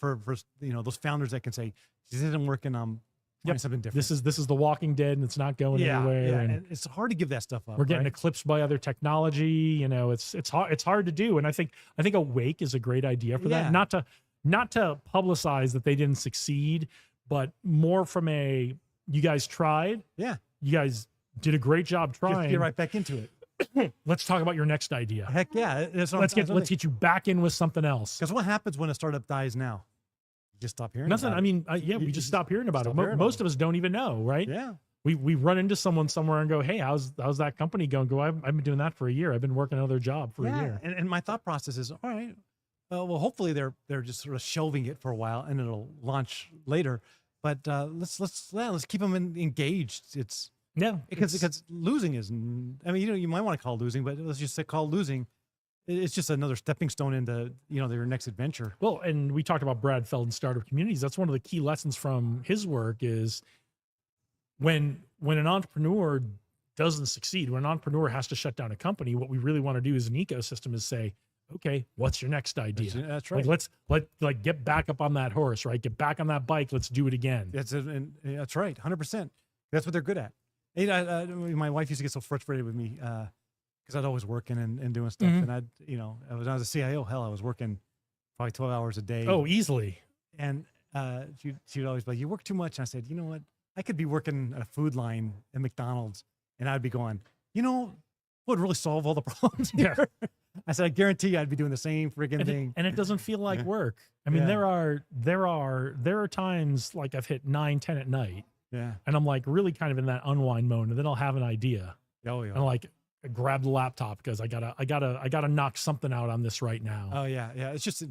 for those founders that can say this isn't working. I'm trying something different. This is The Walking Dead, and it's not going anywhere. Yeah, and it's hard to give that stuff up. We're getting eclipsed by other technology. It's hard to do. And I think a wake is a great idea for that. Not to publicize that they didn't succeed, but more from you guys tried. Yeah. You guys did a great job trying. Get right back into it. Let's talk about your next idea. Heck yeah. Let's get you back in with something else. Because what happens when a startup dies now? You just stop hearing Nothing. about I mean, we just stop hearing about it. Most of us don't even know, right? Yeah. We run into someone somewhere and go, hey, how's that company going? I've been doing that for a year. I've been working another job for a year. And my thought process is, all right, well, hopefully they're just sort of shelving it for a while and it'll launch later. But let's keep them engaged. It's because losing is, I mean, you might want to call it losing, but let's just say call it losing. It's just another stepping stone into their next adventure. Well, and we talked about Brad Feld and startup communities. That's one of the key lessons from his work is when an entrepreneur doesn't succeed, when an entrepreneur has to shut down a company, what we really want to do as an ecosystem is say, okay, what's your next idea? That's right. Like get back up on that horse, right? Get back on that bike. Let's do it again. That's right. 100%. That's what they're good at. My wife used to get so frustrated with me because I'd always working and doing stuff. And I was a CIO. Hell, I was working probably 12 hours a day. Oh, easily. And she'd always be like, you work too much. And I said, you know what? I could be working at a food line at McDonald's and I'd be going, what would really solve all the problems here? Yeah. I said, I guarantee you I'd be doing the same friggin' thing. And it doesn't feel like work. I mean, there are times like I've hit 9, 10 at night. Yeah. And I'm like really kind of in that unwind mode. And then I'll have an idea. Oh yeah. And like grab the laptop because I gotta knock something out on this right now. Oh yeah. Yeah. It's just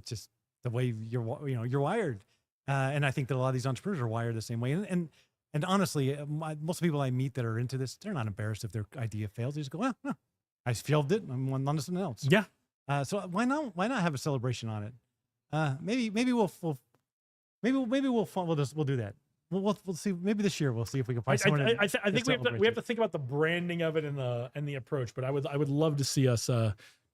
the way you're wired. And I think that a lot of these entrepreneurs are wired the same way. And honestly, most people I meet that are into this, they're not embarrassed if their idea fails. They just go, well, no, I failed it. I'm on to something else. Yeah. So why not have a celebration on it? Maybe we'll do that. We'll see. Maybe this year we'll see if we can find someone. I think we have to think about the branding of it and the approach. But I would love to see us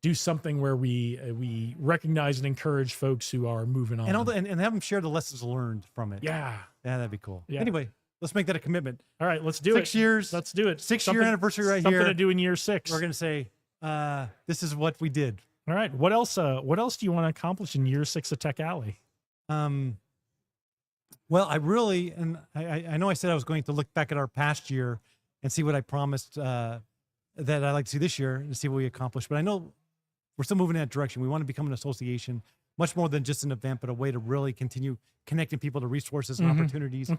do something where we recognize and encourage folks who are moving on and have them share the lessons learned from it. Yeah, that'd be cool. Yeah. Anyway, let's make that a commitment. All right, let's do 6 years. Let's do it. 6-year anniversary right something here. Something to do in year 6. We're gonna say this is what we did. All right. What else? What else do you want to accomplish in year 6 of Tech Alley? Well, I really, and I know I said I was going to look back at our past year and see what I promised that I'd like to see this year and see what we accomplished. But I know we're still moving in that direction. We want to become an association, much more than just an event, but a way to really continue connecting people to resources and opportunities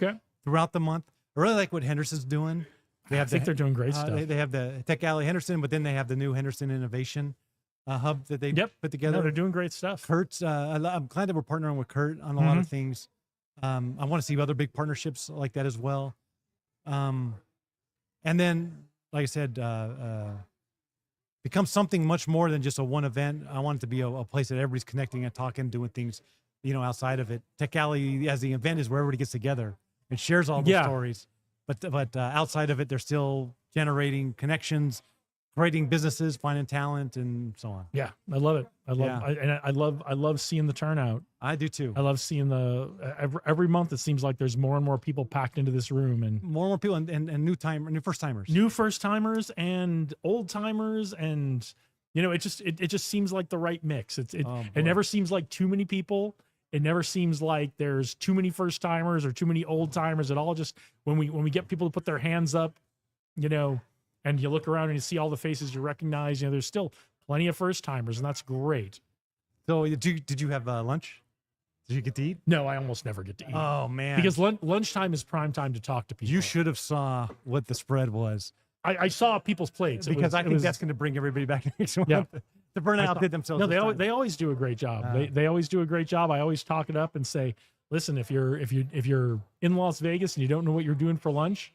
throughout the month. I really like what Henderson's doing. I think they're doing great stuff. They have the Tech Alley Henderson, but then they have the new Henderson Innovation Hub that they put together. No, they're doing great stuff. Kurt's, I'm glad that we're partnering with Kurt on a lot of things. I want to see other big partnerships like that as well. And then, like I said, become something much more than just a one event. I want it to be a place that everybody's connecting and talking, doing things, outside of it. Tech Alley as the event is where everybody gets together and shares all the stories. But outside of it, they're still generating connections, creating businesses, finding talent, and so on. Yeah, I love it. I love seeing the turnout. I do too. I love seeing every month. It seems like there's more and more people packed into this room, and more people, and new first timers, and old timers, and it just seems like the right mix. It never seems like too many people. It never seems like there's too many first timers or too many old timers. It all just when we get people to put their hands up, and you look around and you see all the faces you recognize, there's still plenty of first timers, and that's great. So did you have lunch? Did you get to eat? No, I almost never get to eat. Oh man. Because lunchtime is prime time to talk to people. You should have saw what the spread was. I saw people's plates. Because I think that's going to bring everybody back next month. Yeah. The burnout did themselves. No, they always do a great job. They always do a great job. I always talk it up and say, listen, if you're in Las Vegas and you don't know what you're doing for lunch,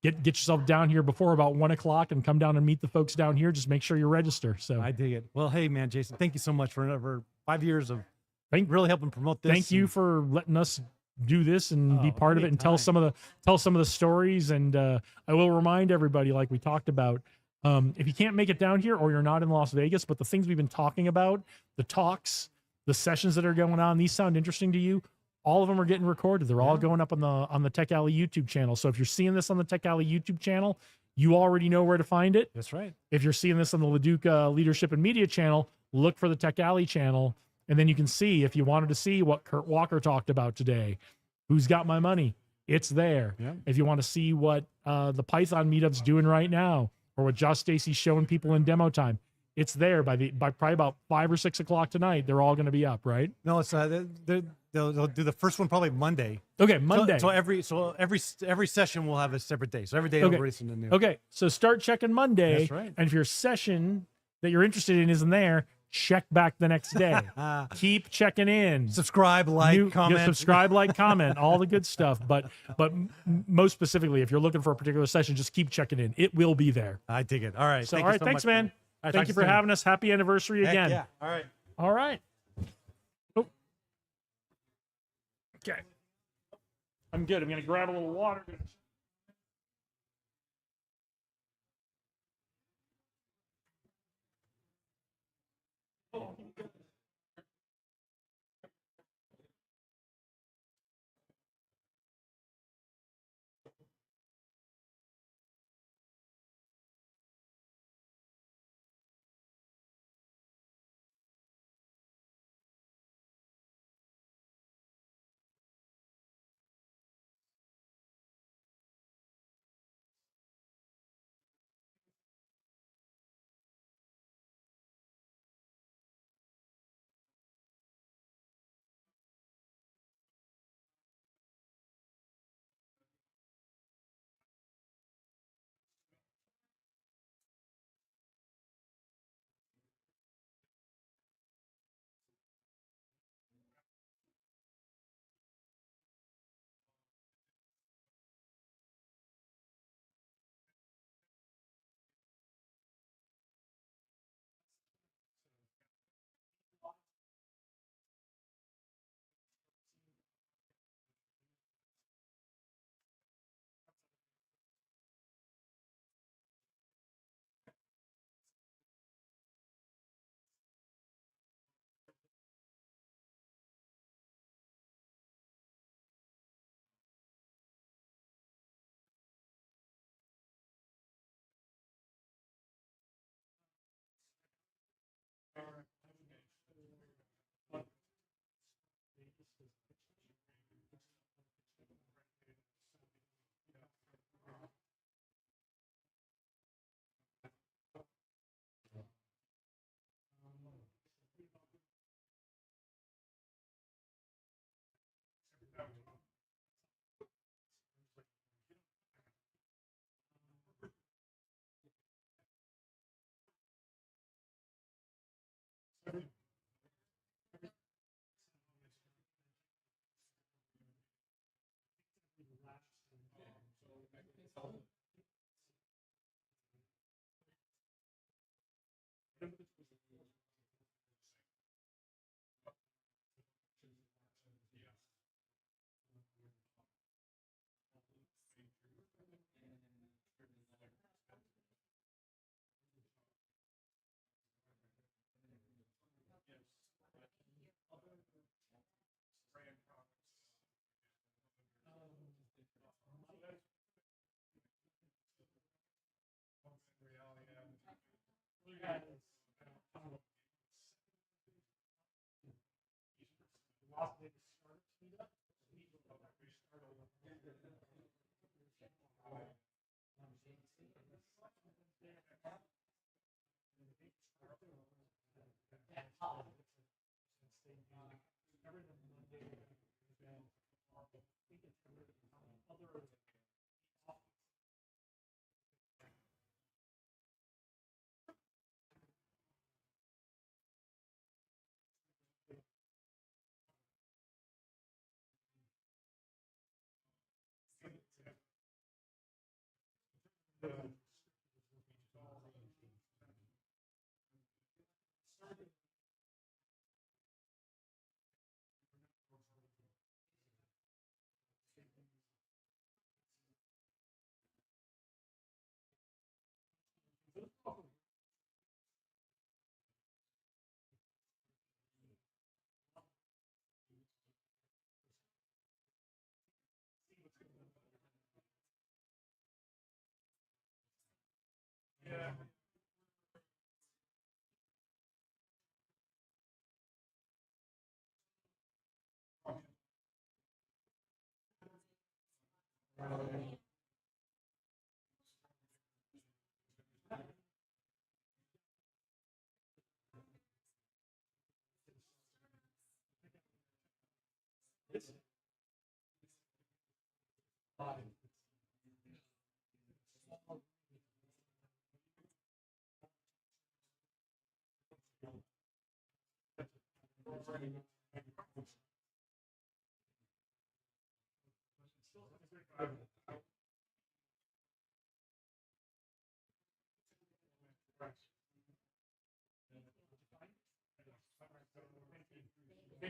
get yourself down here before about 1 o'clock and come down and meet the folks down here. Just make sure you register. So I dig it. Well, hey man, Jason, thank you so much for 5 years of really helping promote this. Thank you for letting us do this and be part of it and tell some of the stories. And I will remind everybody, like we talked about, if you can't make it down here or you're not in Las Vegas, but the things we've been talking about, the talks, the sessions that are going on, these sound interesting to you. All of them are getting recorded. They're all going up on the Tech Alley YouTube channel. So if you're seeing this on the Tech Alley YouTube channel, you already know where to find it. That's right. If you're seeing this on the LaDuca Leadership and Media channel, look for the Tech Alley channel. And then you can see, if you wanted to see what Kurt Walker talked about today, Who's Got My Money, it's there. Yeah. If you want to see what the Python meetup's doing right now, or what Josh Stacy's showing people in demo time, it's there by probably about 5 or 6 o'clock tonight. They're all going to be up, right? No, it's they'll do the first one probably Monday. Okay, Monday. So every session will have a separate day. So every day they'll release something new. Okay, so start checking Monday. That's right. And if your session that you're interested in isn't there, check back the next day. Keep checking in. Subscribe, comment. Subscribe, like, comment, all the good stuff. But most specifically, if you're looking for a particular session, just keep checking in. It will be there. I dig it. All right. So, all right, thanks, man. Right, Thank you for having us. Happy anniversary again. Yeah. All right. All right. Oh. Okay. I'm good. I'm going to grab a little water. Thank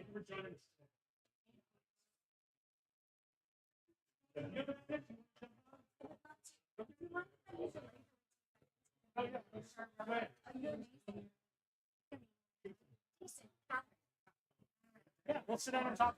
you for joining us. Yeah, we'll sit down and talk.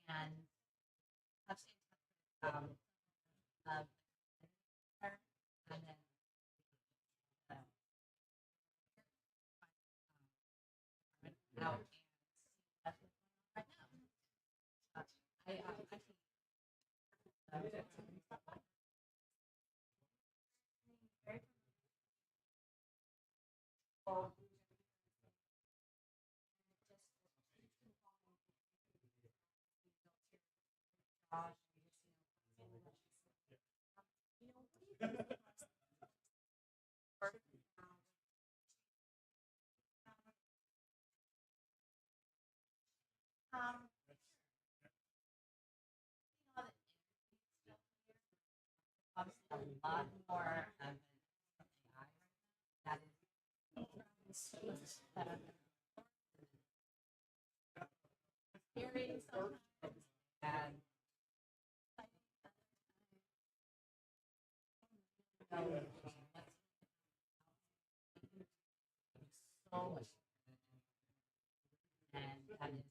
And touching and then out and see that's what's going on right now. I obviously a lot more AI that is scary sometimes and so much and that is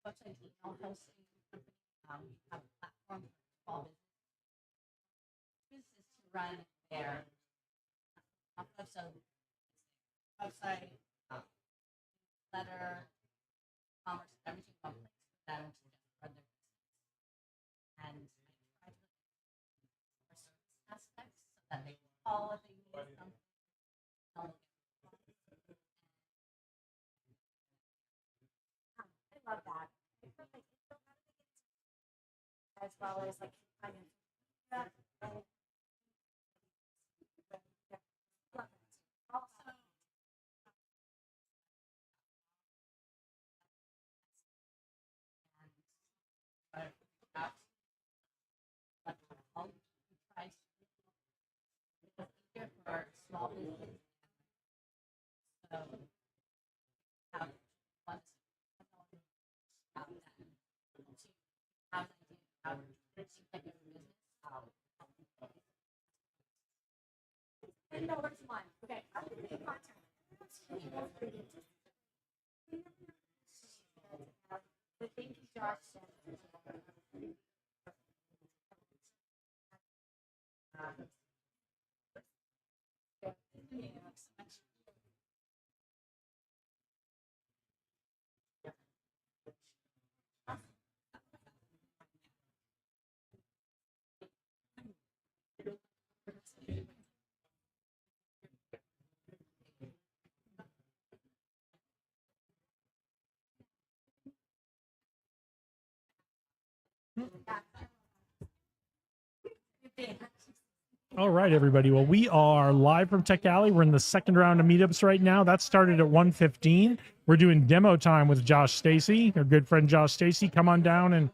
Website email hosting company. We have a platform for small businesses to run their website, letter, commerce, everything one place for them to just run their business. And I try to look at service aspects so that they can call if they need something. I love that. As well as like kind of also for small business. So have lots of them to have an idea how to like a business. $10 a month. Okay, I'm going to contact. Thank you, Josh. All right, everybody. Well, we are live from Tech Alley. We're in the second round of meetups right now. That started at 1:15. We're doing demo time with Josh Stacy, our good friend Josh Stacy. Come on down and,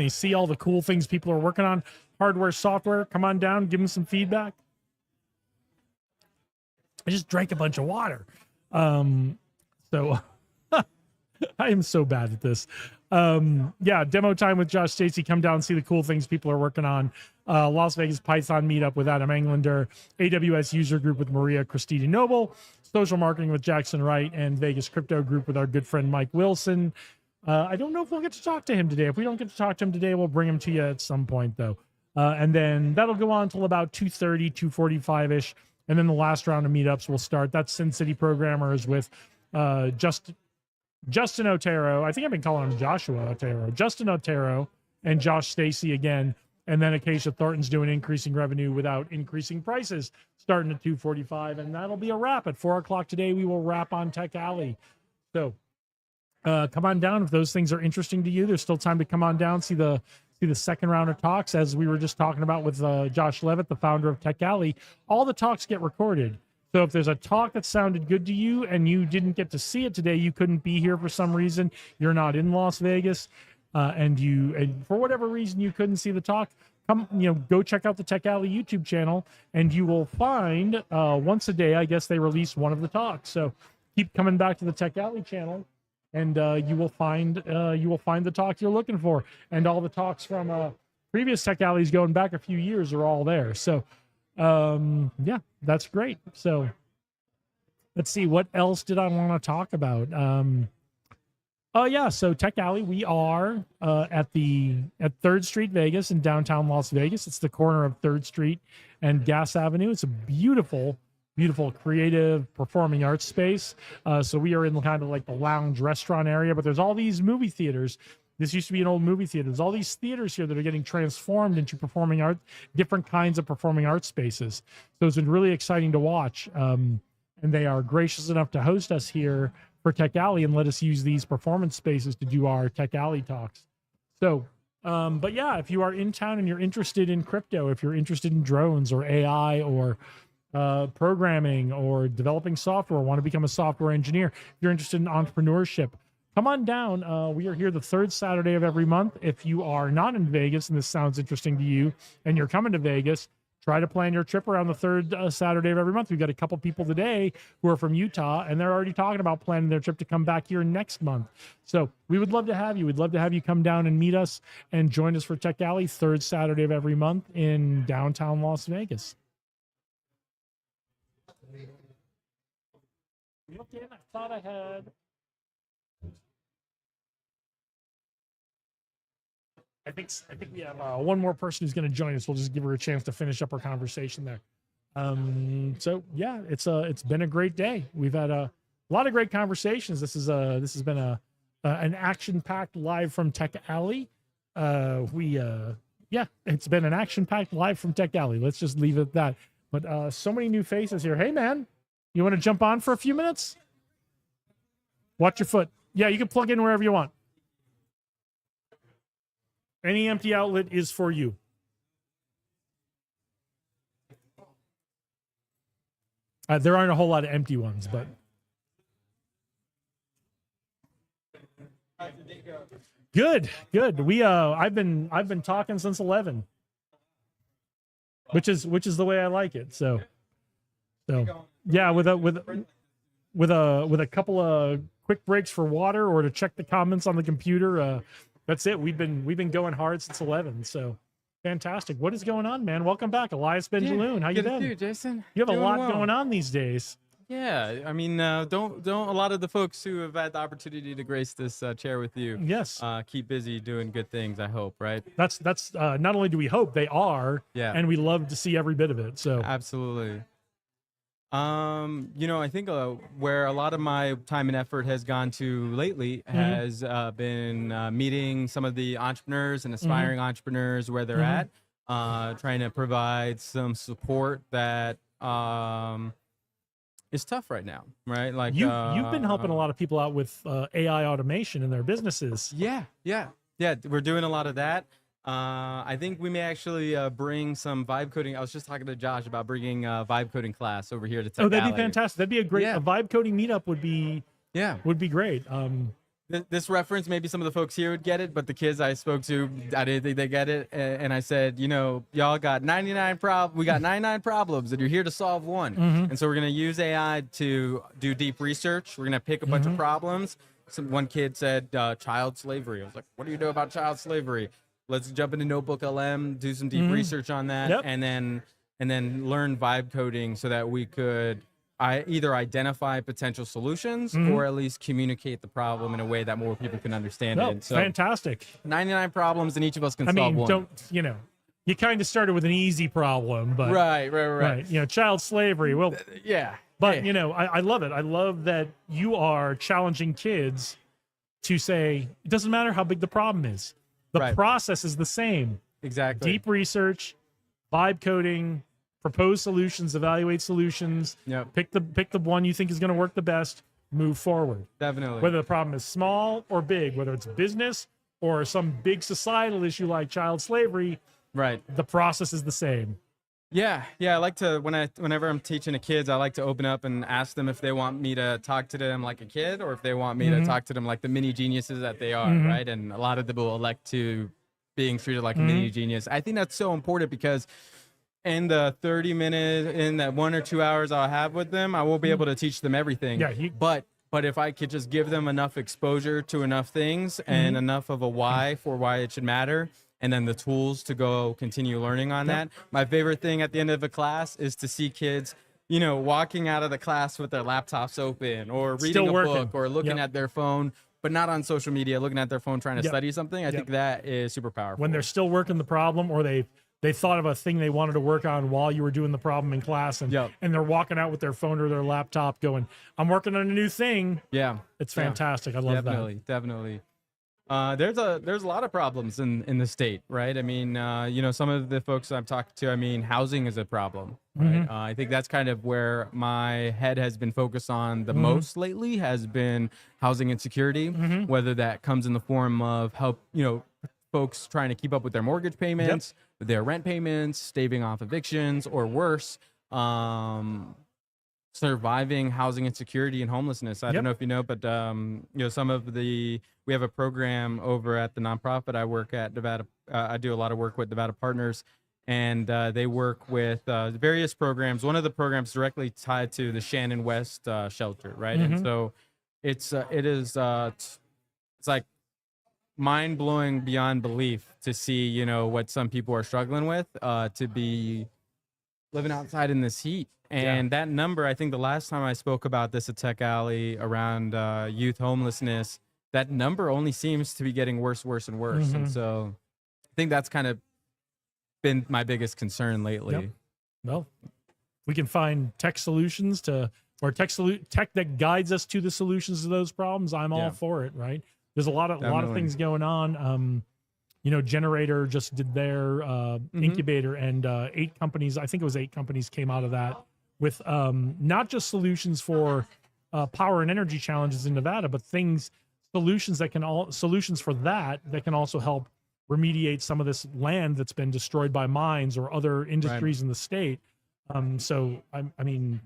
see all the cool things people are working on, hardware, software. Come on down, give them some feedback. I just drank a bunch of water. So I am so bad at this. Demo time with Josh Stacy. Come down and see the cool things people are working on. Las Vegas Python meetup with Adam Englander, AWS user group with Maria Christina Noble, social marketing with Jackson Wright, and Vegas crypto group with our good friend Mike Wilson. I don't know if we'll get to talk to him today. If we don't get to talk to him today, we'll bring him to you at some point, though. And then that'll go on until about 2:30, 2:45-ish. And then the last round of meetups will start. That's Sin City Programmers with Justin Otero. I think I've been calling him Joshua Otero. Justin Otero and Josh Stacy again. And then Acacia Thornton's doing increasing revenue without increasing prices, starting at 2:45. And that'll be a wrap. At 4 o'clock today, we will wrap on Tech Alley. So come on down if those things are interesting to you. There's still time to come on down, see the second round of talks, as we were just talking about with Josh Levitt, the founder of Tech Alley. All the talks get recorded. So if there's a talk that sounded good to you and you didn't get to see it today, you couldn't be here for some reason, you're not in Las Vegas, and for whatever reason you couldn't see the talk, go check out the Tech Alley YouTube channel, and you will find once a day, I guess, they release one of the talks. So keep coming back to the Tech Alley channel, and you will find the talk you're looking for. And all the talks from previous Tech Alleys going back a few years are all there. So that's great. So let's see, what else did I want to talk about? So Tech Alley, we are at 3rd Street Vegas in downtown Las Vegas. It's the corner of 3rd Street and Gas Avenue. It's a beautiful creative performing arts space. So we are in kind of like the lounge restaurant area, but there's all these movie theaters. This used to be an old movie theater. There's all these theaters here that are getting transformed into performing art, different kinds of performing art spaces. So it's been really exciting to watch. And they are gracious enough to host us here for Tech Alley and let us use these performance spaces to do our Tech Alley talks. So, if you are in town and you're interested in crypto, if you're interested in drones or AI or programming or developing software, want to become a software engineer, if you're interested in entrepreneurship, come on down. We are here the 3rd Saturday of every month. If you are not in Vegas and this sounds interesting to you and you're coming to Vegas, try to plan your trip around the 3rd Saturday of every month. We've got a couple people today who are from Utah, and they're already talking about planning their trip to come back here next month. So we would love to have you. We'd love to have you come down and meet us and join us for Tech Alley, 3rd Saturday of every month in downtown Las Vegas. Looking, I thought I had. I think we have one more person who's going to join us. We'll just give her a chance to finish up our conversation there. So yeah, it's been a great day. We've had a lot of great conversations. This has been an action-packed live from Tech Alley. It's been an action-packed live from Tech Alley. Let's just leave it at that. But so many new faces here. Hey man, you want to jump on for a few minutes? Watch your foot. Yeah, you can plug in wherever you want. Any empty outlet is for you. There aren't a whole lot of empty ones, but good. I've been talking since 11, which is the way I like it. So yeah, with a couple of quick breaks for water or to check the comments on the computer. That's it. We've been going hard since 11. So fantastic. What is going on, man? Welcome back, Elias Benjaloon. How you been? Good, Jason. You have a Doing lot well. going on these days. Yeah, I mean, don't a lot of the folks who have had the opportunity to grace this chair with you, Yes, keep busy doing good things. I hope, right? that's not only do we hope, they are, Yeah, and we love to see every bit of it. So absolutely. I think where a lot of my time and effort has gone to lately has been meeting some of the entrepreneurs and aspiring entrepreneurs where they're at, trying to provide some support that is tough right now, right? Like you've been helping a lot of people out with AI automation in their businesses. Yeah. We're doing a lot of that. I think we may actually bring some vibe coding. I was just talking to Josh about bringing a vibe coding class over here to Tech Oh, that'd Alley. be fantastic. That'd be a great a vibe coding meetup would be great. This reference, maybe some of the folks here would get it, but the kids I spoke to, I didn't think they get it. And I said, y'all got 99 problems. We got 99 problems, and you're here to solve one. And so we're going to use AI to do deep research. We're going to pick a bunch of problems. One kid said child slavery. I was like, what do you know about child slavery? Let's jump into Notebook LM, do some deep research on that, and then learn vibe coding so that we could either identify potential solutions or at least communicate the problem in a way that more people can understand it. So fantastic. 99 problems, and each of us can solve one. You kind of started with an easy problem, but right. Child slavery. Well, yeah. But I love it. I love that you are challenging kids to say it doesn't matter how big the problem is. The process is the same. Exactly. Deep research, vibe coding, propose solutions, evaluate solutions. Yep. Pick the one you think is going to work the best. Move forward. Definitely. Whether the problem is small or big, whether it's business or some big societal issue like child slavery, right? The process is the same. Yeah. I like to whenever I'm teaching the kids, I like to open up and ask them if they want me to talk to them like a kid or if they want me to talk to them like the mini geniuses that they are, right? And a lot of them will elect to being treated like a mini genius. I think that's so important because in the 30 minutes, in that 1 or 2 hours I'll have with them, I won't be able to teach them everything. Yeah. But if I could just give them enough exposure to enough things and enough of a why for why it should matter, and then the tools to go continue learning on that. My favorite thing at the end of a class is to see kids, walking out of the class with their laptops open or reading a book or looking at their phone, but not on social media, looking at their phone trying to study something. I think that is super powerful. When they're still working the problem or they thought of a thing they wanted to work on while you were doing the problem in class and they're walking out with their phone or their laptop going, I'm working on a new thing. Yeah. It's fantastic. I love that. Definitely. There's a lot of problems in the state, right? I mean, some of the folks I've talked to, I mean, housing is a problem, right? I think that's kind of where my head has been focused on the most lately has been housing insecurity, whether that comes in the form of help, folks trying to keep up with their mortgage payments, their rent payments, staving off evictions, or worse, surviving housing insecurity and homelessness. I don't know if you know, but we have a program over at the nonprofit I work at, Nevada. I do a lot of work with Nevada Partners, and they work with various programs. One of the programs directly tied to the Shannon West shelter, right? And so it's like mind blowing beyond belief to see what some people are struggling with, to be living outside in this heat And that number, I think the last time I spoke about this at Tech Alley around youth homelessness, that number only seems to be getting worse, worse, and worse. And so I think that's kind of been my biggest concern lately. Yep. Well, we can find tech solutions or tech that guides us to the solutions to those problems. I'm all for it, right? There's a lot of things going on. Generator just did their incubator, and 8 companies, I think it was 8 companies, came out of that with not just solutions for power and energy challenges in Nevada, but solutions for that can also help remediate some of this land that's been destroyed by mines or other industries in the state. So I mean,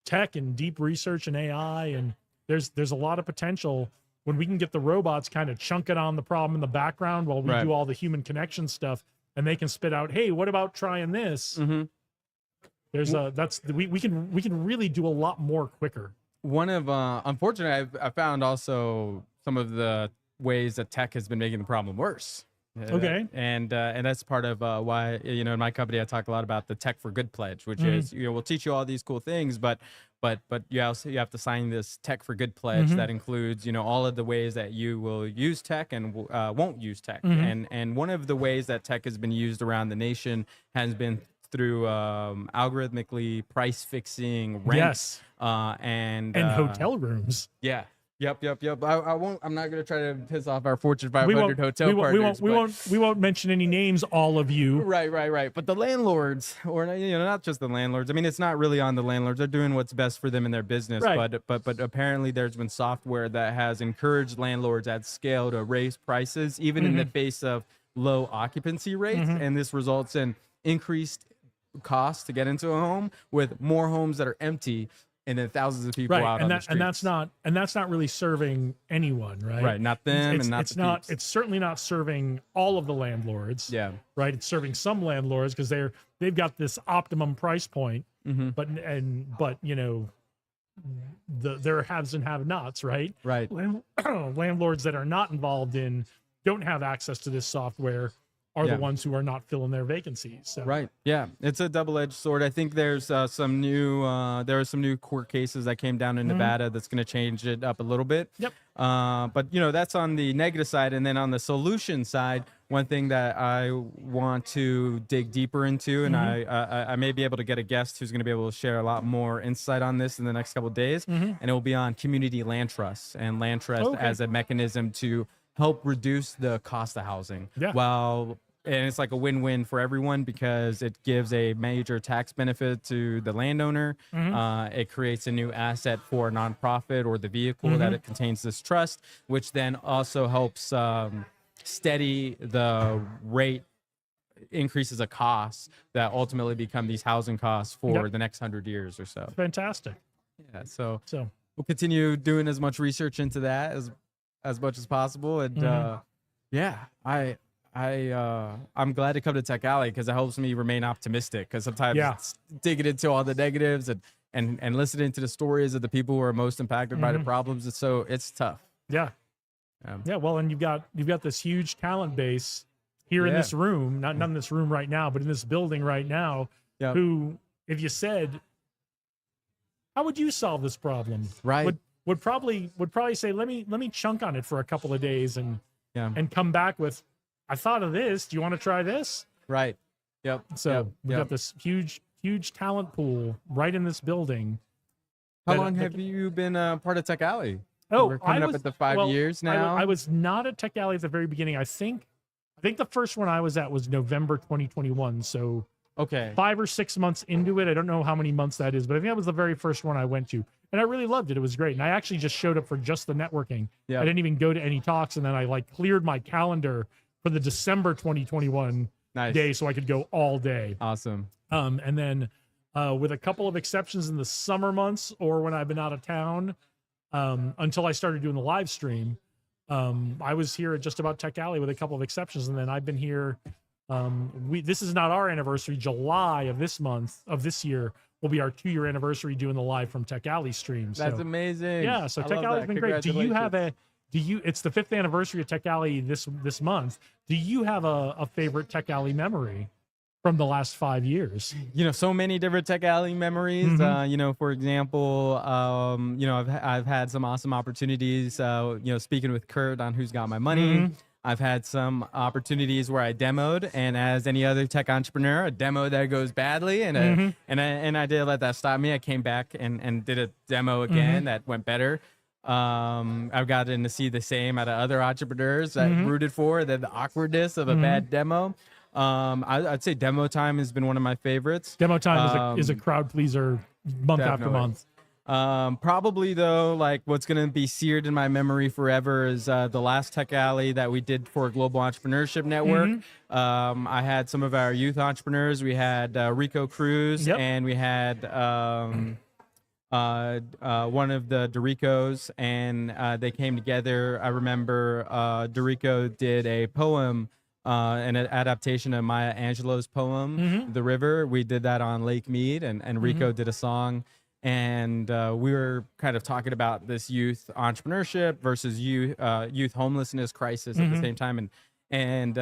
tech and deep research and AI, and there's a lot of potential when we can get the robots kind of chunking on the problem in the background while we do all the human connection stuff, and they can spit out, hey, what about trying this? There's we can really do a lot more quicker. One of unfortunately, I found also some of the ways that tech has been making the problem worse. Okay. And that's part of why, in my company, I talk a lot about the Tech for Good pledge, which is, we'll teach you all these cool things, but you have to sign this Tech for Good pledge that includes, all of the ways that you will use tech and won't use tech. And one of the ways that tech has been used around the nation has been through algorithmically price fixing rent. And hotel rooms. Yeah. Yep. I'm not gonna try to piss off our Fortune 500 hotel partners. We won't mention any names. All of you. Right. But the landlords, or not just the landlords. I mean, it's not really on the landlords. They're doing what's best for them in their business. Right. But apparently, there's been software that has encouraged landlords at scale to raise prices, even in the face of low occupancy rates, and this results in increased costs to get into a home, with more homes that are empty, and then thousands of people out on the streets. And that's not really serving anyone, right? Right, not them, and not the peeps. It's certainly not serving all of the landlords. Yeah. Right. It's serving some landlords because they've got this optimum price point, but there haves and have-nots, right? Right. Landlords that are not involved don't have access to this software are the ones who are not filling their vacancies. So. Right. Yeah. It's a double-edged sword. I think there's some new court cases that came down in Nevada that's going to change it up a little bit. Yep. But that's on the negative side. And then on the solution side, one thing that I want to dig deeper into, and I may be able to get a guest who's going to be able to share a lot more insight on this in the next couple of days. And it will be on community land trusts and land trust as a mechanism to help reduce the cost of housing. Yeah. And it's like a win-win for everyone because it gives a major tax benefit to the landowner. It creates a new asset for a nonprofit or the vehicle that it contains this trust, which then also helps steady the rate increases of costs that ultimately become these housing costs for the next 100 years or so. Fantastic. Yeah. So we'll continue doing as much research into that as much as possible. And I'm glad to come to Tech Alley because it helps me remain optimistic, because sometimes it's digging into all the negatives and listening to the stories of the people who are most impacted by the problems. It's tough. Yeah. Well, and you've got this huge talent base here in this room, not in this room right now, but in this building right now, who, if you said, how would you solve this problem? Right. Would probably say, let me chunk on it for a couple of days and come back with, I thought of this. Do you want to try this? Right. Yep. So we've got this huge talent pool right in this building. How long have you been part of Tech Alley? We're coming up at the 5 years now. I was not at Tech Alley at the very beginning. I think the first one I was at was November 2021. So 5 or 6 months into it. I don't know how many months that is, but I think that was the very first one I went to. And I really loved it. It was great. And I actually just showed up for just the networking. I didn't even go to any talks. And then I cleared my calendar for the December 2021 day so I could go all day. Awesome. And then with a couple of exceptions in the summer months or when I've been out of town, until I started doing the live stream, I was here at just about Tech Alley with a couple of exceptions. And then I've been here. This is not our anniversary. July of this year will be our 2-year anniversary doing the live from Tech Alley stream. That's amazing. Yeah. So Tech Alley's been great. It's the 5th anniversary of Tech Alley this month. Do you have a favorite Tech Alley memory? from the last 5 years? So many different Tech Alley memories. For example, I've had some awesome opportunities. Speaking with Kurt on Who's Got My Money. I've had some opportunities where I demoed, and as any other tech entrepreneur, a demo that goes badly, and I didn't let that stop me. I came back and did a demo again that went better. I've gotten to see the same out of other entrepreneurs that rooted for the awkwardness of a bad demo. I'd say demo time has been one of my favorites. Demo time is a crowd pleaser month after month. Probably though, like what's going to be seared in my memory forever is the last Tech Alley that we did for Global Entrepreneurship Network. I had some of our youth entrepreneurs. We had Rico Cruz, and we had one of the Doricos, and they came together. I remember Dorico did a poem, an adaptation of Maya Angelou's poem, The River. We did that on Lake Mead, and Rico did a song. And we were kind of talking about this youth entrepreneurship versus youth homelessness crisis at the same time. And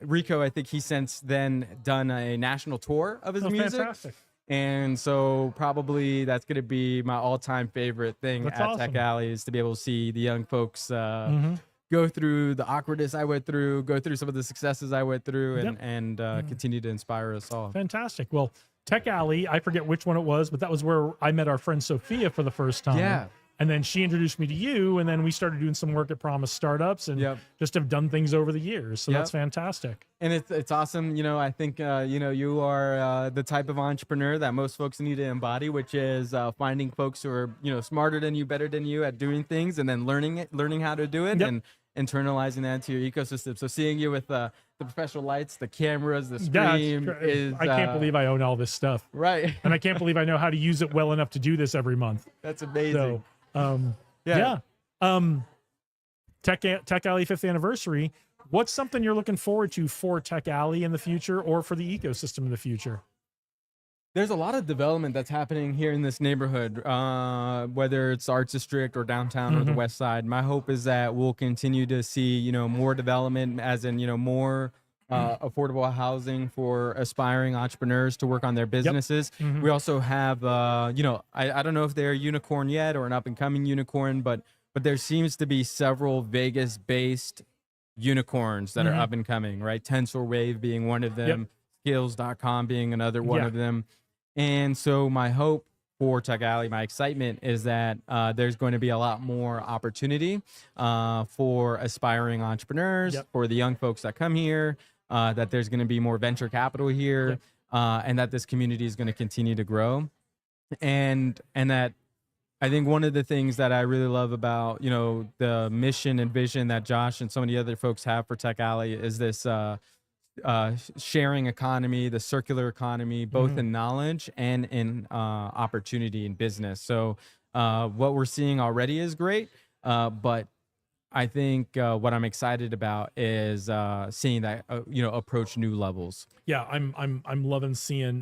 Rico, I think he since then done a national tour of his music. Fantastic. And so probably that's going to be my all-time favorite thing at awesome. Tech Alley, is to be able to see the young folks go through the awkwardness I went through, go through some of the successes I went through, and continue to inspire us all. Fantastic. Well, Tech Alley, I forget which one it was, but that was where I met our friend Sophia for the first time. Yeah. And then she introduced me to you, and then we started doing some work at Promise Startups, and just have done things over the years. So that's fantastic. And it's awesome. I think, you are the type of entrepreneur that most folks need to embody, which is finding folks who are, smarter than you, better than you at doing things, and then learning how to do it and internalizing that into your ecosystem. So seeing you with the professional lights, the cameras, the screen is... I can't believe I own all this stuff. Right. And I can't believe I know how to use it well enough to do this every month. That's amazing. So, Tech Alley 5th anniversary. What's something you're looking forward to for Tech Alley in the future, or for the ecosystem in the future? There's a lot of development that's happening here in this neighborhood, whether it's Arts District or downtown or the West Side. My hope is that we'll continue to see, more development, as in, more affordable housing for aspiring entrepreneurs to work on their businesses. We also have, I don't know if they're a unicorn yet or an up and coming unicorn, but there seems to be several Vegas-based unicorns that are up and coming, right? TensorWave being one of them, Skills.com being another one of them. And so my hope for Tech Alley, my excitement is that there's going to be a lot more opportunity for aspiring entrepreneurs, for the young folks that come here, that there's going to be more venture capital here, and that this community is going to continue to grow. And that I think one of the things that I really love about, the mission and vision that Josh and so many other folks have for Tech Alley is this sharing economy, the circular economy, both in knowledge and in opportunity in business. So what we're seeing already is great, but I think what I'm excited about is seeing that approach new levels. Yeah, I'm loving seeing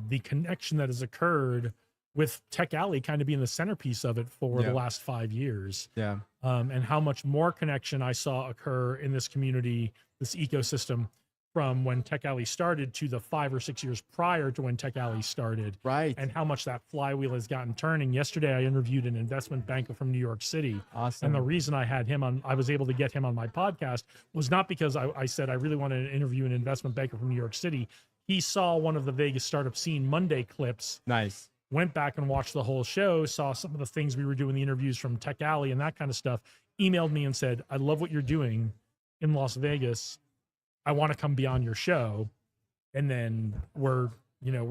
the connection that has occurred with Tech Alley kind of being the centerpiece of it for the last 5 years. Yeah. And how much more connection I saw occur in this community, this ecosystem, from when Tech Alley started to the 5 or 6 years prior to when Tech Alley started. Right. And how much that flywheel has gotten turning. Yesterday, I interviewed an investment banker from New York City. Awesome. And the reason I had him on, I was able to get him on my podcast, was not because I said I really wanted to interview an investment banker from New York City. He saw one of the Vegas Startup Scene Monday clips. Nice. Went back and watched the whole show, saw some of the things we were doing, the interviews from Tech Alley and that kind of stuff, emailed me and said, I love what you're doing in Las Vegas. I want to come be on your show. And then we're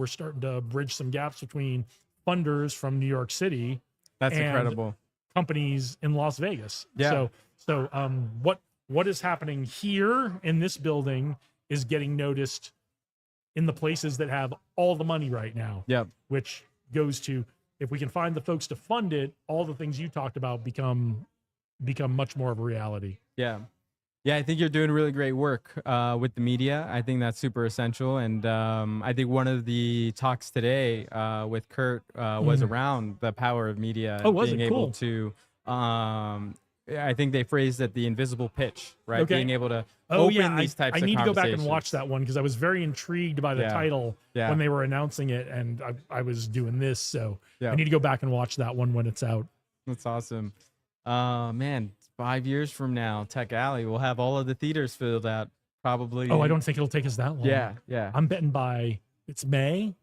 starting to bridge some gaps between funders from New York City. That's and incredible. Companies in Las Vegas. Yeah. So what is happening here in this building is getting noticed in the places that have all the money right now. Yep. Which goes to, if we can find the folks to fund it, all the things you talked about become much more of a reality. Yeah. Yeah, I think you're doing really great work with the media. I think that's super essential. And I think one of the talks today with Kurt was around the power of media. Oh, was being it? able Cool. to I think they phrased it the invisible pitch, right? Okay. Being able to Oh open yeah, these types I of need to go back and conversations. watch that one because I was very intrigued by the Yeah. title Yeah. when they were announcing it, and I was doing this, so Yeah. I need to go back and watch that one when it's out. That's awesome. Man, 5 years from now, Tech Alley will have all of the theaters filled out. Probably. Oh, I don't think it'll take us that long. Yeah, yeah. I'm betting by it's May.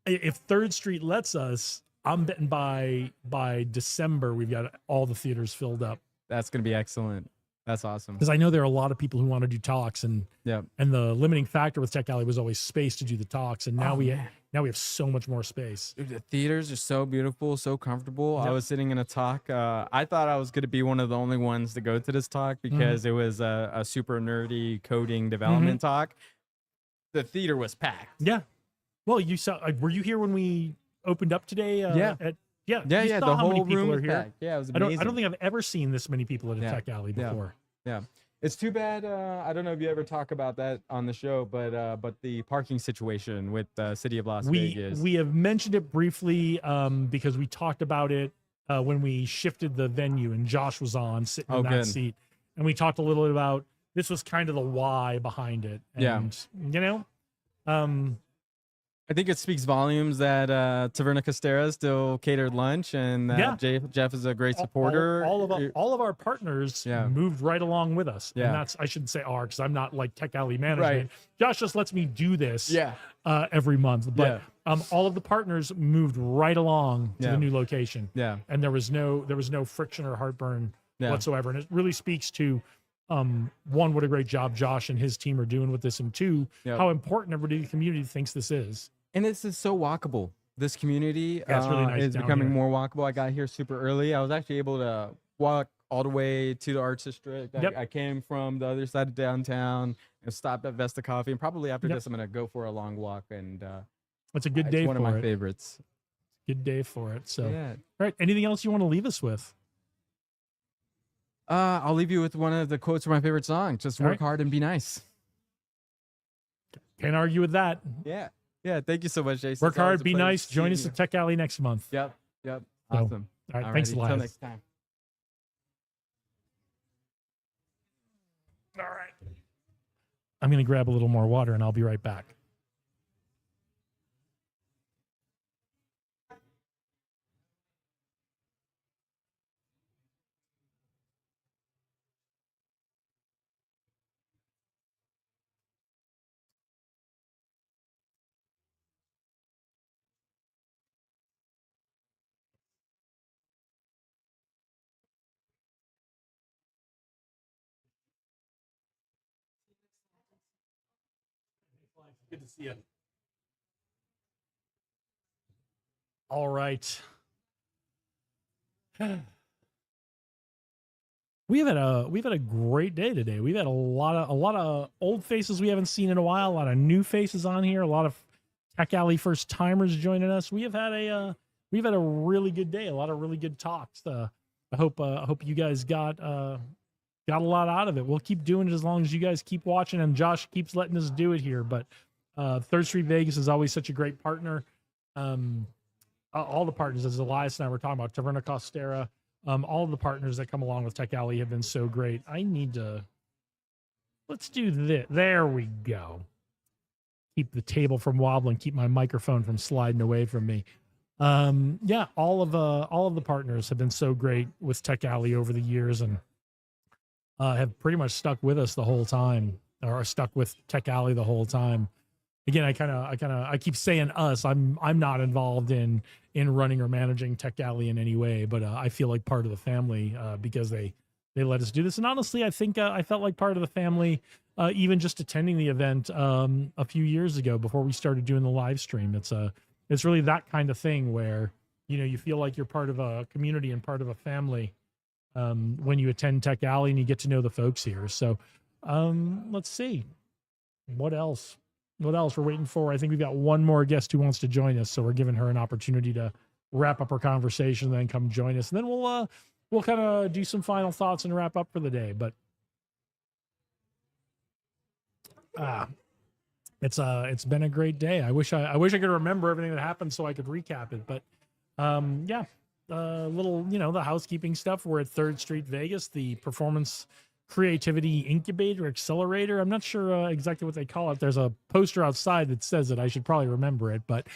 If Third Street lets us, I'm betting by December we've got all the theaters filled up. That's gonna be excellent. That's awesome. Because I know there are a lot of people who want to do talks, and Yeah. and the limiting factor with Tech Alley was always space to do the talks, and now Oh, we man. have so much more space. Dude, the theaters are so beautiful, so comfortable. I Yep. was sitting in a talk. I thought I was going to be one of the only ones to go to this talk because it was a super nerdy coding development talk. The theater was packed. Yeah. Well, you saw. Were you here when we opened up today? Yeah. Yeah. Yeah, you yeah. saw The how many whole people room are was here. packed. Yeah, it was I amazing. don't think I've ever seen this many people at a Yeah. Tech Alley Yeah. before. Yeah. It's too bad. I don't know if you ever talk about that on the show, but the parking situation with the city of Las Vegas. We have mentioned it briefly because we talked about it when we shifted the venue, and Josh was on sitting in that good. seat, and we talked a little bit about this was kind of the why behind it. Yeah. And, you know, I think it speaks volumes that Taverna Costera still catered lunch, and that Jeff is a great supporter. all of our partners Yeah. moved right along with us. Yeah. And that's, I shouldn't say our, because I'm not like Tech Alley management. Right. Josh just lets me do this Yeah. every month. But all of the partners moved right along to Yeah. the new location. Yeah. And there was no friction or heartburn whatsoever. And it really speaks to one, what a great job Josh and his team are doing with this, and two, how important everybody in the community thinks this is. And it's just so walkable. This community Yeah, it's really nice is down becoming here. more walkable. I got here super early. I was actually able to walk all the way to the Arts District. Yep. I came from the other side of downtown and stopped at Vesta Coffee. And probably after Yep. this, I'm going to go for a long walk. And It's a good it's day one for of my it. favorites. Good day for it. So, Yeah. all right. Anything else you want to leave us with? I'll leave you with one of the quotes from my favorite song. Just All work right. hard and be nice. Can't argue with that. Yeah. Yeah. Thank you so much, Jason. Work It's always hard, a be pleasure nice. to Join see us you. at Tech Alley next month. Yep. Yep. So, Awesome. all right. Thanks, Alrighty, Elias. Till next time. All right. I'm going to grab a little more water and I'll be right back. Good to see you. All right. We've had a great day today. We've had a lot of old faces we haven't seen in a while, a lot of new faces on here, a lot of Tech Alley first timers joining us. We've had a really good day, a lot of really good talks. I hope you guys got a lot out of it. We'll keep doing it as long as you guys keep watching, and Josh keeps letting us do it here. But Third Street Vegas is always such a great partner. All the partners, as Elias and I were talking about, Taverna Costera, all of the partners that come along with Tech Alley have been so great. Let's do this. There we go. Keep the table from wobbling, keep my microphone from sliding away from me. All of the partners have been so great with Tech Alley over the years, and have pretty much stuck with us the whole time, or are stuck with Tech Alley the whole time. Again, I keep saying us. I'm not involved in running or managing Tech Alley in any way, but I feel like part of the family because they let us do this. And honestly, I think I felt like part of the family even just attending the event a few years ago before we started doing the live stream. It's really that kind of thing where you feel like you're part of a community and part of a family when you attend Tech Alley and you get to know the folks here. So let's see what else. What else we're waiting for? I think we've got one more guest who wants to join us, so we're giving her an opportunity to wrap up her conversation and then come join us. And then we'll kind of do some final thoughts and wrap up for the day. But it's been a great day. I wish I could remember everything that happened so I could recap it. But little, the housekeeping stuff. We're at 3rd Street Vegas, the Performance Creativity Incubator Accelerator. I'm not sure exactly what they call it. There's a poster outside that says it. I should probably remember it, but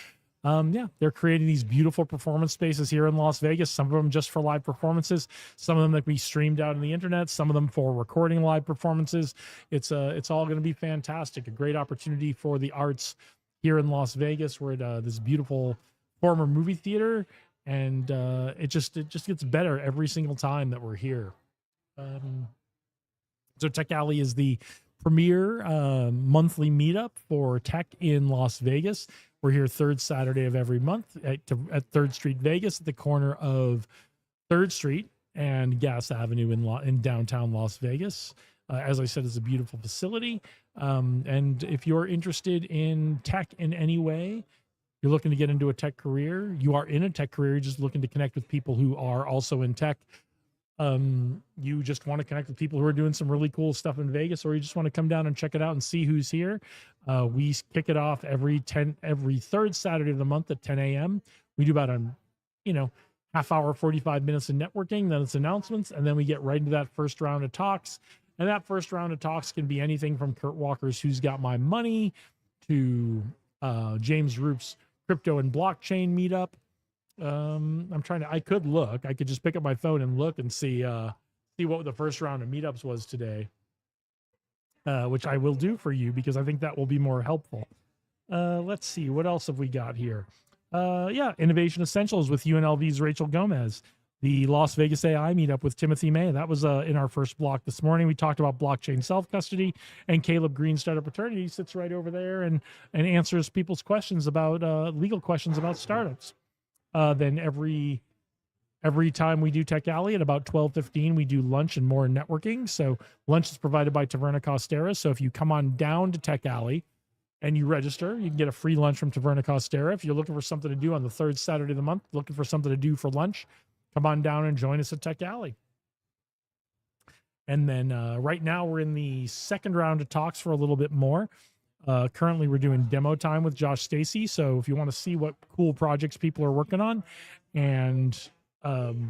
yeah, they're creating these beautiful performance spaces here in Las Vegas. Some of them just for live performances, some of them that can be streamed out on the internet, some of them for recording live performances. It's all going to be fantastic. A great opportunity for the arts here in Las Vegas. We're at this beautiful former movie theater, and it just gets better every single time that we're here. So Tech Alley is the premier monthly meetup for tech in Las Vegas. We're here 3rd Saturday of every month at 3rd Street Vegas, at the corner of 3rd Street and Gas Avenue in downtown Las Vegas. As I said, it's a beautiful facility. And if you're interested in tech in any way, you're looking to get into a tech career, you are in a tech career, you're just looking to connect with people who are also in tech, you just want to connect with people who are doing some really cool stuff in Vegas, or you just want to come down and check it out and see who's here. We kick it off every 3rd Saturday of the month at 10 a.m. We do about half hour, 45 minutes of networking, then it's announcements, and then we get right into that first round of talks. And that first round of talks can be anything from Kurt Walker's Who's Got My Money to James Roop's Crypto and Blockchain Meetup. I could just pick up my phone and look and see what the first round of meetups was today, which I will do for you because I think that will be more helpful. Let's see, what else have we got here? Innovation Essentials with UNLV's Rachel Gomez, the Las Vegas AI meetup with Timothy May. That was in our first block this morning. We talked about blockchain self-custody, and Caleb Green, Startup Attorney, sits right over there and answers people's questions about legal questions about startups. Then every time we do Tech Alley at about 12:15, we do lunch and more networking. So lunch is provided by Taverna Costera. So if you come on down to Tech Alley and you register, you can get a free lunch from Taverna Costera. If you're looking for something to do on the 3rd Saturday of the month, looking for something to do for lunch, come on down and join us at Tech Alley. And then right now we're in the 2nd round of talks for a little bit more. Currently, we're doing demo time with Josh Stacy. So if you want to see what cool projects people are working on, and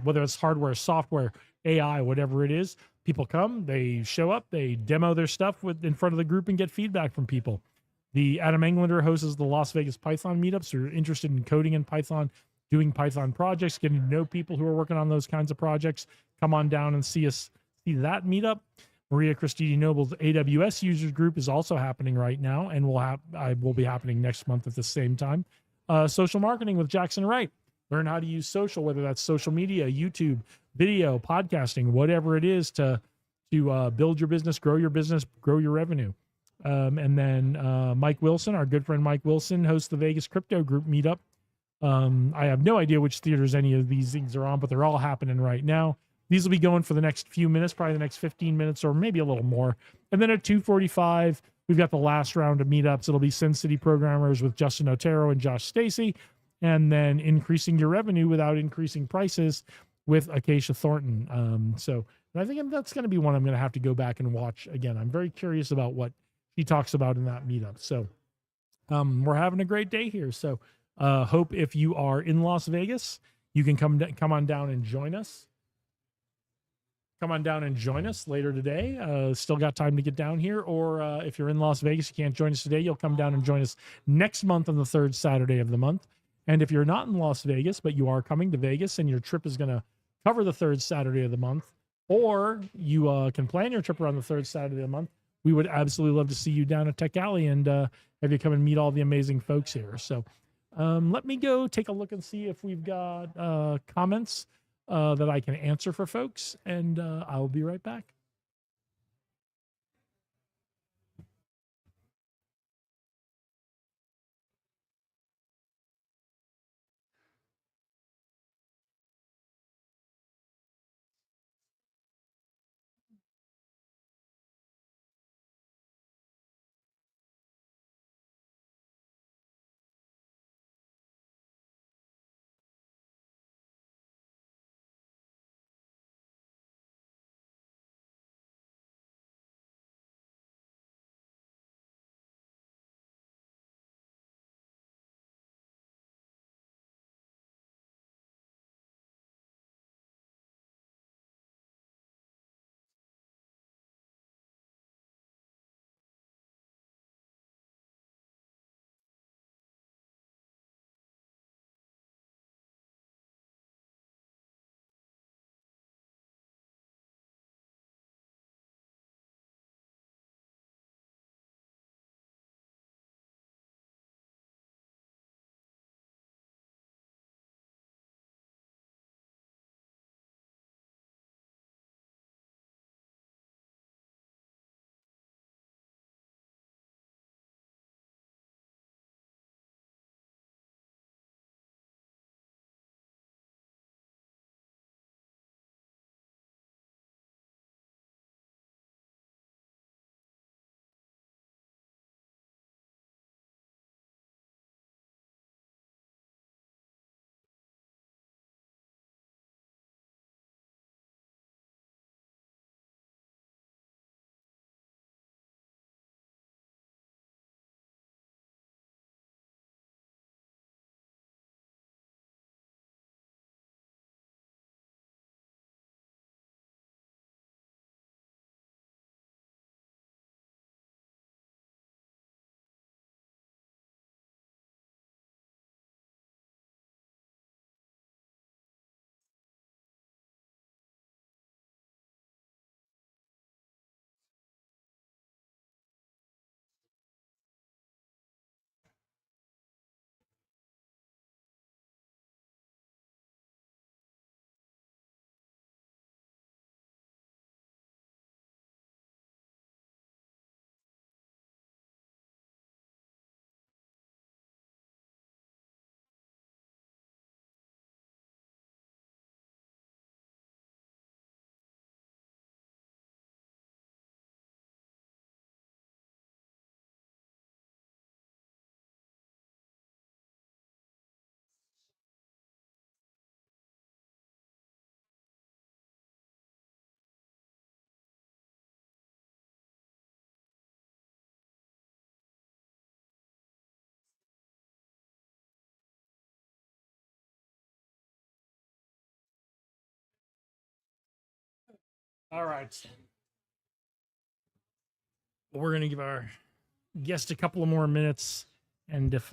whether it's hardware, software, AI, whatever it is, people come, they show up, they demo their stuff in front of the group and get feedback from people. The Adam Englander hosts the Las Vegas Python meetups. So you're interested in coding in Python, doing Python projects, getting to know people who are working on those kinds of projects, come on down and see that meetup. Maria Christine Noble's AWS users group is also happening right now, and will be happening next month at the same time. Social marketing with Jackson Wright. Learn how to use social, whether that's social media, YouTube, video, podcasting, whatever it is to build your business, grow your revenue. And then Mike Wilson, our good friend Mike Wilson, hosts the Vegas Crypto Group meetup. I have no idea which theaters any of these things are on, but they're all happening right now. These will be going for the next few minutes, probably the next 15 minutes or maybe a little more. And then at 2:45, we've got the last round of meetups. It'll be Sin City Programmers with Justin Otero and Josh Stacy. And then increasing your revenue without increasing prices with Acacia Thornton. So I think that's going to be one I'm going to have to go back and watch again. I'm very curious about what he talks about in that meetup. So we're having a great day here. So hope if you are in Las Vegas, you can come on down and join us. Come on down and join us later today. Still got time to get down here. Or if you're in Las Vegas, you can't join us today, you'll come down and join us next month on the 3rd Saturday of the month. And if you're not in Las Vegas, but you are coming to Vegas and your trip is going to cover the 3rd Saturday of the month, or you can plan your trip around the 3rd Saturday of the month, we would absolutely love to see you down at Tech Alley and have you come and meet all the amazing folks here. So let me go take a look and see if we've got comments that I can answer for folks, and I'll be right back. All right. We're gonna give our guest a couple of more minutes, and if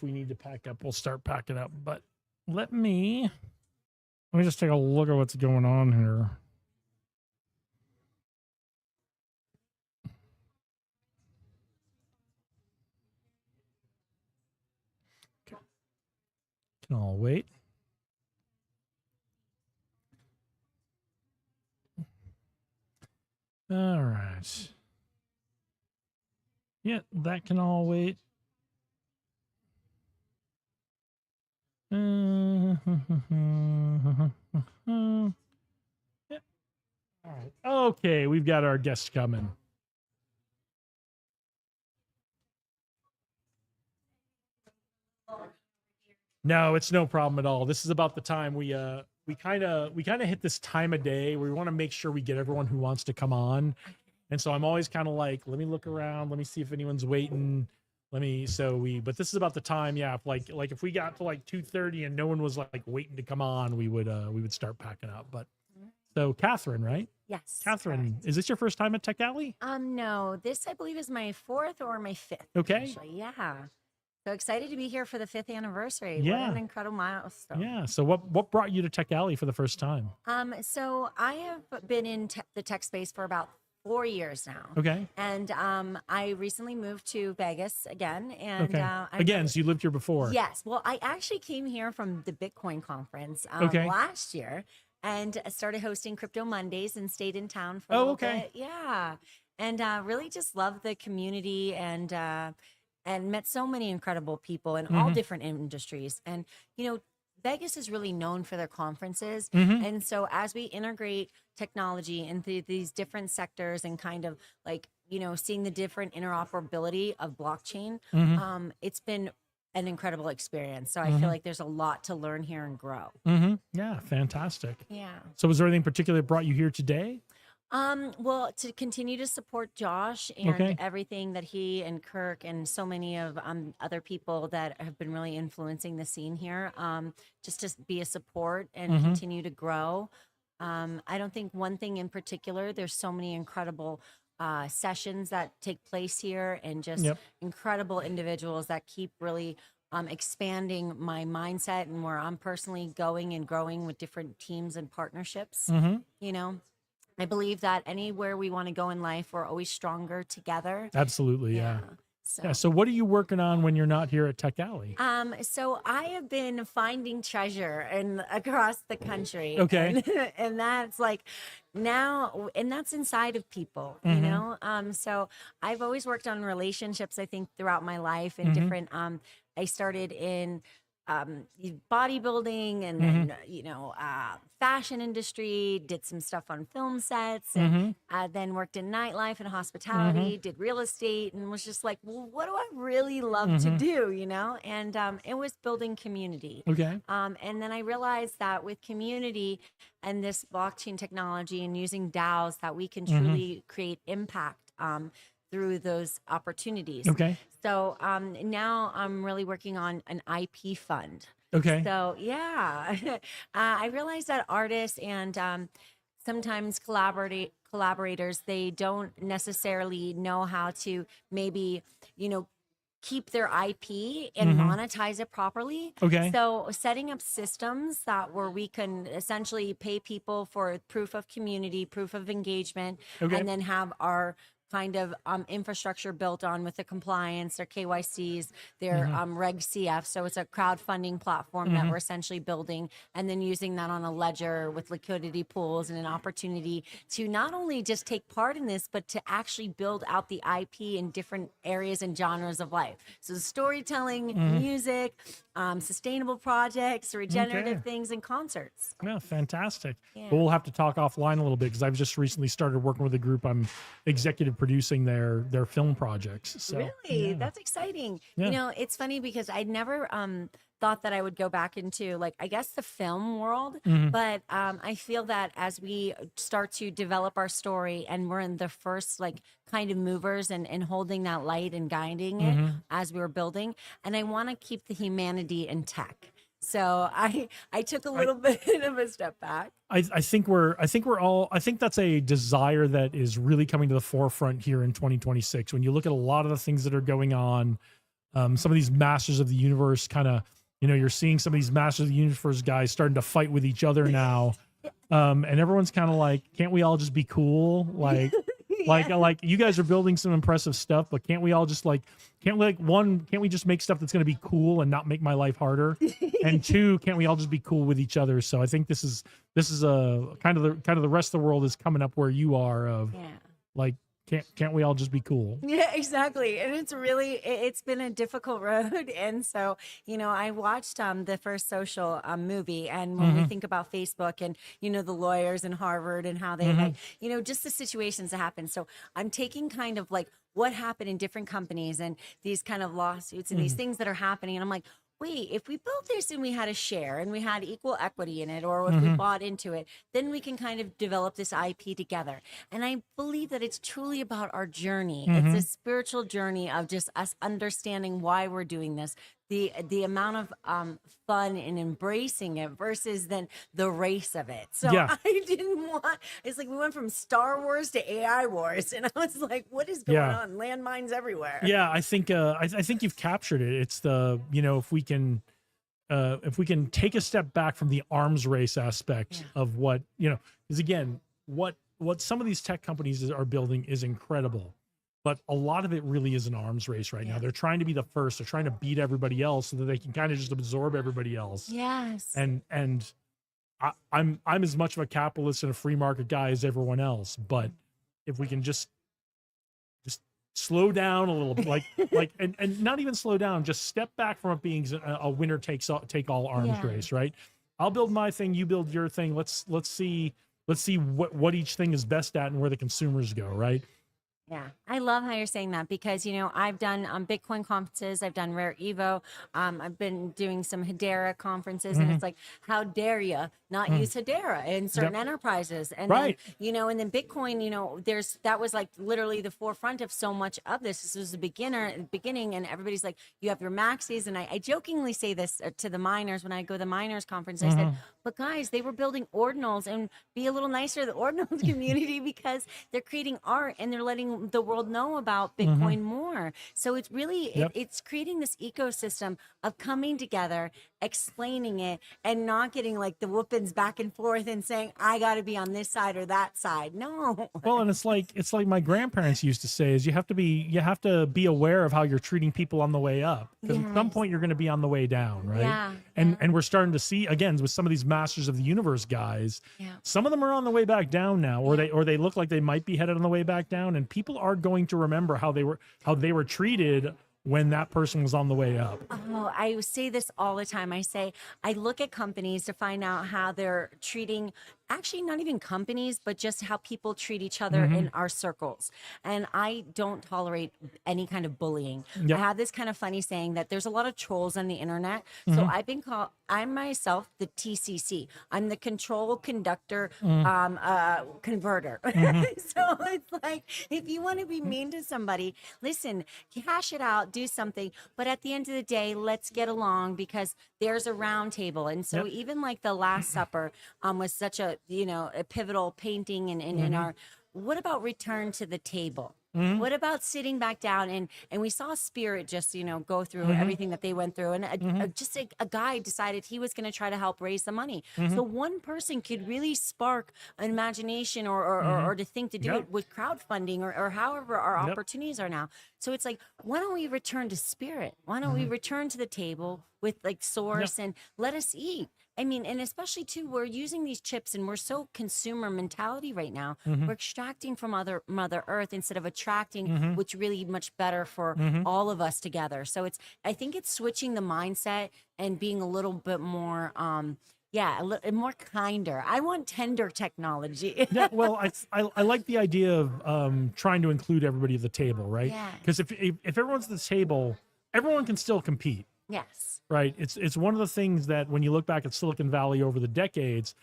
we need to pack up, we'll start packing up. But let me just take a look at what's going on here. Okay. Can all wait. All right. Yeah, that can all wait. Yeah. All right. Okay, we've got our guest coming. No, it's no problem at all. This is about the time we kind of hit this time of day where we want to make sure we get everyone who wants to come on. And so I'm always kind of like, let me look around, let me see if anyone's waiting. But this is about the time, yeah. If we got to like 2:30 and no one was like waiting to come on, we would start packing up. But so Catherine, right? Yes. Catherine, is this your first time at Tech Alley? No, this I believe is my 4th or my 5th. Okay. Actually. Yeah. So excited to be here for the 5th anniversary. Yeah. What an incredible milestone. Yeah. So what brought you to Tech Alley for the first time? So I have been in the tech space for about 4 years now. Okay. And I recently moved to Vegas again. And Again, so you lived here before? Yes. Well, I actually came here from the Bitcoin conference last year and started hosting Crypto Mondays and stayed in town for a little bit. Yeah. And really just loved the community and met so many incredible people in all different industries. And, Vegas is really known for their conferences. And so as we integrate technology into these different sectors and kind of seeing the different interoperability of blockchain, it's been an incredible experience. So I feel like there's a lot to learn here and grow. Yeah, fantastic. Yeah. So was there anything particular that brought you here today? Well, to continue to support Josh and everything that he and Kirk and so many of other people that have been really influencing the scene here, just to be a support and continue to grow. I don't think one thing in particular, there's so many incredible sessions that take place here and just incredible individuals that keep really expanding my mindset and where I'm personally going and growing with different teams and partnerships. I believe that anywhere we want to go in life, we're always stronger together. Absolutely, yeah. So what are you working on when you're not here at Tech Alley? So I have been finding treasure across the country. Okay. And that's and that's inside of people, you know? So I've always worked on relationships, I think, throughout my life and different, I started in bodybuilding and then fashion industry, did some stuff on film sets, and then worked in nightlife and hospitality, did real estate, and was just like, well, what do I really love to do, and it was building community. And then I realized that with community and this blockchain technology and using DAOs, that we can truly create impact through those opportunities. So now I'm really working on an IP fund. So yeah, I realize that artists and sometimes collaborators, they don't necessarily know how to maybe, keep their IP and monetize it properly. So setting up systems where we can essentially pay people for proof of community, proof of engagement, and then have our kind of infrastructure built on with the compliance, their KYCs, their Reg CF. So it's a crowdfunding platform that we're essentially building, and then using that on a ledger with liquidity pools and an opportunity to not only just take part in this, but to actually build out the IP in different areas and genres of life. So storytelling, music, sustainable projects, regenerative things, and concerts. Yeah, fantastic. Well, we'll have to talk offline a little bit because I've just recently started working with a group. I'm executive producing their film projects. So, really? That's exciting. It's funny because I never thought that I would go back into I guess the film world, but I feel that as we start to develop our story and we're in the first kind of movers and holding that light and guiding it as we were building, and I want to keep the humanity in tech. So I took a little bit of a step back. I think that's a desire that is really coming to the forefront here in 2026. When you look at a lot of the things that are going on, some of these Masters of the Universe kind of, you're seeing some of these Masters of the Universe guys starting to fight with each other now. And everyone's kind of like, can't we all just be cool? Like, like you guys are building some impressive stuff, but can't we all just can't we just make stuff that's going to be cool and not make my life harder? And two, can't we all just be cool with each other? So I think this is a kind of the rest of the world is coming up where you are of like, can't we all just be cool? Yeah, exactly. And it's been a difficult road. And so, I watched the first Social movie, and when we think about Facebook and, the lawyers in Harvard and how they just the situations that happen. So I'm taking kind of like what happened in different companies and these kind of lawsuits and these things that are happening. And I'm like, wait, if we built this and we had a share and we had equal equity in it, or if we bought into it, then we can kind of develop this IP together. And I believe that it's truly about our journey. It's a spiritual journey of just us understanding why we're doing this, the amount of fun in embracing it versus then the race of it. So I didn't want, it's like we went from Star Wars to AI Wars, and I was like, what is going on? Landmines everywhere. Yeah, I think I think you've captured it. It's the, if we can take a step back from the arms race aspect of what, because again, what some of these tech companies are building is incredible. But a lot of it really is an arms race right now. They're trying to be the first. They're trying to beat everybody else so that they can kind of just absorb everybody else. Yes. And I'm as much of a capitalist and a free market guy as everyone else. But if we can just slow down a little bit, and not even slow down, just step back from it being a winner take all arms race, right? I'll build my thing, you build your thing. Let's see what each thing is best at and where the consumers go, right? Yeah, I love how you're saying that because, I've done Bitcoin conferences, I've done Rare Evo, I've been doing some Hedera conferences, and it's like, how dare you not use Hedera in certain enterprises? And then, and then Bitcoin, that was like literally the forefront of so much of this. This was the beginning, and everybody's like, you have your maxis, and I jokingly say this to the miners when I go to the miners conference. I said, but guys, they were building ordinals, and be a little nicer to the ordinals community because they're creating art and they're letting the world know about Bitcoin more. So it's really, it's creating this ecosystem of coming together, explaining it, and not getting like the whoopings back and forth and saying, I got to be on this side or that side. No. Well, and it's like my grandparents used to say is you have to be aware of how you're treating people on the way up, because at some point you're going to be on the way down, right? Yeah. And we're starting to see again with some of these Masters of the Universe guys, some of them are on the way back down now, or they look like they might be headed on the way back down, and people are going to remember how they were treated when that person was on the way up. Oh, I say this all the time. I say, I look at companies to find out how they're treating, actually not even companies, but just how people treat each other in our circles. And I don't tolerate any kind of bullying. I have this kind of funny saying that there's a lot of trolls on the internet. So I'm myself the TCC. I'm the control conductor converter. So it's like, if you want to be mean to somebody, listen, hash it out, do something. But at the end of the day, let's get along because there's a round table. And so even like the Last Supper was such a pivotal painting in our, what about return to the table? What about sitting back down and we saw Spirit just, go through everything that they went through. And just a guy decided he was going to try to help raise the money. So one person could really spark an imagination or to think to do it with crowdfunding or however our opportunities are now. So it's like, why don't we return to Spirit? Why don't we return to the table with like source and let us eat? I mean, and especially too, we're using these chips and we're so consumer mentality right now. We're extracting from Mother Earth instead of attracting, which really much better for all of us together. So I think it's switching the mindset and being a little bit more, more kinder. I want tender technology. Well, I like the idea of trying to include everybody at the table, right? Yeah. Because if everyone's at the table, everyone can still compete. Yes. Right. It's one of the things that when you look back at Silicon Valley over the decades,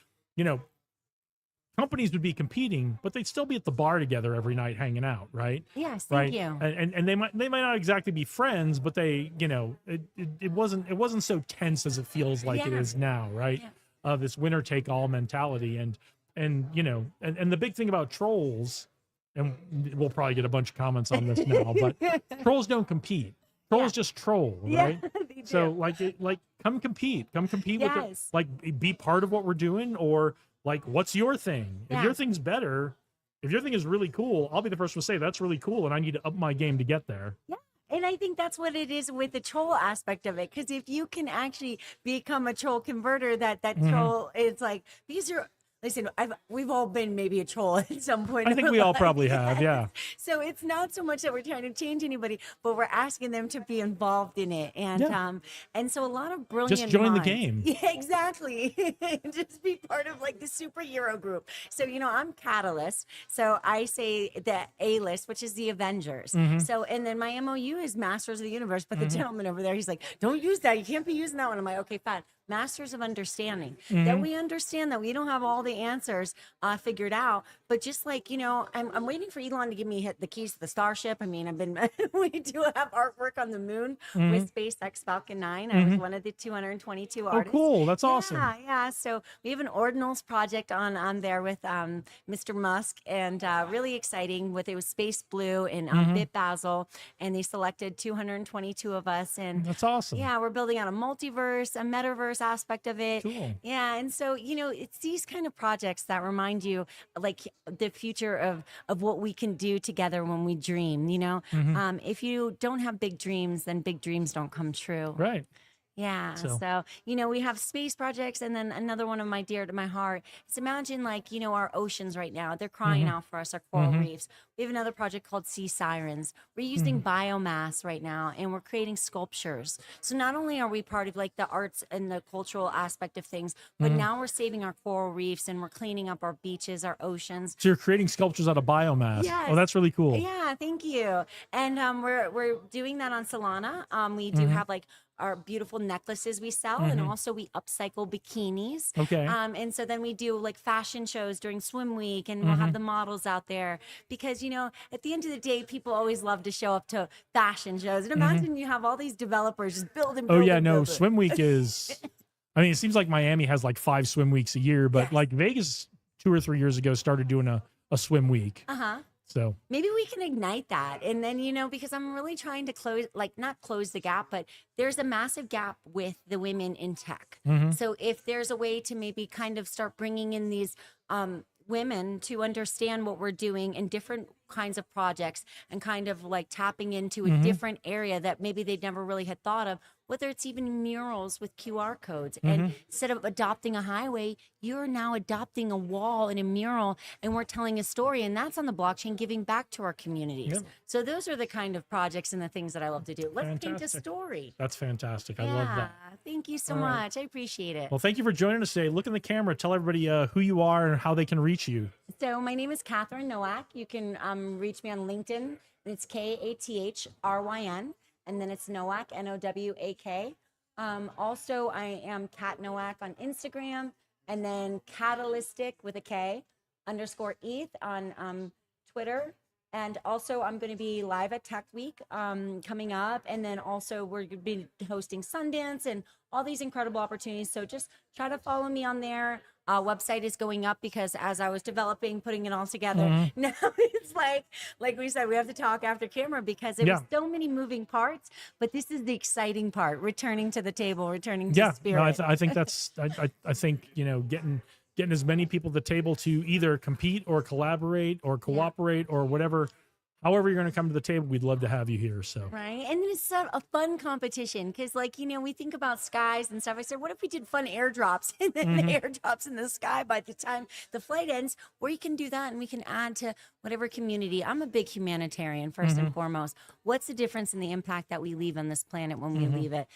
companies would be competing, but they'd still be at the bar together every night hanging out, right? Yes, Right. thank you. And they might not exactly be friends, but they, it wasn't so tense as it feels like it Yeah. is now, right? This winner take all mentality. And the big thing about trolls, and we'll probably get a bunch of comments on this now, but trolls don't compete. Trolls just troll, right? They So do. come compete with it. Yes. Like be part of what we're doing, or like, what's your thing? If Yeah. your thing's better, if your thing is really cool, I'll be the first to say that's really cool, and I need to up my game to get there. Yeah. And I think that's what it is with the troll aspect of it. Because if you can actually become a troll converter, that troll, it's like, these are, listen, we've all been maybe a troll at some point. I in think our we all life. probably have, yeah. So it's not so much that we're trying to change anybody, but we're asking them to be involved in it. And so a lot of brilliant Just join the minds- game. Yeah, exactly. Just be part of like the superhero group. So, I'm Catalyst. So I say the A-list, which is the Avengers. Mhm. So, and then my MOU is Masters of the Universe. But the gentleman over there, he's like, don't use that. You can't be using that one. I'm like, okay, fine. Masters of understanding, that Mhm. we understand that we don't have all the answers figured out, but just like, I'm waiting for Elon to give me the keys to the Starship. I mean, we do have artwork on the moon with SpaceX Falcon 9. I was Mhm. one of the 222 Oh, artists. cool. That's awesome. Yeah. So we have an ordinals project on there with Mr. Musk, and really exciting. It was Space Blue and Bit Basel, and they selected 222 of us. And That's awesome. yeah, we're building out a multiverse, a metaverse aspect of it. Cool. Yeah, and so it's these kind of projects that remind you like the future of what we can do together when we dream. If you don't have big dreams, then big dreams don't come true. Right. Yeah. So- So, we have space projects, and then another one of my dear to my heart is imagine our oceans right now. They're crying out for us, our coral reefs. We have another project called Sea Sirens. We're using biomass right now, and we're creating sculptures. So not only are we part of like the arts and the cultural aspect of things, but now we're saving our coral reefs, and we're cleaning up our beaches, our oceans. So you're creating sculptures out of biomass. Yes. Oh, that's really cool. Yeah, thank you. And we're doing that on Solana. We do have like our beautiful necklaces we sell, and also we upcycle bikinis. Okay. And so then we do like fashion shows during swim week, and we'll have the models out there because at the end of the day, people always love to show up to fashion shows. And imagine you have all these developers just building. Oh yeah, no, swim week is, I mean, it seems like Miami has like 5 swim weeks a year, but like Vegas 2 or 3 years ago started doing a swim week. So Maybe we can ignite that. And then, because I'm really trying to not close the gap, but there's a massive gap with the women in tech. So if there's a way to maybe kind of start bringing in these women to understand what we're doing in different kinds of projects and kind of like tapping into a different area that maybe they've never really had thought of, whether it's even murals with QR codes. And instead of adopting a highway, you're now adopting a wall and a mural, and we're telling a story, and that's on the blockchain, giving back to our communities. Yep. So those are the kind of projects and the things that I love to do. Let's paint a Fantastic. story. that's fantastic. I Yeah, love that. thank you so All right. much. I appreciate it. Well, thank you for joining us today. Look in the camera. Tell everybody who you are and how they can reach you. So my name is Catherine Nowak. You can reach me on LinkedIn. It's KATHRYN, and then it's Nowak, NOWAK. Also, I am Cat Nowak on Instagram, and then Catalystic with a K _ETH on Twitter. And also, I'm going to be live at Tech Week coming up. And then also, we're going to be hosting Sundance and all these incredible opportunities. So just try to follow me on there. Website is going up because as I was developing, putting it all together, now it's like we said, we have to talk after camera because there was so many moving parts. But this is the exciting part: returning to the table, returning to spirit. No, I think that's I think getting as many people at the table to either compete or collaborate or cooperate or whatever. However, you're going to come to the table, we'd love to have you here. So Right. And then it's a fun competition because, we think about skies and stuff. I said, what if we did fun airdrops and then the airdrops in the sky by the time the flight ends, where you can do that and we can add to whatever community. I'm a big humanitarian, first and foremost. What's the difference in the impact that we leave on this planet when we leave it?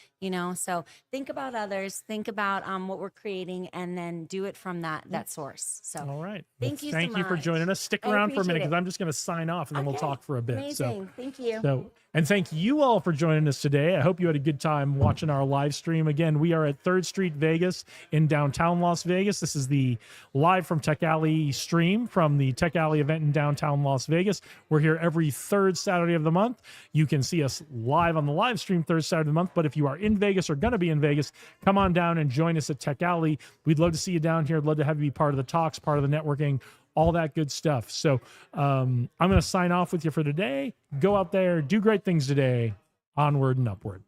So think about others, think about what we're creating, and then do it from that source. So all right. thank you so Thank you for much. joining us. Stick I around for a minute appreciate because it. I'm just going to sign off and then we'll talk talk for a bit. Amazing. Thank you. And thank you all for joining us today. I hope you had a good time watching our live stream. Again, we are at 3rd Street Vegas in downtown Las Vegas. This is the live from Tech Alley stream from the Tech Alley event in downtown Las Vegas. We're here every 3rd Saturday of the month. You can see us live on the live stream 3rd Saturday of the month. But if you are in Vegas or going to be in Vegas, come on down and join us at Tech Alley. We'd love to see you down here. I'd love to have you be part of the talks, part of the networking, all that good stuff. So I'm going to sign off with you for today. Go out there, do great things today. Onward and upward.